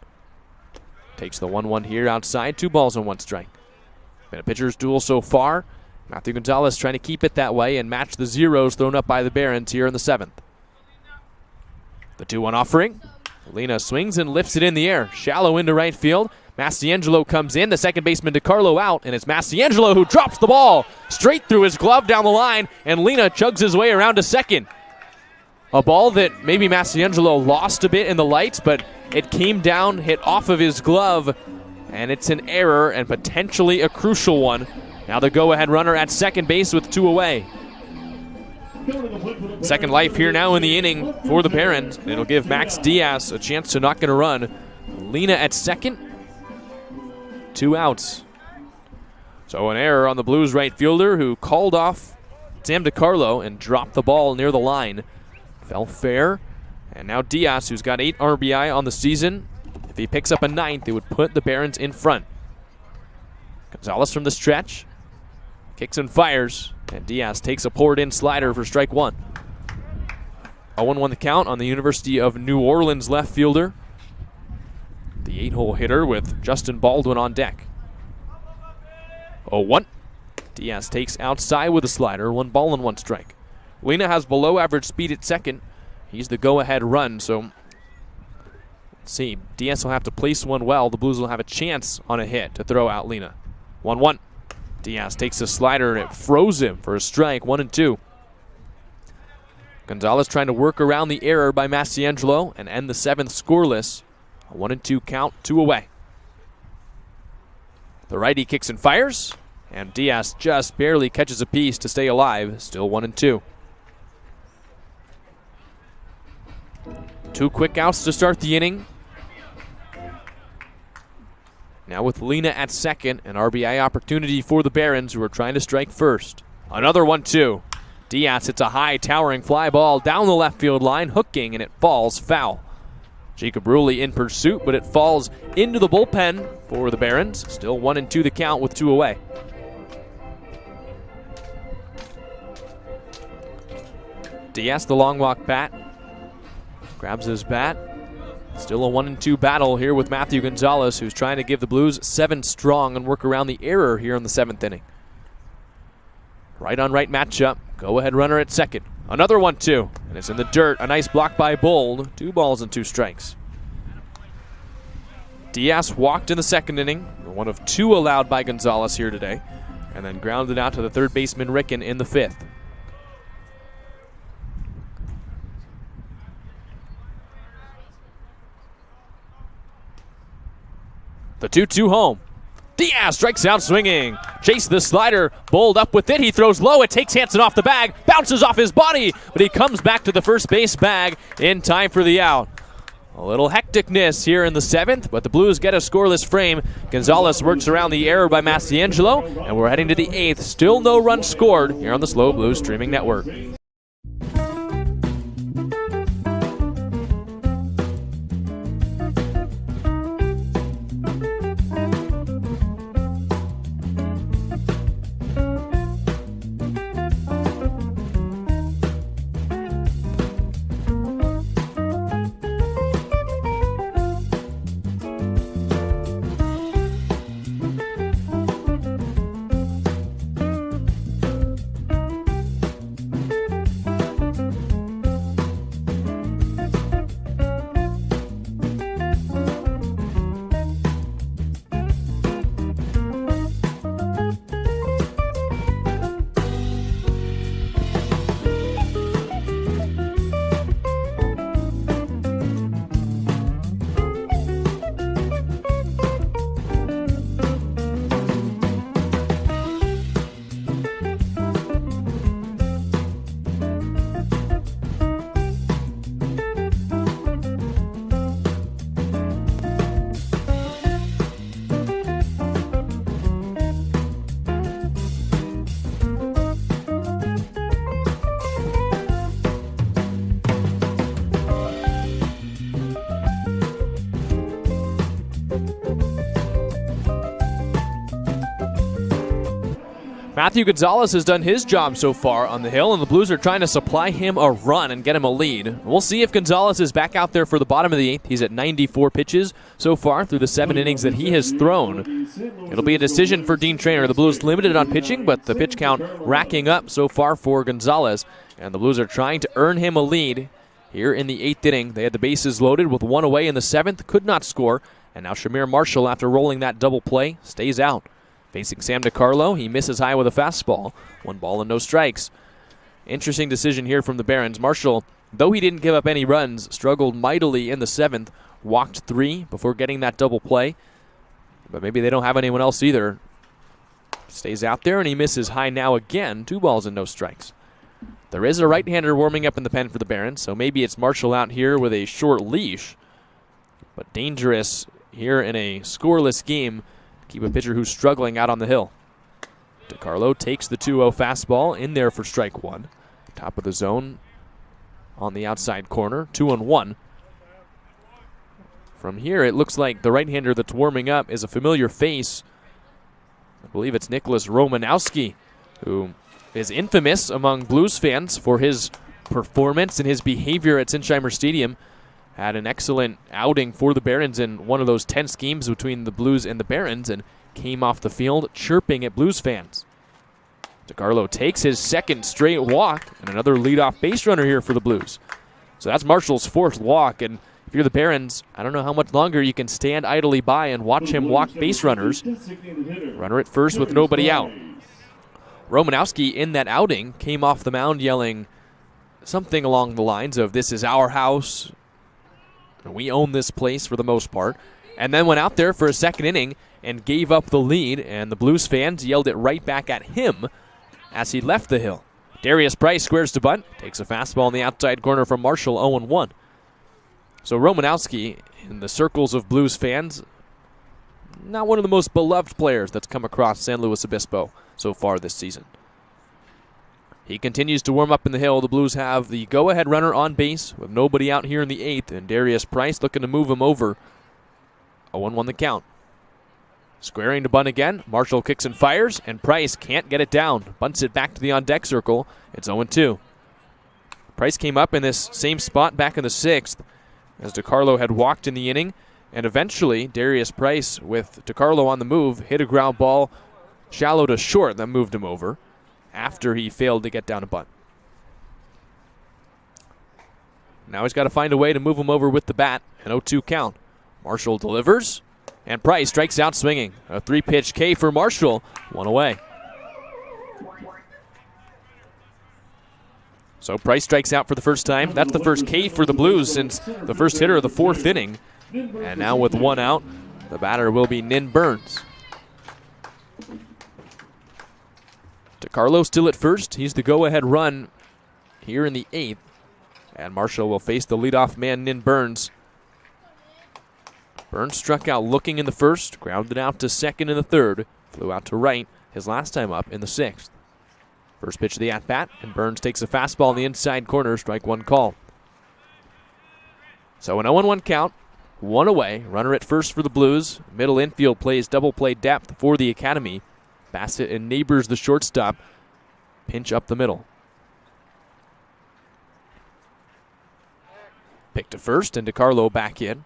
Takes the 1-1 here outside, 2 balls and 1 strike. Been a pitcher's duel so far. Matthew Gonzalez trying to keep it that way and match the zeros thrown up by the Barons here in the 7th. The 2-1 offering. Lena swings and lifts it in the air. Shallow into right field. Mastiangelo comes in. The second baseman DiCarlo out, and it's Mastiangelo who drops the ball straight through his glove down the line, and Lena chugs his way around to second. A ball that maybe Mastiangelo lost a bit in the lights, but it came down, hit off of his glove, and it's an error and potentially a crucial one. Now the go-ahead runner at second base with 2 away. Second life here now in the inning for the Barons. It'll give Max Diaz a chance to knock in a run. Lena at second. 2 outs. So an error on the Blues right fielder who called off Sam DiCarlo and dropped the ball near the line. Fell fair. And now Diaz, who's got 8 RBI on the season. If he picks up a 9th, it would put the Barons in front. Gonzalez from the stretch. Kicks and fires. And Diaz takes a poured-in slider for strike 1. 0-1 the count on the University of New Orleans left fielder. The 8-hole hitter with Justin Baldwin on deck. 0-1. Diaz takes outside with a slider. 1 ball and 1 strike. Lena has below average speed at second. He's the go-ahead run, so let's see. Diaz will have to place one well. The Blues will have a chance on a hit to throw out Lena. 1-1. Diaz takes a slider and it froze him for a strike, 1-2. Gonzalez trying to work around the error by Mastiangelo and end the 7th scoreless. A 1-2 count, 2 away. The righty kicks and fires, and Diaz just barely catches a piece to stay alive, still 1-2. 2 quick outs to start the inning. Now with Lena at second, an RBI opportunity for the Barons, who are trying to strike first. Another 1-2. Diaz hits a high, towering fly ball down the left field line, hooking, and it falls foul. Jacob Rulli in pursuit, but it falls into the bullpen for the Barons. Still 1-2 the count with 2 away. Diaz, the long walk bat, grabs his bat. Still a 1-2 battle here with Matthew Gonzalez, who's trying to give the Blues 7 strong and work around the error here in the 7th inning. Right on right matchup. Go ahead runner at second. Another 1-2, and it's in the dirt. A nice block by Bold. 2 balls and 2 strikes. Diaz walked in the 2nd inning, one of 2 allowed by Gonzalez here today, and then grounded out to the third baseman Ricken in the 5th. The 2-2 home. Diaz strikes out swinging. Chase the slider. Bold up with it. He throws low. It takes Hansen off the bag. Bounces off his body. But he comes back to the first base bag in time for the out. A little hecticness here in the 7th, but the Blues get a scoreless frame. Gonzalez works around the error by Mastiangelo, and we're heading to the 8th. Still no runs scored here on the SLO Blues streaming network. Matthew Gonzalez has done his job so far on the hill, and the Blues are trying to supply him a run and get him a lead. We'll see if Gonzalez is back out there for the bottom of the 8th. He's at 94 pitches so far through the 7 innings that he has thrown. It'll be a decision for Dean Traynor. The Blues limited on pitching, but the pitch count racking up so far for Gonzalez, and the Blues are trying to earn him a lead here in the 8th inning. They had the bases loaded with 1 away in the 7th, could not score, and now Shamir Marshall, after rolling that double play, stays out. Facing Sam DiCarlo, he misses high with a fastball. 1 ball and no strikes. Interesting decision here from the Barons. Marshall, though he didn't give up any runs, struggled mightily in the 7th, walked 3 before getting that double play. But maybe they don't have anyone else either. Stays out there, and he misses high now again. 2 balls and no strikes. There is a right-hander warming up in the pen for the Barons, so maybe it's Marshall out here with a short leash. But dangerous here in a scoreless game. Keep a pitcher who's struggling out on the hill. DiCarlo takes the 2-0 fastball in there for strike 1. Top of the zone on the outside corner, 2-1. From here, it looks like the right-hander that's warming up is a familiar face. I believe it's Nicholas Romanowski, who is infamous among Blues fans for his performance and his behavior at Sinsheimer Stadium. Had an excellent outing for the Barons in one of those tense games between the Blues and the Barons, and came off the field chirping at Blues fans. DiCarlo takes his 2nd straight walk, and another leadoff base runner here for the Blues. So that's Marshall's 4th walk, and if you're the Barons, I don't know how much longer you can stand idly by and watch him walk base runners. Runner at first with nobody out. Romanowski in that outing came off the mound yelling something along the lines of, "This is our house. We own this place," for the most part. And then went out there for a 2nd inning and gave up the lead, and the Blues fans yelled it right back at him as he left the hill. Darius Price squares to bunt, takes a fastball in the outside corner from Marshall, 0-1. So Romanowski, in the circles of Blues fans, not one of the most beloved players that's come across San Luis Obispo so far this season. He continues to warm up in the hill. The Blues have the go-ahead runner on base with nobody out here in the 8th, and Darius Price looking to move him over. 0-1 the count. Squaring to bunt again. Marshall kicks and fires, and Price can't get it down. Bunts it back to the on-deck circle. It's 0-2. Price came up in this same spot back in the 6th as DeCarlo had walked in the inning, and eventually Darius Price, with DeCarlo on the move, hit a ground ball shallow to short that moved him over after he failed to get down a bunt. Now he's got to find a way to move him over with the bat. An 0-2 count. Marshall delivers, and Price strikes out swinging. A 3-pitch K for Marshall, 1 away. So Price strikes out for the first time. That's the first K for the Blues since the first hitter of the 4th inning. And now with 1 out, the batter will be Nin Burns. DeCarlo still at first. He's the go-ahead run here in the 8th. And Marshall will face the leadoff man, Nin Burns. Burns struck out looking in the 1st, grounded out to 2nd in the 3rd, flew out to right his last time up in the 6th. First pitch of the at-bat, and Burns takes a fastball in the inside corner, strike 1 call. So an 0-1 count, 1 away, runner at first for the Blues. Middle infield plays double play depth for the Academy. Bassett and Neighbors, the shortstop, pinch up the middle. Pick to first, and DeCarlo back in.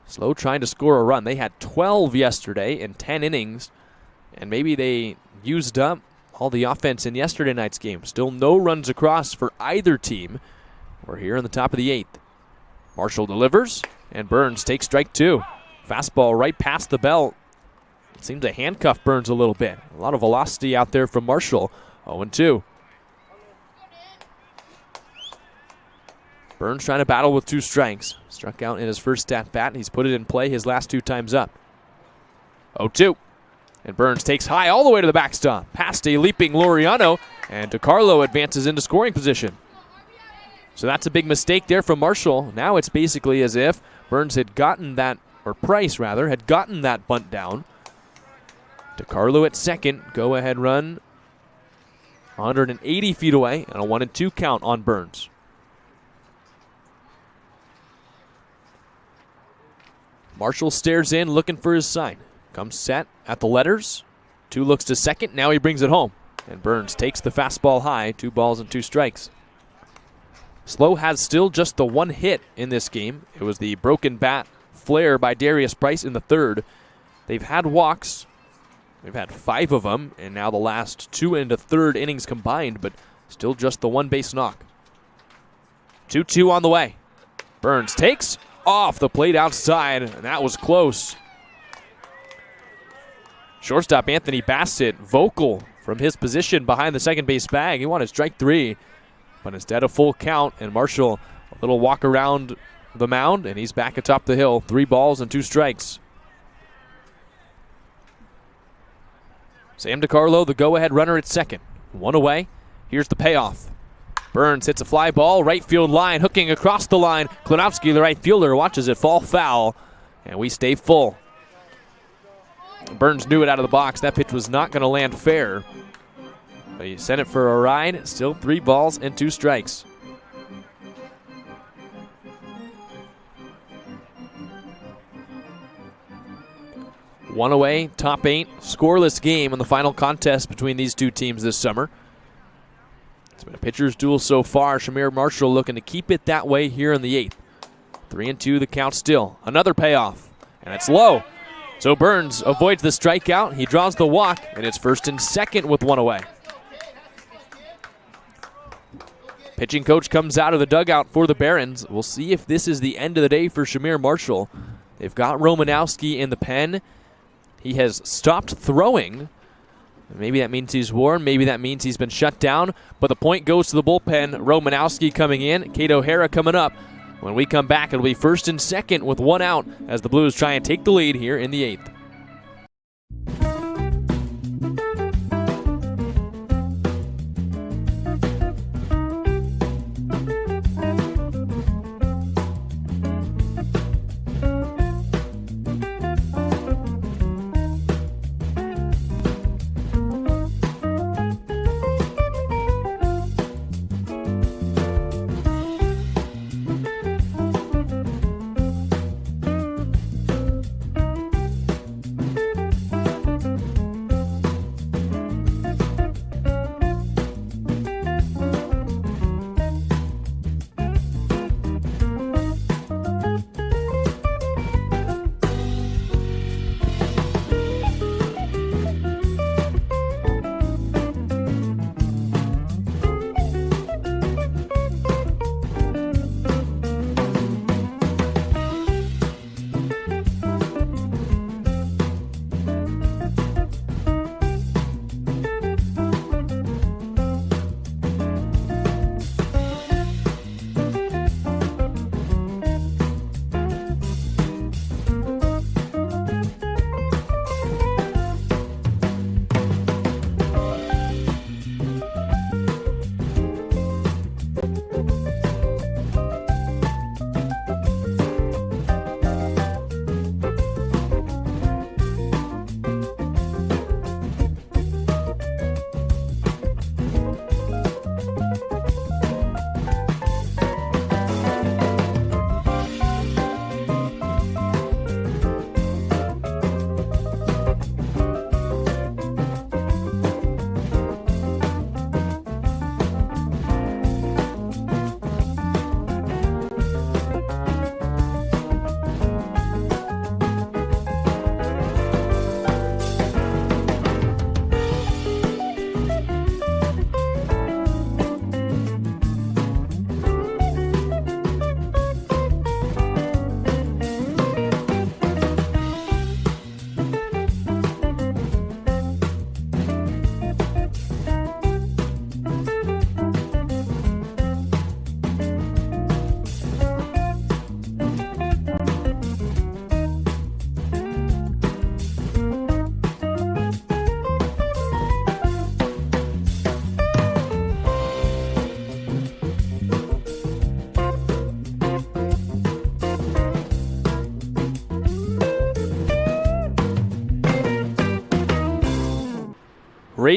SLO trying to score a run. They had 12 yesterday in 10 innings, and maybe they used up all the offense in yesterday night's game. Still no runs across for either team. We're here in the top of the 8th. Marshall delivers, and Burns takes strike 2. Fastball right past the belt. It seems to handcuff Burns a little bit. A lot of velocity out there from Marshall. 0-2. Burns trying to battle with 2 strikes. Struck out in his first at-bat. He's put it in play his last 2 times up. 0-2. And Burns takes high all the way to the backstop. Past a leaping Laureano. And DeCarlo advances into scoring position. So that's a big mistake there from Marshall. Now it's basically as if Burns had gotten that, or Price rather, had gotten that bunt down. DeCarlo at 2nd. Go-ahead run 180 feet away. And a 1-2 count on Burns. Marshall stares in, looking for his sign. Comes set at the letters. 2 looks to 2nd. Now he brings it home. And Burns takes the fastball high. 2 balls and 2 strikes. SLO has still just the 1 hit in this game. It was the broken bat flare by Darius Price in the 3rd. They've had walks. They've had 5 of them. And now the last 2 into 3rd innings combined. But still just the 1 base knock. 2-2 on the way. Burns takes off the plate outside. And that was close. Shortstop Anthony Bassett, vocal from his position behind the second base bag. He wanted strike 3, but instead a full count, and Marshall a little walk around the mound, and he's back atop the hill. 3 balls and 2 strikes. Sam DeCarlo, the go-ahead runner at 2nd. 1 away. Here's the payoff. Burns hits a fly ball, right field line, hooking across the line. Klonowski, the right fielder, watches it fall foul, and we stay full. Burns knew it out of the box. That pitch was not going to land fair. But he sent it for a ride. Still 3 balls and 2 strikes. One away, top 8. Scoreless game in the final contest between these 2 teams this summer. It's been a pitcher's duel so far. Shamir Marshall looking to keep it that way here in the 8th. 3-2 the count still. Another payoff. And it's low. So Burns avoids the strikeout. He draws the walk, and it's 1st and 2nd with 1 away. Pitching coach comes out of the dugout for the Barons. We'll see if this is the end of the day for Shamir Marshall. They've got Romanowski in the pen. He has stopped throwing. Maybe that means he's worn. Maybe that means he's been shut down. But the point goes to the bullpen. Romanowski coming in. Kate O'Hara coming up. When we come back, it'll be 1st and 2nd with 1 out as the Blues try and take the lead here in the 8th.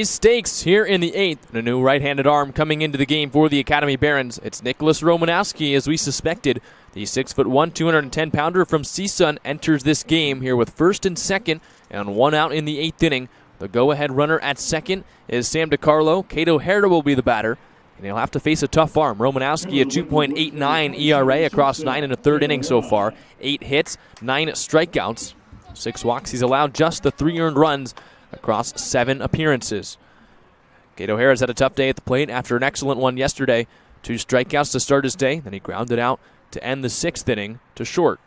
raise stakes here in the 8th. And a new right-handed arm coming into the game for the Academy Barons. It's Nicholas Romanowski, as we suspected. The 6'1", 210-pounder from CSUN enters this game here with first and second and one out in the 8th inning. The go-ahead runner at second is Sam DiCarlo. Cato Herrera will be the batter, and he'll have to face a tough arm. Romanowski, a 2.89 ERA across 9 1/3 innings so far. 8 hits, 9 strikeouts, 6 walks. He's allowed just the 3 earned runs across 7 appearances. Cato Herrera's had a tough day at the plate after an excellent one yesterday. 2 strikeouts to start his day, then he grounded out to end the 6th inning to short.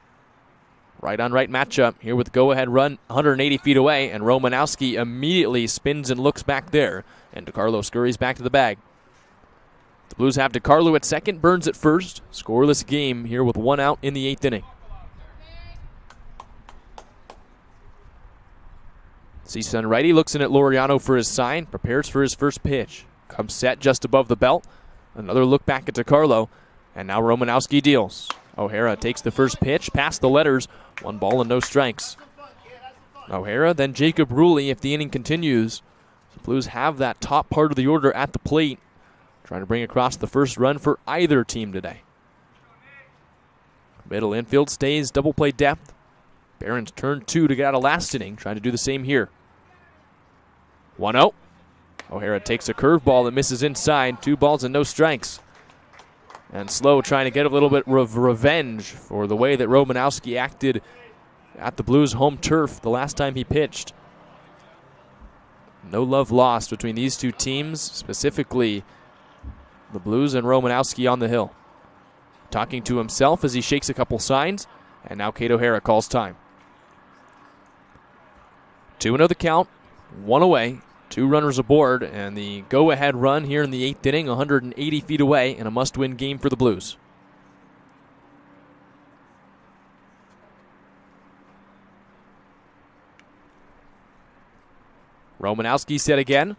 Right-on-right matchup here with go-ahead run 180 feet away, and Romanowski immediately spins and looks back there, and DiCarlo scurries back to the bag. The Blues have DiCarlo at second, Burns at first. Scoreless game here with 1 out in the 8th inning. CSUN righty looks in at Laureano for his sign, prepares for his first pitch. Comes set just above the belt. Another look back at DiCarlo, and now Romanowski deals. O'Hara takes the first pitch, past the letters, 1 ball and no strikes. O'Hara, then Jacob Rulli if the inning continues. The Blues have that top part of the order at the plate, trying to bring across the first run for either team today. Middle infield stays double play depth. Barons turn 2 to get out of last inning, trying to do the same here. 1-0. O'Hara takes a curveball that misses inside, 2 balls and no strikes. And SLO trying to get a little bit of revenge for the way that Romanowski acted at the Blues' home turf the last time he pitched. No love lost between these two teams, specifically the Blues and Romanowski on the hill. Talking to himself as he shakes a couple signs, and now Cato Herrera calls time. 2-0 the count, 1 away. 2 runners aboard, and the go-ahead run here in the 8th inning, 180 feet away, and a must-win game for the Blues. Romanowski set again.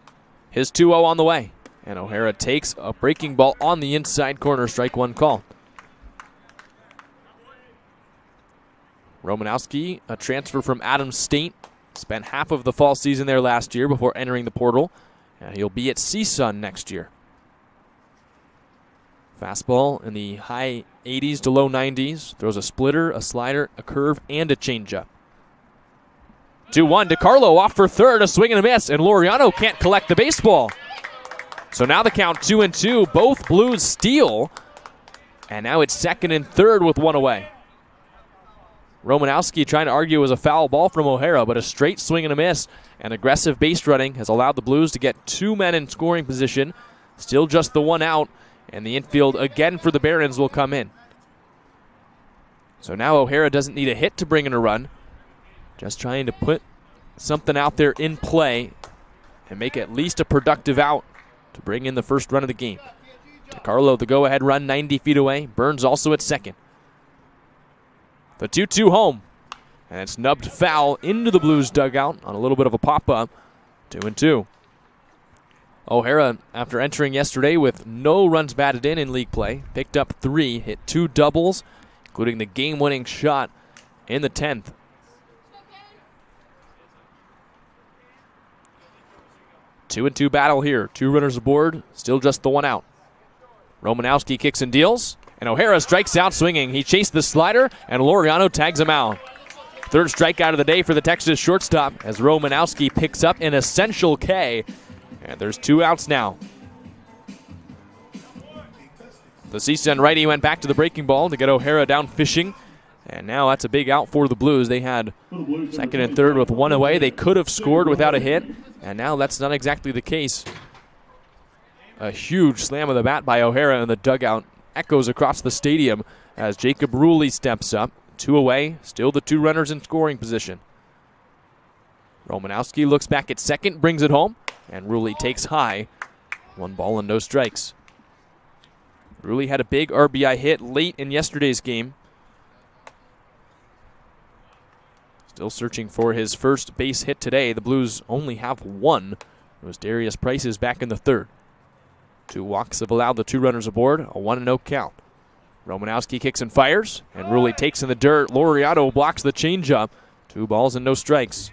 His 2-0 on the way, and O'Hara takes a breaking ball on the inside corner, strike 1 call. Romanowski, a transfer from Adams State. Spent half of the fall season there last year before entering the portal, and he'll be at CSUN next year. Fastball in the high 80s to low 90s. Throws a splitter, a slider, a curve, and a changeup. 2-1. DiCarlo off for third, a swing and a miss, and Laureano can't collect the baseball. So now the count 2-2. Both Blues steal, and now it's second and third with 1 away. Romanowski trying to argue it was a foul ball from O'Hara, but a straight swing and a miss and aggressive base running has allowed the Blues to get 2 men in scoring position. Still just the 1 out, and the infield again for the Barons will come in. So now O'Hara doesn't need a hit to bring in a run. Just trying to put something out there in play and make at least a productive out to bring in the first run of the game. DiCarlo, the go-ahead run 90 feet away. Burns also at second. The 2-2 home, and it's nubbed foul into the Blues dugout on a little bit of a pop-up. 2-2. O'Hara, after entering yesterday with no runs batted in league play, picked up 3, hit 2 doubles, including the game-winning shot in the 10th. Two and 2 battle here. 2 runners aboard, still just the 1 out. Romanowski kicks and deals. And O'Hara strikes out swinging. He chased the slider, and Laureano tags him out. 3rd strikeout of the day for the Texas shortstop as Romanowski picks up an essential K. And there's 2 outs now. The CSUN righty went back to the breaking ball to get O'Hara down fishing. And now that's a big out for the Blues. They had second and third with 1 away. They could have scored without a hit, and now that's not exactly the case. A huge slam of the bat by O'Hara in the dugout echoes across the stadium as Jacob Rulli steps up. 2 away, still the 2 runners in scoring position. Romanowski looks back at second, brings it home, and Rulli takes high. 1 ball and no strikes. Rulli had a big RBI hit late in yesterday's game. Still searching for his first base hit today. The Blues only have 1. It was Darius Price's back in the 3rd. 2 walks have allowed the 2 runners aboard, a 1-0 count. Romanowski kicks and fires, and Rulli takes in the dirt. Laureano blocks the changeup. 2 balls and no strikes.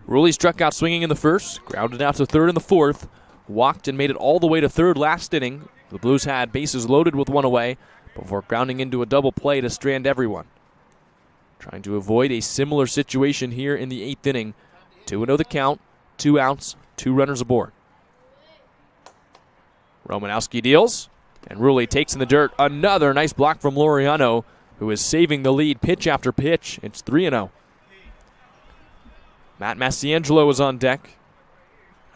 Rulli struck out swinging in the first, grounded out to third in the fourth, walked and made it all the way to third last inning. The Blues had bases loaded with one away before grounding into a double play to strand everyone. Trying to avoid a similar situation here in the eighth inning. 2-0 the count, 2 outs, 2 runners aboard. Romanowski deals, and Rulli takes in the dirt. Another nice block from Laureano, who is saving the lead pitch after pitch. It's 3-0. Matt Massiangelo is on deck.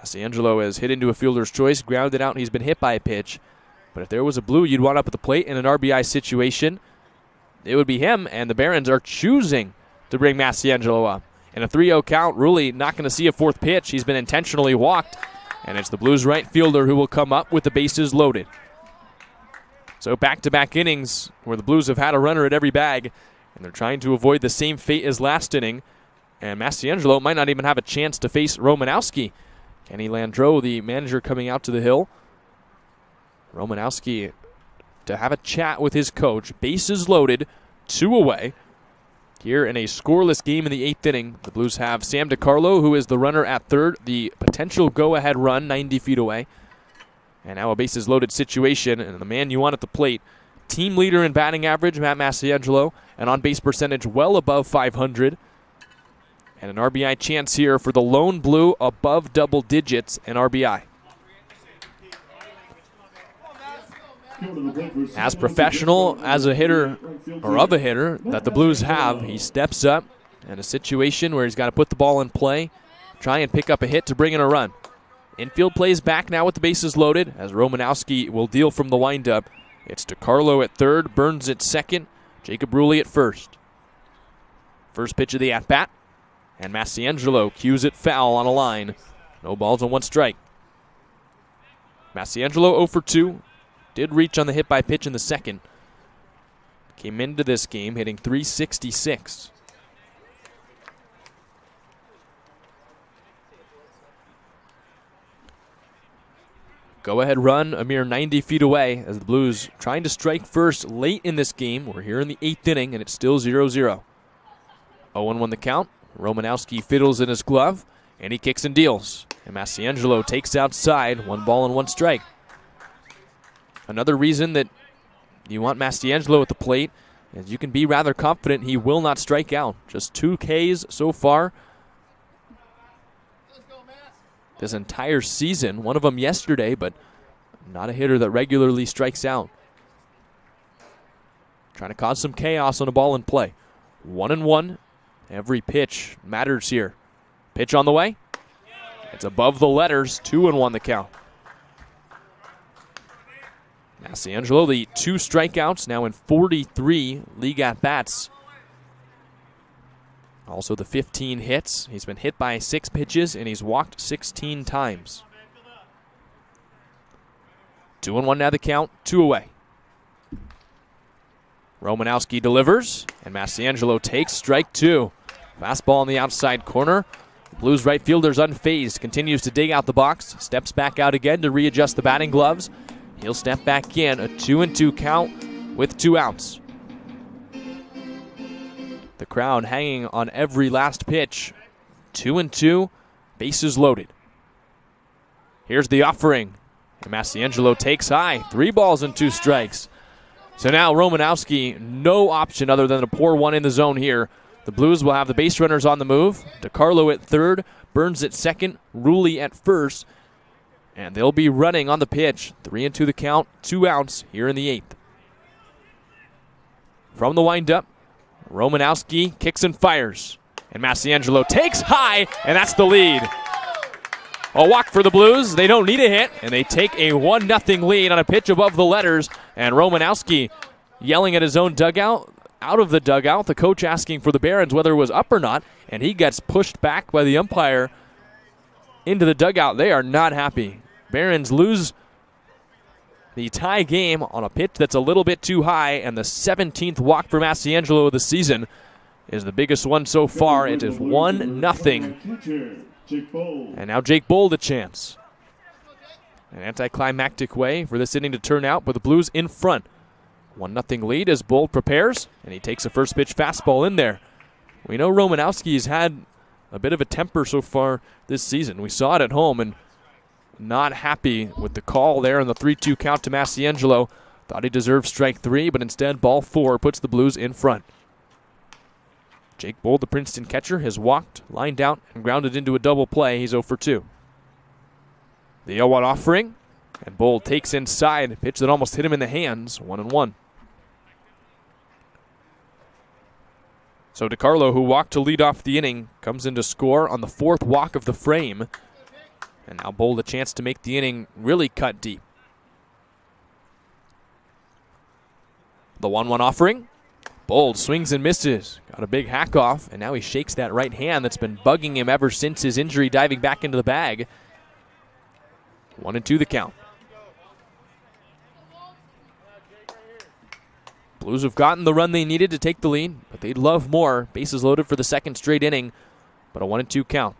Massiangelo has hit into a fielder's choice, grounded out, and he's been hit by a pitch. But if there was a Blue you'd want up at the plate in an RBI situation, it would be him, and the Barons are choosing to bring Massiangelo up. In a 3-0 count, Rulli not going to see a fourth pitch. He's been intentionally walked, and it's the Blues right fielder who will come up with the bases loaded. So back-to-back innings where the Blues have had a runner at every bag, and they're trying to avoid the same fate as last inning. And Massiangelo might not even have a chance to face Romanowski. Kenny Landreau, the manager, coming out to the hill. Romanowski to have a chat with his coach. Bases loaded, 2 away. Here in a scoreless game in the eighth inning, the Blues have Sam DiCarlo, who is the runner at third, the potential go-ahead run 90 feet away. And now a bases loaded situation, and the man you want at the plate, team leader in batting average, Matt Massiangelo, and on-base percentage well above 500. And an RBI chance here for the lone Blue above double digits in RBI. As professional as a hitter, or of a hitter, that the Blues have, he steps up in a situation where he's got to put the ball in play, try and pick up a hit to bring in a run. Infield plays back now with the bases loaded, as Romanowski will deal from the windup. It's DiCarlo at third, Burns at second, Jacob Rulli at first. First pitch of the at-bat. And Massiangelo cues it foul on a line. No balls and 1 strike. Massiangelo 0 for 2. Did reach on the hit by pitch in the second. Came into this game hitting .366. Go-ahead run a mere 90 feet away as the Blues trying to strike first late in this game. We're here in the eighth inning, and it's still 0-0. 0-1 the count. Romanowski fiddles in his glove, and he kicks and deals. And Massiangelo takes outside, 1 ball and 1 strike. Another reason that you want Massiangelo at the plate is you can be rather confident he will not strike out. Just 2 Ks so far this entire season. One of them yesterday, but not a hitter that regularly strikes out. Trying to cause some chaos on a ball in play. 1-1. Every pitch matters here. Pitch on the way. It's above the letters. 2-1 the count. Massiangelo, the 2 strikeouts, now in 43 league at-bats. Also the 15 hits. He's been hit by 6 pitches, and he's walked 16 times. 2-1 now the count. 2 away. Romanowski delivers, and Massiangelo takes strike 2. Fastball on the outside corner. Blues right fielder's unfazed, continues to dig out the box, steps back out again to readjust the batting gloves. He'll step back in, a 2-2 count with 2 outs. The crowd hanging on every last pitch. 2-2, bases loaded. Here's the offering. And Massiangelo takes high, 3 balls and 2 strikes. So now Romanowski, no option other than to pour one in the zone here. The Blues will have the base runners on the move. DiCarlo at third, Burns at second, Rulli at first. And they'll be running on the pitch. 3-2 the count, 2 outs here in the eighth. From the windup, Romanowski kicks and fires. And Massiangelo takes high, and that's the lead. A walk for the Blues. They don't need a hit, and they take a 1-0 lead on a pitch above the letters. And Romanowski yelling at his own dugout. Out of the dugout, the coach asking for the Barons whether it was up or not, and he gets pushed back by the umpire into the dugout. They are not happy. Barons lose the tie game on a pitch that's a little bit too high, and the 17th walk for Massiangelo of the season is the biggest one so far. It is 1-0. And now Jake Bold a chance. An anticlimactic way for this inning to turn out, but the Blues in front. 1-0 lead as Bold prepares, and he takes a first pitch fastball in there. We know Romanowski's had a bit of a temper so far this season. We saw it at home, and not happy with the call there on the 3-2 count to Massiangelo. Thought he deserved strike 3, but instead ball 4 puts the Blues in front. Jake Bold, the Princeton catcher, has walked, lined out, and grounded into a double play. He's 0 for 2. The 0-1 offering, and Bold takes inside, a pitch that almost hit him in the hands, 1-1. So DiCarlo, who walked to lead off the inning, comes in to score on the 4th walk of the frame. And now Bold a chance to make the inning really cut deep. The 1-1 offering. Bold swings and misses. Got a big hack off, and now he shakes that right hand that's been bugging him ever since his injury, diving back into the bag. 1-2 the count. Blues have gotten the run they needed to take the lead, but they'd love more. Bases loaded for the 2nd straight inning, but a 1-2 count.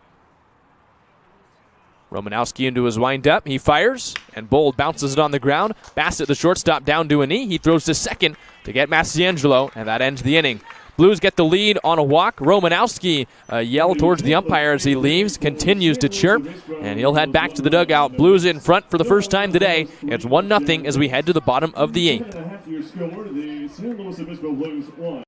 Romanowski into his windup. He fires, and Bold bounces it on the ground. Bassett, the shortstop, down to a knee. He throws to second to get Massiangelo, and that ends the inning. Blues get the lead on a walk. Romanowski yell towards the umpire as he leaves, continues to chirp, and he'll head back to the dugout. Blues in front for the first time today. It's 1-0 as we head to the bottom of the 8th. Your score, the San Luis Obispo Blues 1.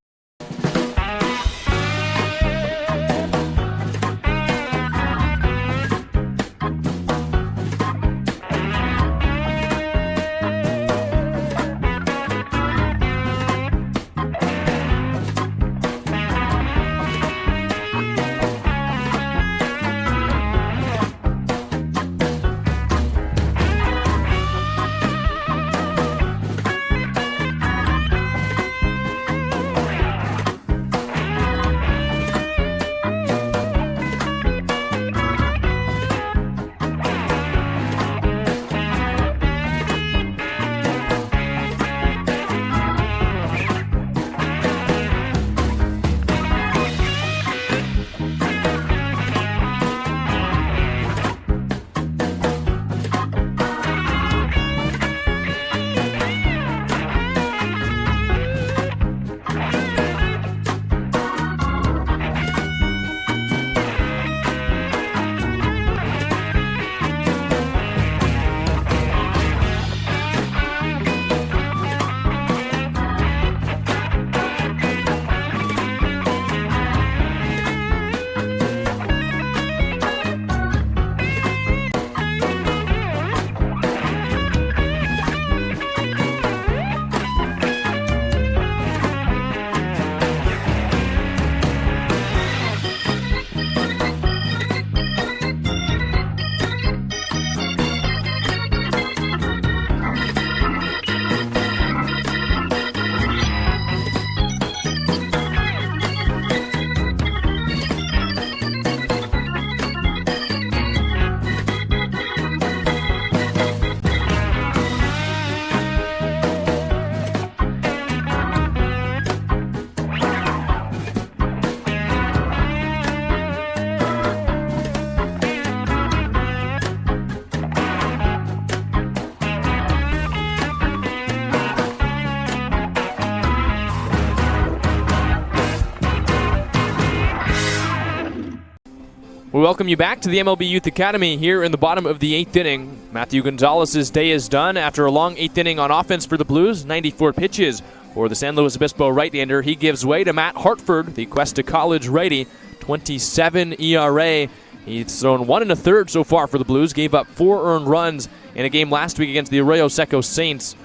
We welcome you back to the MLB Youth Academy here in the bottom of the 8th inning. Matthew Gonzalez's day is done after a long 8th inning on offense for the Blues. 94 pitches for the San Luis Obispo right-hander. He gives way to Matt Hartford, the Cuesta College righty. 27 ERA. He's thrown 1 1/3 so far for the Blues. Gave up 4 earned runs in a game last week against the Arroyo Seco Saints.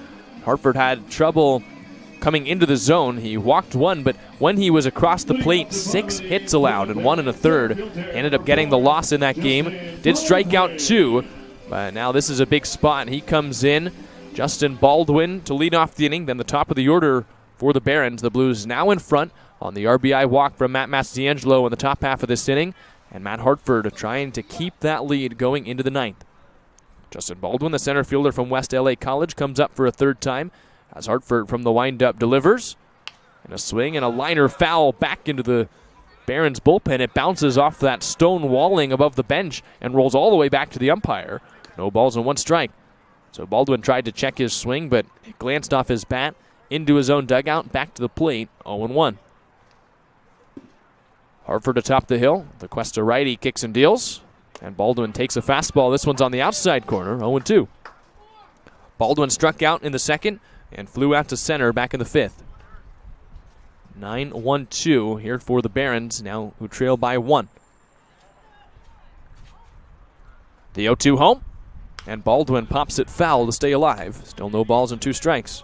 Hartford had trouble coming into the zone. He walked 1, but when he was across the plate, 6 hits allowed and 1 1/3. Ended up getting the loss in that game. Did strike out 2, but now this is a big spot. He comes in. Justin Baldwin to lead off the inning. Then the top of the order for the Barons. The Blues now in front on the RBI walk from Matt Massiangelo in the top half of this inning. And Matt Hartford trying to keep that lead going into the 9th. Justin Baldwin, the center fielder from West LA College, comes up for a 3rd time. As Hartford from the windup delivers. And a swing and a liner foul back into the Barons bullpen. It bounces off that stone walling above the bench and rolls all the way back to the umpire. No balls and 1 strike. So Baldwin tried to check his swing, but it glanced off his bat into his own dugout, back to the plate, 0-1. Hartford atop the hill. The Cuesta righty kicks and deals. And Baldwin takes a fastball. This one's on the outside corner, 0-2. Baldwin struck out in the second and flew out to center back in the fifth. 9-1-2 here for the Barons, now who trail by 1. The 0-2 home, and Baldwin pops it foul to stay alive. Still no balls and 2 strikes.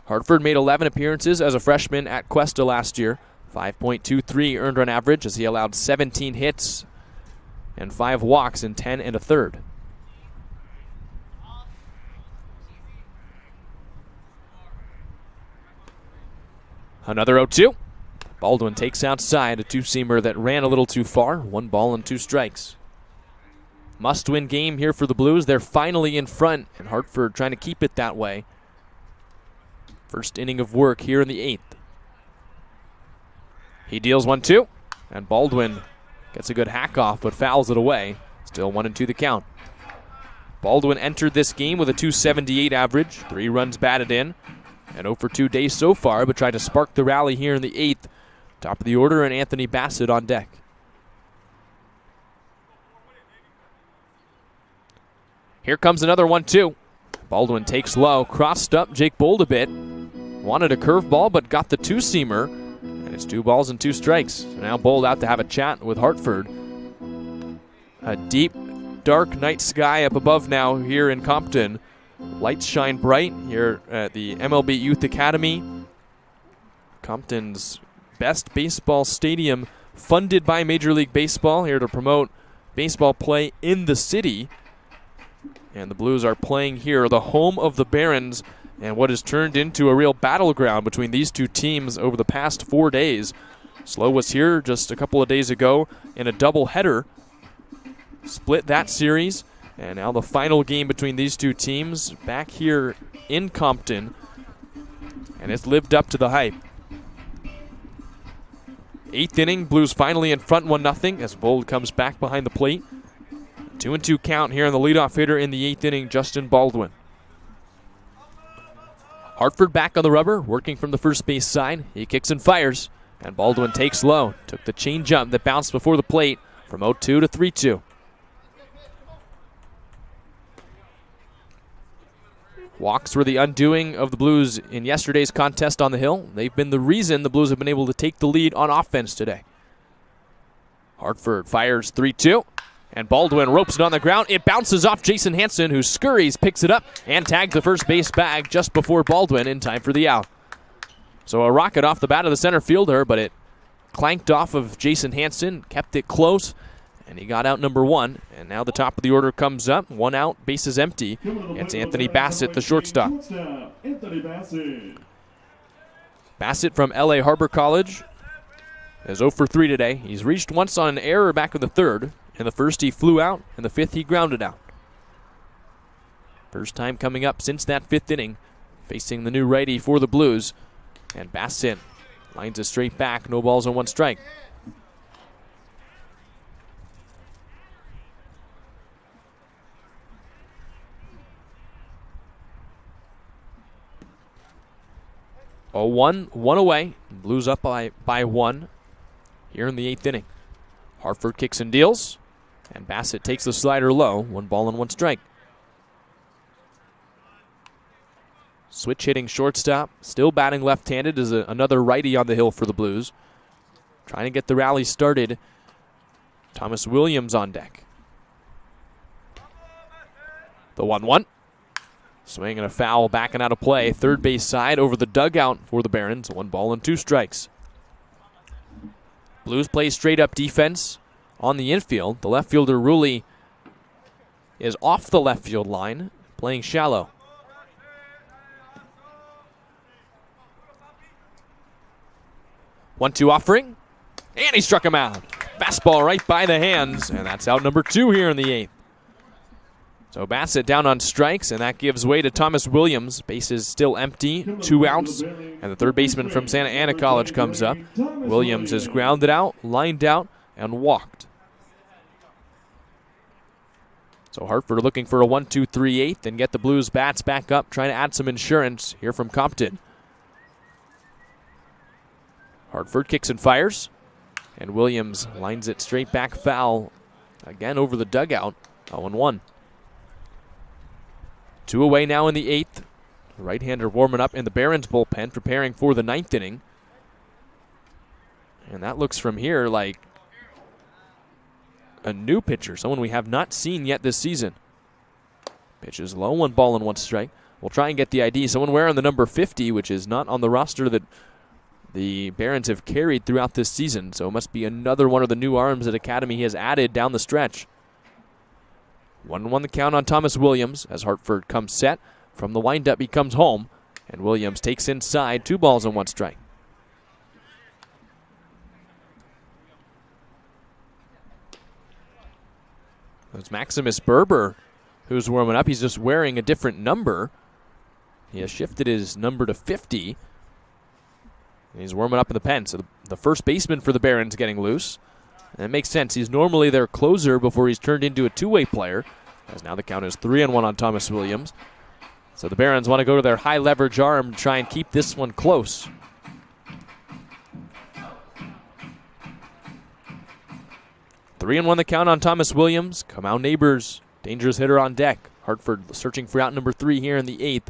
Hartford made 11 appearances as a freshman at Cuesta last year. 5.23 earned run average as he allowed 17 hits and 5 walks in 10 1/3. Another 0-2. Baldwin takes outside a 2-seamer that ran a little too far. 1 ball and 2 strikes. Must-win game here for the Blues. They're finally in front, and Hartford trying to keep it that way. First inning of work here in the 8th. He deals 1-2, and Baldwin gets a good hack off but fouls it away. Still 1-2 the count. Baldwin entered this game with a .278 average, 3 runs batted in, and 0 for 2 days so far, but tried to spark the rally here in the 8th. Top of the order, and Anthony Bassett on deck. Here comes another 1-2. Baldwin takes low, crossed up Jake Bold a bit. Wanted a curveball, but got the 2-seamer, and it's 2 balls and 2 strikes. So now Bold out to have a chat with Hartford. A deep, dark night sky up above now here in Compton. Lights shine bright here at the MLB Youth Academy. Compton's best baseball stadium, funded by Major League Baseball, here to promote baseball play in the city. And the Blues are playing here, the home of the Barons, and what has turned into a real battleground between these two teams over the past 4 days. SLO was here just a couple of days ago in a doubleheader, split that series, and now the final game between these two teams back here in Compton, and it's lived up to the hype. 8th inning, Blues finally in front 1-0 as Bold comes back behind the plate. 2-2 count here on the leadoff hitter in the 8th inning, Justin Baldwin. Hartford back on the rubber, working from the first base side. He kicks and fires, and Baldwin takes low. Took the change up that bounced before the plate from 0-2 to 3-2. Walks were the undoing of the Blues in yesterday's contest on the hill. They've been the reason the Blues have been able to take the lead on offense today. Hartford fires 3-2. And Baldwin ropes it on the ground. It bounces off Jason Hansen, who scurries, picks it up, and tags the first base bag just before Baldwin in time for the out. So a rocket off the bat of the center fielder, but it clanked off of Jason Hansen, kept it close, and he got out number 1. And now the top of the order comes up. 1 out, bases empty. It's Anthony Bassett, the shortstop. Bassett from LA Harbor College is 0 for 3 today. He's reached once on an error back in the 3rd. In the 1st, he flew out. In the 5th, he grounded out. First time coming up since that 5th inning, facing the new righty for the Blues. And Bassett lines it straight back. No balls and 1 strike. Oh, 1 away. Blues up by 1 here in the 8th inning. Hartford kicks and deals. And Bassett takes the slider low. 1 ball and 1 strike. Switch hitting shortstop. Still batting left-handed is another righty on the hill for the Blues. Trying to get the rally started. Thomas Williams on deck. The 1-1. Swing and a foul, backing out of play. Third base side over the dugout for the Barons. 1 ball and 2 strikes. Blues play straight up defense on the infield. The left fielder, Rulli, is off the left field line, playing shallow. One-two offering, and he struck him out. Fastball right by the hands, and that's out number 2 here in the 8th. So Bassett down on strikes, and that gives way to Thomas Williams. Bases still empty, 2 outs, and the third baseman from Santa Ana College comes up. Williams is grounded out, lined out, and walked. So Hartford looking for a 1-2-3-8 and get the Blues bats back up, trying to add some insurance here from Compton. Hartford kicks and fires. And Williams lines it straight back foul. Again over the dugout. 0-1. 2 away now in the 8th. Right-hander warming up in the Barons bullpen, preparing for the 9th inning. And that looks from here like a new pitcher, someone we have not seen yet this season. Pitch is low, 1 ball and 1 strike. We'll try and get the ID. Someone wearing the number 50, which is not on the roster that the Barons have carried throughout this season. So it must be another one of the new arms that Academy has added down the stretch. 1-1 the count on Thomas Williams as Hartford comes set. From the windup, he comes home, and Williams takes inside, 2 balls and 1 strike. There's Maximus Berber, who's warming up. He's just wearing a different number. He has shifted his number to 50. And he's warming up in the pen. So the first baseman for the Barons getting loose. And it makes sense. He's normally their closer before he's turned into a two-way player. As now the count is 3-1 on Thomas Williams. So the Barons want to go to their high leverage arm to try and keep this one close. 3-1 the count on Thomas Williams. Come out neighbors. Dangerous hitter on deck. Hartford searching for out number 3 here in the 8th.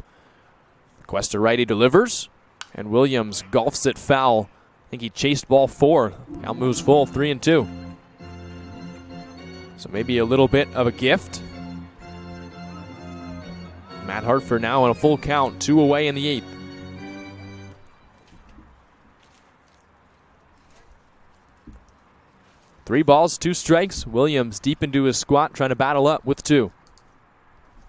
Cuesta righty delivers. And Williams golfs it foul. I think he chased ball 4. Count moves full, 3-2. So maybe a little bit of a gift. Matt Hartford now on a full count, 2 away in the 8th. Three balls, 2 strikes. Williams deep into his squat, trying to battle up with 2.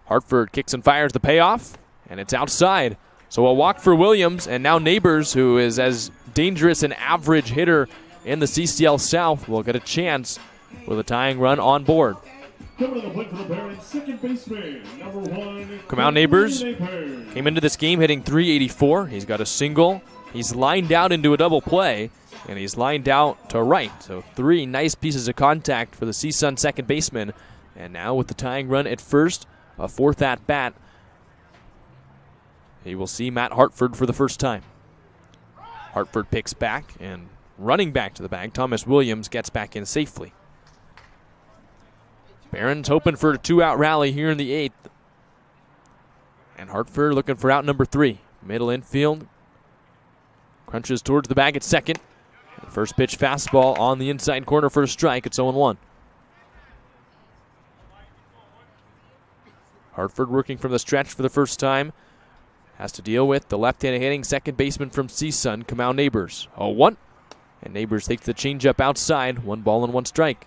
Hartford kicks and fires the payoff, and it's outside. So a walk for Williams, and now Neighbors, who is as dangerous an average hitter in the CCL South, will get a chance with a tying run on board. Coming to the plate for the Barons, second baseman, number 1. Come out Neighbors. Came into this game hitting .384. He's got a single. He's lined out into a double play, and he's lined out to right. So 3 nice pieces of contact for the CSUN second baseman. And now with the tying run at first, a 4th at bat, he will see Matt Hartford for the first time. Hartford picks back, and running back to the bag, Thomas Williams gets back in safely. Barons hoping for a 2-out rally here in the 8th. And Hartford looking for out number 3. Middle infield. Crunches towards the bag at second. First pitch fastball on the inside corner for a strike. It's 0-1. Hartford working from the stretch for the first time. Has to deal with the left-handed hitting second baseman from CSUN, Kamau Neighbors. 0-1. And Neighbors takes the changeup outside. 1 ball and 1 strike.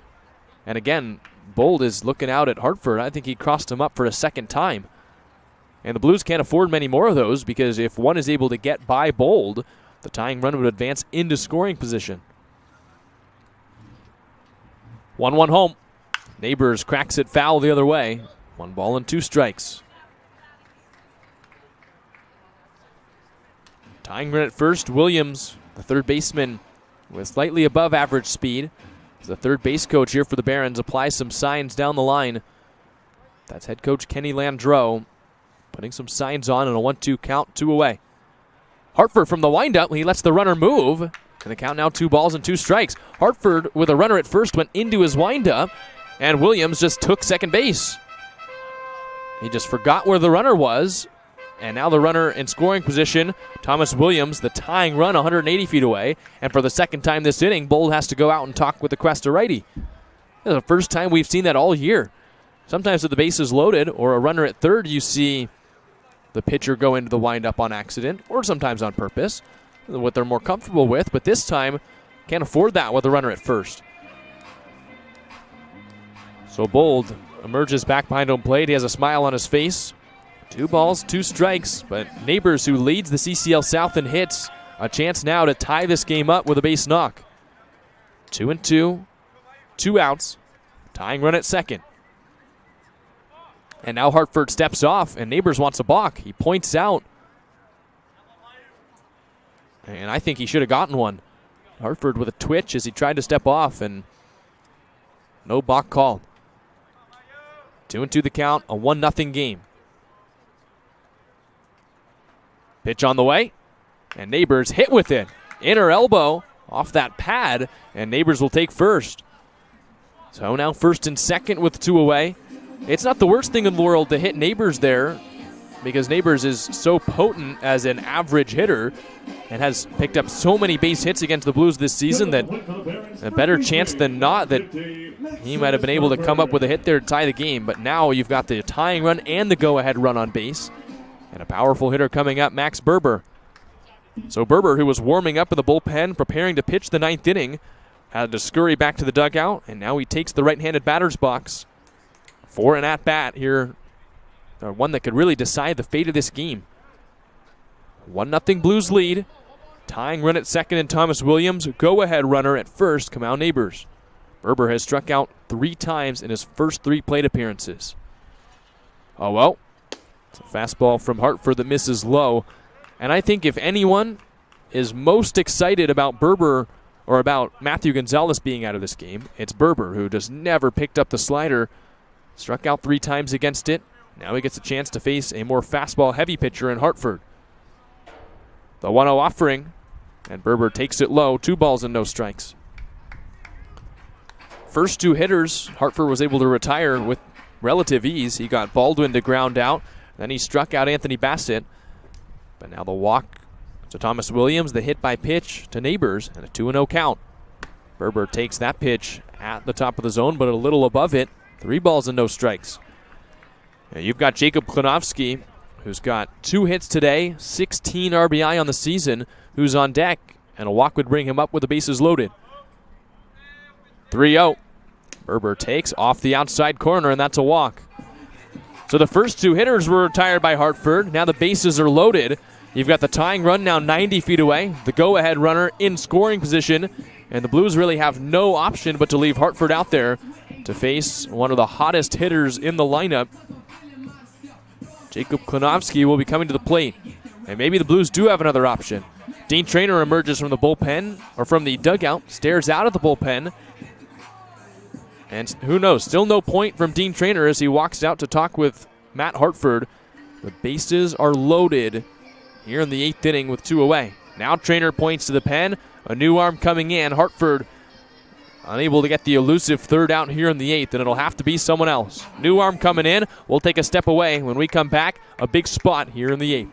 And again, Bold is looking out at Hartford. I think he crossed him up for a second time. And the Blues can't afford many more of those, because if one is able to get by Bold, the tying run would advance into scoring position. 1-1 home. Neighbors cracks it foul the other way. 1 ball and 2 strikes. Tying run at first, Williams, the third baseman, with slightly above average speed. The third base coach here for the Barons applies some signs down the line. That's head coach Kenny Landreau putting some signs on a 1-2 count, 2 away. Hartford from the windup, he lets the runner move. And the count now 2 balls and 2 strikes. Hartford with a runner at first went into his windup, and Williams just took second base. He just forgot where the runner was, and now the runner in scoring position, Thomas Williams, the tying run 180 feet away. And for the second time this inning, Bold has to go out and talk with the Cuesta righty. This is the first time we've seen that all year. Sometimes with the bases loaded or a runner at third, you see the pitcher go into the windup on accident or sometimes on purpose, what they're more comfortable with. But this time, can't afford that with a runner at first. So Bold emerges back behind home plate. He has a smile on his face. 2 balls, 2 strikes, but Neighbors, who leads the CCL South in hits, a chance now to tie this game up with a base knock. 2-2, 2 outs, tying run at second. And now Hartford steps off, and Neighbors wants a balk. He points out, and I think he should have gotten one. Hartford with a twitch as he tried to step off, and no balk called. 2-2 the count, a 1-0 game. Pitch on the way, and Neighbors hit with it. Inner elbow off that pad, and Neighbors will take first. So now first and second with 2 away. It's not the worst thing in the world to hit Neighbors there, because Neighbors is so potent as an average hitter and has picked up so many base hits against the Blues this season that a better chance than not that he might have been able to come up with a hit there to tie the game. But now you've got the tying run and the go-ahead run on base. And a powerful hitter coming up, Max Berber. So Berber, who was warming up in the bullpen, preparing to pitch the 9th inning, had to scurry back to the dugout, and now he takes the right-handed batter's box for an at-bat here. One that could really decide the fate of this game. 1-0 Blues lead. Tying run at second and Thomas Williams. Go-ahead runner at first, Kamau Neighbors. Berber has struck out 3 times in his first 3 plate appearances. Oh well. It's a fastball from Hartford that misses low. And I think if anyone is most excited about Berber or about Matthew Gonzalez being out of this game, it's Berber, who just never picked up the slider. Struck out 3 times against it. Now he gets a chance to face a more fastball-heavy pitcher in Hartford. The 1-0 offering, and Berber takes it low. 2 balls and no strikes. First 2 hitters, Hartford was able to retire with relative ease. He got Baldwin to ground out. Then he struck out Anthony Bassett. But now the walk to Thomas Williams, the hit by pitch to Neighbors, and a 2-0 count. Berber takes that pitch at the top of the zone, but a little above it. 3 balls and no strikes. Now you've got Jacob Klinowski, who's got 2 hits today, 16 RBI on the season, who's on deck, and a walk would bring him up with the bases loaded. 3-0. Berber takes off the outside corner, and that's a walk. So the first 2 hitters were retired by Hartford. Now the bases are loaded. You've got the tying run now 90 feet away. The go-ahead runner in scoring position. And the Blues really have no option but to leave Hartford out there to face one of the hottest hitters in the lineup. Jacob Klinowski will be coming to the plate. And maybe the Blues do have another option. Dean Traynor emerges from the bullpen, or from the dugout, stares out at the bullpen. And who knows, still no point from Dean Traynor as he walks out to talk with Matt Hartford. The bases are loaded here in the 8th inning with 2 away. Now Traynor points to the pen. A new arm coming in. Hartford unable to get the elusive 3rd out here in the 8th, and it'll have to be someone else. New arm coming in. We'll take a step away. When we come back, a big spot here in the 8th.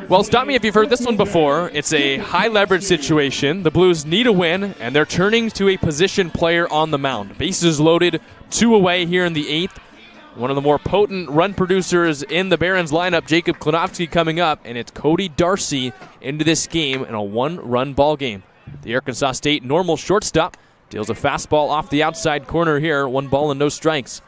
Well, stop me if you've heard this one before. It's a high leverage situation. The Blues need a win, and they're turning to a position player on the mound. Bases loaded, 2 away here in the 8th. One of the more potent run producers in the Barons lineup, Jacob Klinowski, coming up, and it's Cody Darcy into this game in a 1-run ball game. The Arkansas State normal shortstop deals a fastball off the outside corner here, 1 ball and no strikes.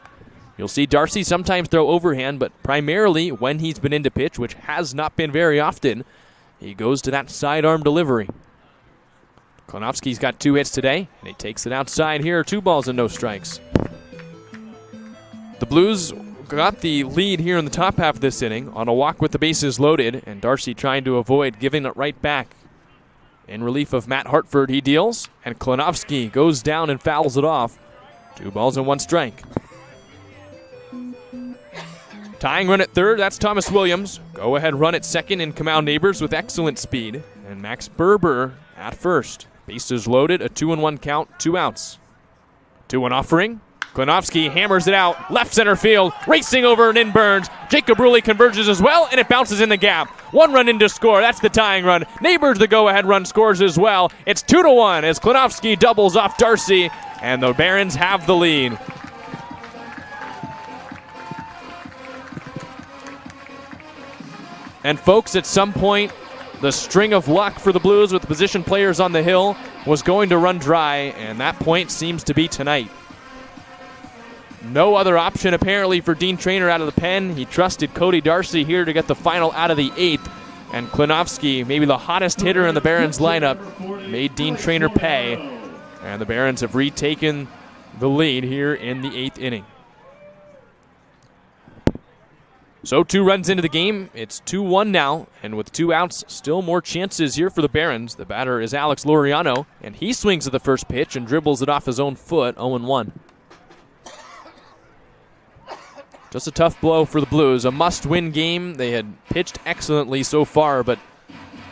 You'll see Darcy sometimes throw overhand, but primarily when he's been in to pitch, which has not been very often, he goes to that sidearm delivery. Klinowski's got 2 hits today, and he takes it outside here, 2 balls and no strikes. The Blues got the lead here in the top half of this inning on a walk with the bases loaded, and Darcy trying to avoid giving it right back. In relief of Matt Hartford, he deals, and Klinovsky goes down and fouls it off. 2 balls and 1 strike. Tying run at third, that's Thomas Williams. Go ahead run at second in Kamau Neighbors with excellent speed. And Max Berber at first. Bases loaded, a 2-1 count, 2 outs. 2-1 offering. Klinovsky hammers it out, left center field, racing over and in Burns. Jacob Rulli converges as well, and it bounces in the gap. 1 run in to score, that's the tying run. Neighbors, the go-ahead run, scores as well. It's 2-1 as Klinovsky doubles off Darcy, and the Barons have the lead. And folks, at some point, the string of luck for the Blues with the position players on the hill was going to run dry, and that point seems to be tonight. No other option apparently for Dean Traynor out of the pen. He trusted Cody Darcy here to get the final out of the 8th. And Klinovsky, maybe the hottest hitter in the Barons lineup, made Dean Traynor pay. And the Barons have retaken the lead here in the 8th inning. So 2 runs into the game. It's 2-1 now. And with 2 outs, still more chances here for the Barons. The batter is Alex Laureano. And he swings at the first pitch and dribbles it off his own foot, 0-1. Just a tough blow for the Blues. A must-win game. They had pitched excellently so far, but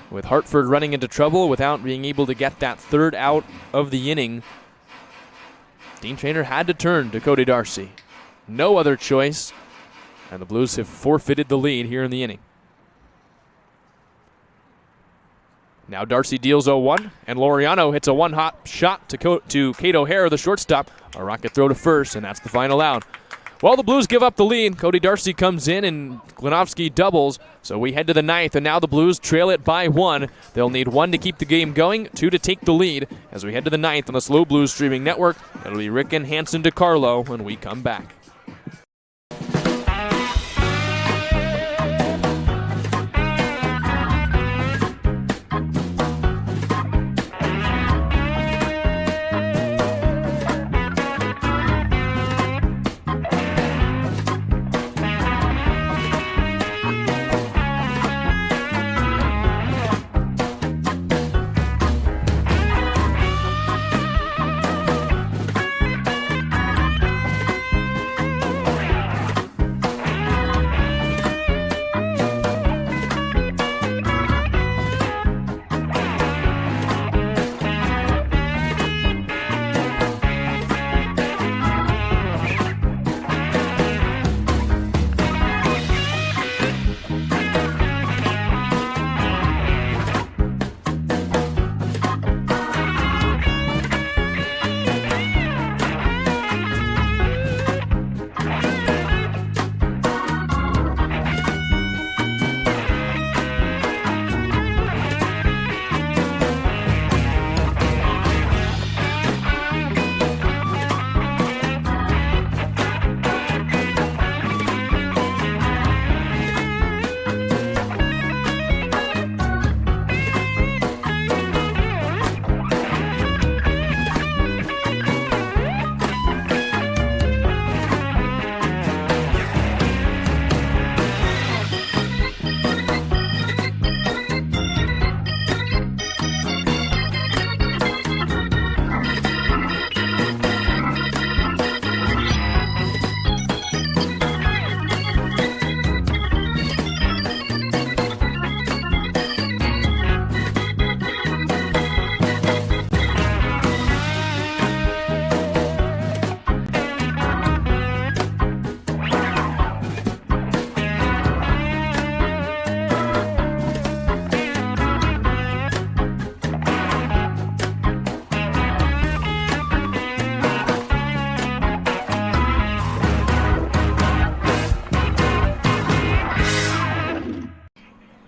with Hartford running into trouble without being able to get that 3rd out of the inning, Dean Traynor had to turn to Cody Darcy. No other choice, and the Blues have forfeited the lead here in the inning. Now Darcy deals 0-1, and Laureano hits a one-hop shot to Kate O'Hara, the shortstop. A rocket throw to first, and that's the final out. Well, the Blues give up the lead. Cody Darcy comes in and Klinovsky doubles. So we head to the 9th, and now the Blues trail it by 1. They'll need 1 to keep the game going, 2 to take the lead. As we head to the 9th on the Slow Blues streaming network, it'll be Rick and Hansen DiCarlo when we come back.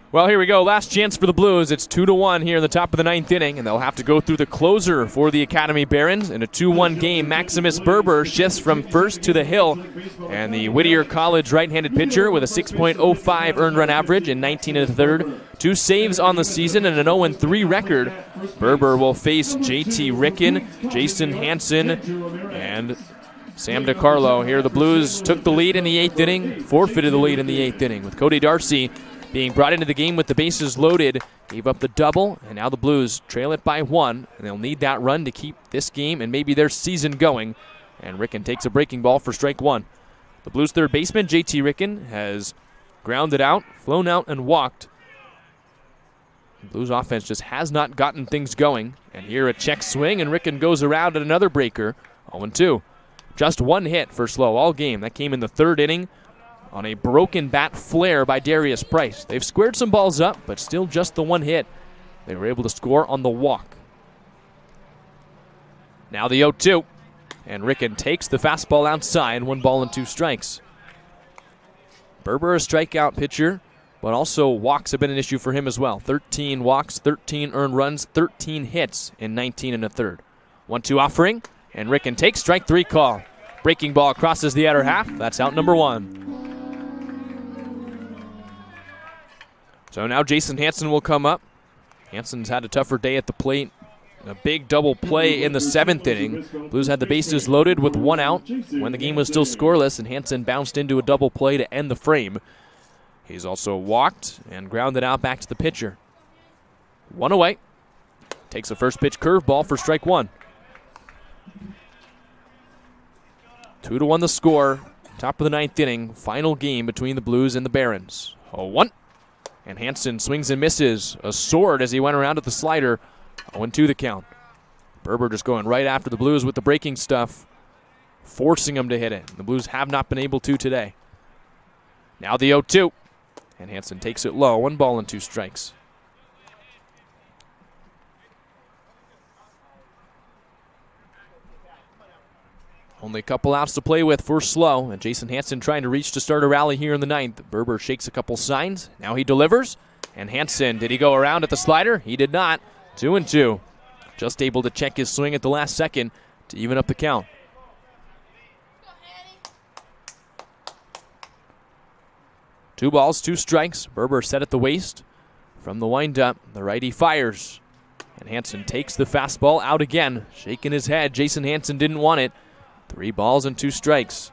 Well, here we go. Last chance for the Blues. It's 2-1 here in the top of the 9th inning, and they'll have to go through the closer for the Academy Barons. In a 2-1 game, Maximus Berber shifts from first to the hill, and the Whittier College right-handed pitcher with a 6.05 earned run average in 19 1/3, 2 saves on the season, and an 0-3 record. Berber will face JT Ricken, Jason Hansen, and Sam DiCarlo here. The Blues took the lead in the 8th inning, forfeited the lead in the 8th inning with Cody Darcy being brought into the game with the bases loaded. Gave up the double, and now the Blues trail it by 1, and they'll need that run to keep this game and maybe their season going. And Ricken takes a breaking ball for strike 1. The Blues third baseman, JT Ricken, has grounded out, flown out, and walked. The Blues offense just has not gotten things going. And here a check swing, and Ricken goes around at another breaker, 0-2. Just one hit for SLO all game. That came in the 3rd inning on a broken bat flare by Darius Price. They've squared some balls up, but still just the one hit. They were able to score on the walk. Now the 0-2. And Ricken takes the fastball outside, 1 ball and 2 strikes. Berber, a strikeout pitcher, but also walks have been an issue for him as well. 13 walks, 13 earned runs, 13 hits in 19 1/3. 1-2 offering, and Ricken takes strike 3 call. Breaking ball crosses the outer half. That's out number 1. So now Jason Hansen will come up. Hansen's had a tougher day at the plate. A big double play in the 7th inning. Blues had the bases loaded with 1 out when the game was still scoreless, and Hansen bounced into a double play to end the frame. He's also walked and grounded out back to the pitcher. 1 away. Takes a first pitch curveball for strike 1. 2-1 the score. Top of the 9th inning. Final game between the Blues and the Barons. 0-1. And Hansen swings and misses. A sword as he went around at the slider. 0-2 the count. Berber just going right after the Blues with the breaking stuff, forcing them to hit it. The Blues have not been able to today. Now the 0-2. And Hansen takes it low. 1 ball and 2 strikes. Only a couple outs to play with for SLO, and Jason Hansen trying to reach to start a rally here in the 9th. Berber shakes a couple signs. Now he delivers. And Hansen, did he go around at the slider? He did not. 2-2. Just able to check his swing at the last second to even up the count. Two balls, 2 strikes. Berber set at the waist. From the windup, the righty fires. And Hansen takes the fastball out again. Shaking his head. Jason Hansen didn't want it. 3 balls and 2 strikes.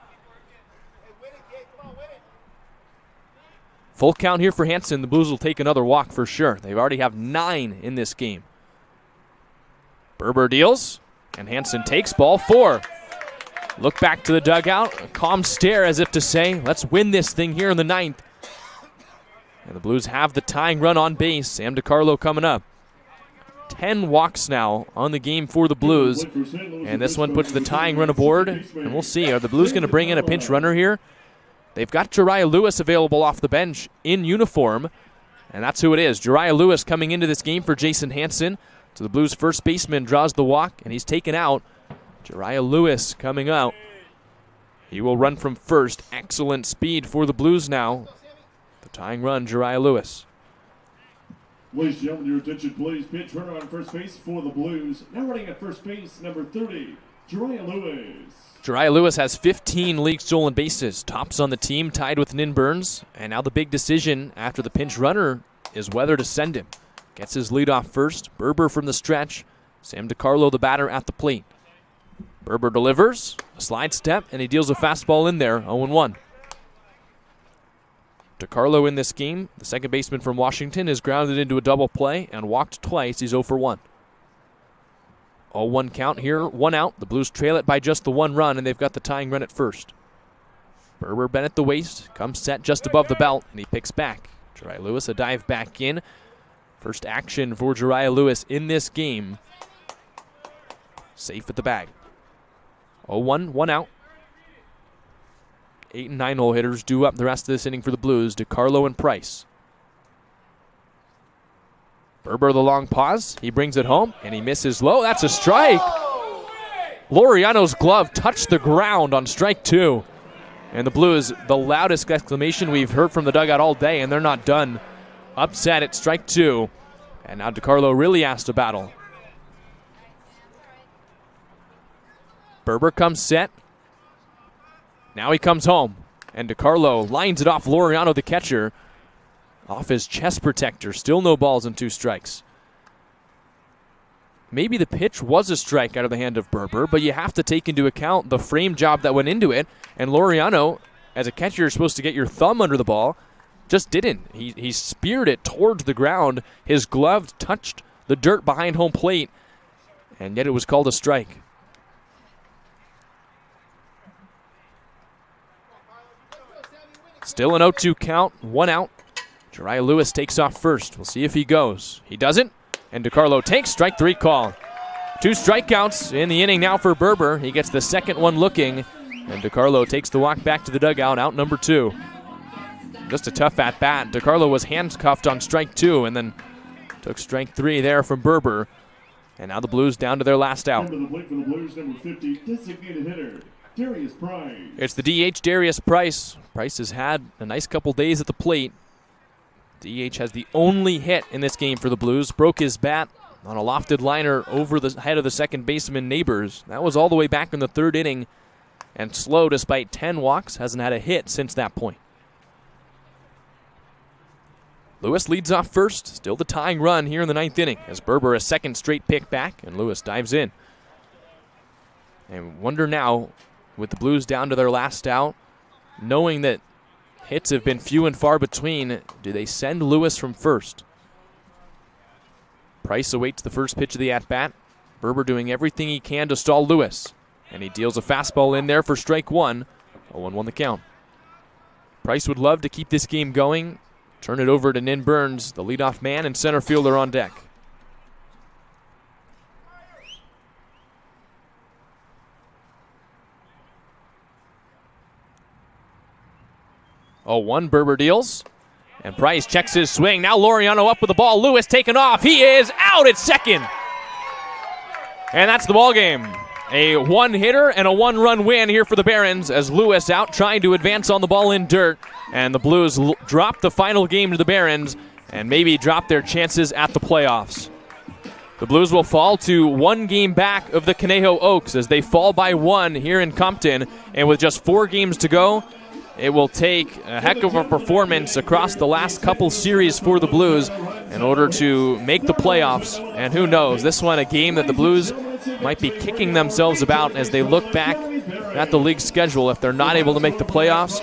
Full count here for Hansen. The Blues will take another walk for sure. They already have 9 in this game. Berber deals, and Hansen takes ball 4. Look back to the dugout, a calm stare as if to say, let's win this thing here in the 9th. And the Blues have the tying run on base. Sam DiCarlo coming up. 10 walks now on the game for the Blues. And this one puts the tying run aboard. And we'll see, are the Blues going to bring in a pinch runner here? They've got Jariah Lewis available off the bench in uniform. And that's who it is. Jariah Lewis coming into this game for Jason Hansen. So the Blues first baseman draws the walk, and he's taken out. Jariah Lewis coming out. He will run from first. Excellent speed for the Blues now. The tying run, Jariah Lewis. Ladies and gentlemen, your attention please. Pinch runner on first base for the Blues. Now running at first base, number 30, Jariah Lewis. Jariah Lewis has 15 league stolen bases. Tops on the team, tied with Nin Burns. And now the big decision after the pinch runner is whether to send him. Gets his lead off first. Berber from the stretch. Sam DiCarlo, the batter, at the plate. Berber delivers. A slide step, and he deals a fastball in there. 0-1. DiCarlo in this game, the second baseman from Washington, is grounded into a double play and walked twice. He's 0 for 1. 0-1 count here, 1 out. The Blues trail it by just the 1 run, and they've got the tying run at first. Berber bent at the waist, comes set just above the belt, and he picks back. Jariah Lewis, a dive back in. First action for Jariah Lewis in this game. Safe at the bag. 0-1, 1 out. 8 and 9 hole hitters due up the rest of this inning for the Blues. DiCarlo and Price. Berber the long pause. He brings it home, and he misses low. That's a strike. Laureano's glove touched the ground on strike 2. And the Blues, the loudest exclamation we've heard from the dugout all day, and they're not done. Upset at strike 2. And now DiCarlo really has to battle. Berber comes set. Now he comes home. And DiCarlo lines it off Laureano, the catcher. Off his chest protector. Still no balls and 2 strikes. maybe the pitch was a strike out of the hand of Berber, but you have to take into account the frame job that went into it. And Laureano, as a catcher, you're supposed to get your thumb under the ball, just didn't. He speared it towards the ground. His glove touched the dirt behind home plate, and yet it was called a strike. Still an 0-2 count, 1 out. Jariah Lewis takes off first. We'll see if he goes. He doesn't, and DeCarlo takes strike 3 call. 2 strikeouts in the inning now for Berber. He gets the second one looking, and DeCarlo takes the walk back to the dugout, out number 2. Just a tough at-bat. DeCarlo was handcuffed on strike 2 and then took strike 3 there from Berber. And now the Blues down to their last out. Into the plate for the Blues, number 50, designated hitter, Darius Price. It's the DH, Darius Price. Price has had a nice couple days at the plate. DH has the only hit in this game for the Blues. Broke his bat on a lofted liner over the head of the second baseman Neighbors. That was all the way back in the 3rd inning. And SLO, despite 10 walks, hasn't had a hit since that point. Lewis leads off first. Still the tying run here in the 9th inning as Berber a second straight pick back and Lewis dives in. And wonder now, with the Blues down to their last out, knowing that hits have been few and far between, do they send Lewis from first? Price awaits the first pitch of the at-bat. Berber doing everything he can to stall Lewis. And he deals a fastball in there for strike 1. 0-1 the count. Price would love to keep this game going. Turn it over to Nin Burns, the leadoff man and center fielder on deck. 0-1, Berber deals. And Price checks his swing. Now Laureano up with the ball. Lewis taken off. He is out at second. And that's the ball game. A one-hitter and a one-run win here for the Barons as Lewis out trying to advance on the ball in dirt. And the Blues drop the final game to the Barons and maybe drop their chances at the playoffs. The Blues will fall to 1 game back of the Conejo Oaks as they fall by 1 here in Compton. And with just 4 games to go, it will take a heck of a performance across the last couple series for the Blues in order to make the playoffs. And who knows, this one a game that the Blues might be kicking themselves about as they look back at the league schedule. If they're not able to make the playoffs,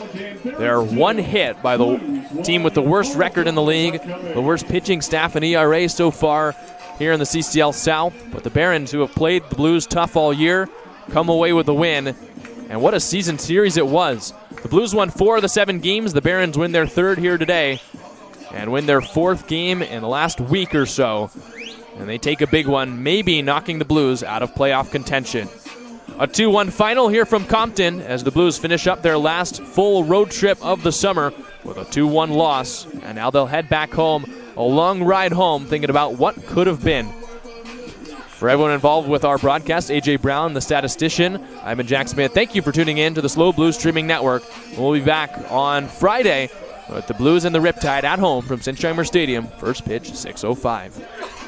they're 1 hit by the team with the worst record in the league, the worst pitching staff and ERA so far here in the CCL South. But the Barons, who have played the Blues tough all year, come away with the win. And what a season series it was. The Blues won 4 of the 7 games. The Barons win their 3rd here today and win their 4th game in the last week or so. And they take a big one, maybe knocking the Blues out of playoff contention. A 2-1 final here from Compton as the Blues finish up their last full road trip of the summer with a 2-1 loss. And now they'll head back home, a long ride home, thinking about what could have been. For everyone involved with our broadcast, A.J. Brown, the statistician, I've been Jack Smith. Thank you for tuning in to the SLO Blues Streaming Network. We'll be back on Friday with the Blues and the Riptide at home from Sinsheimer Stadium. First pitch, 6:05.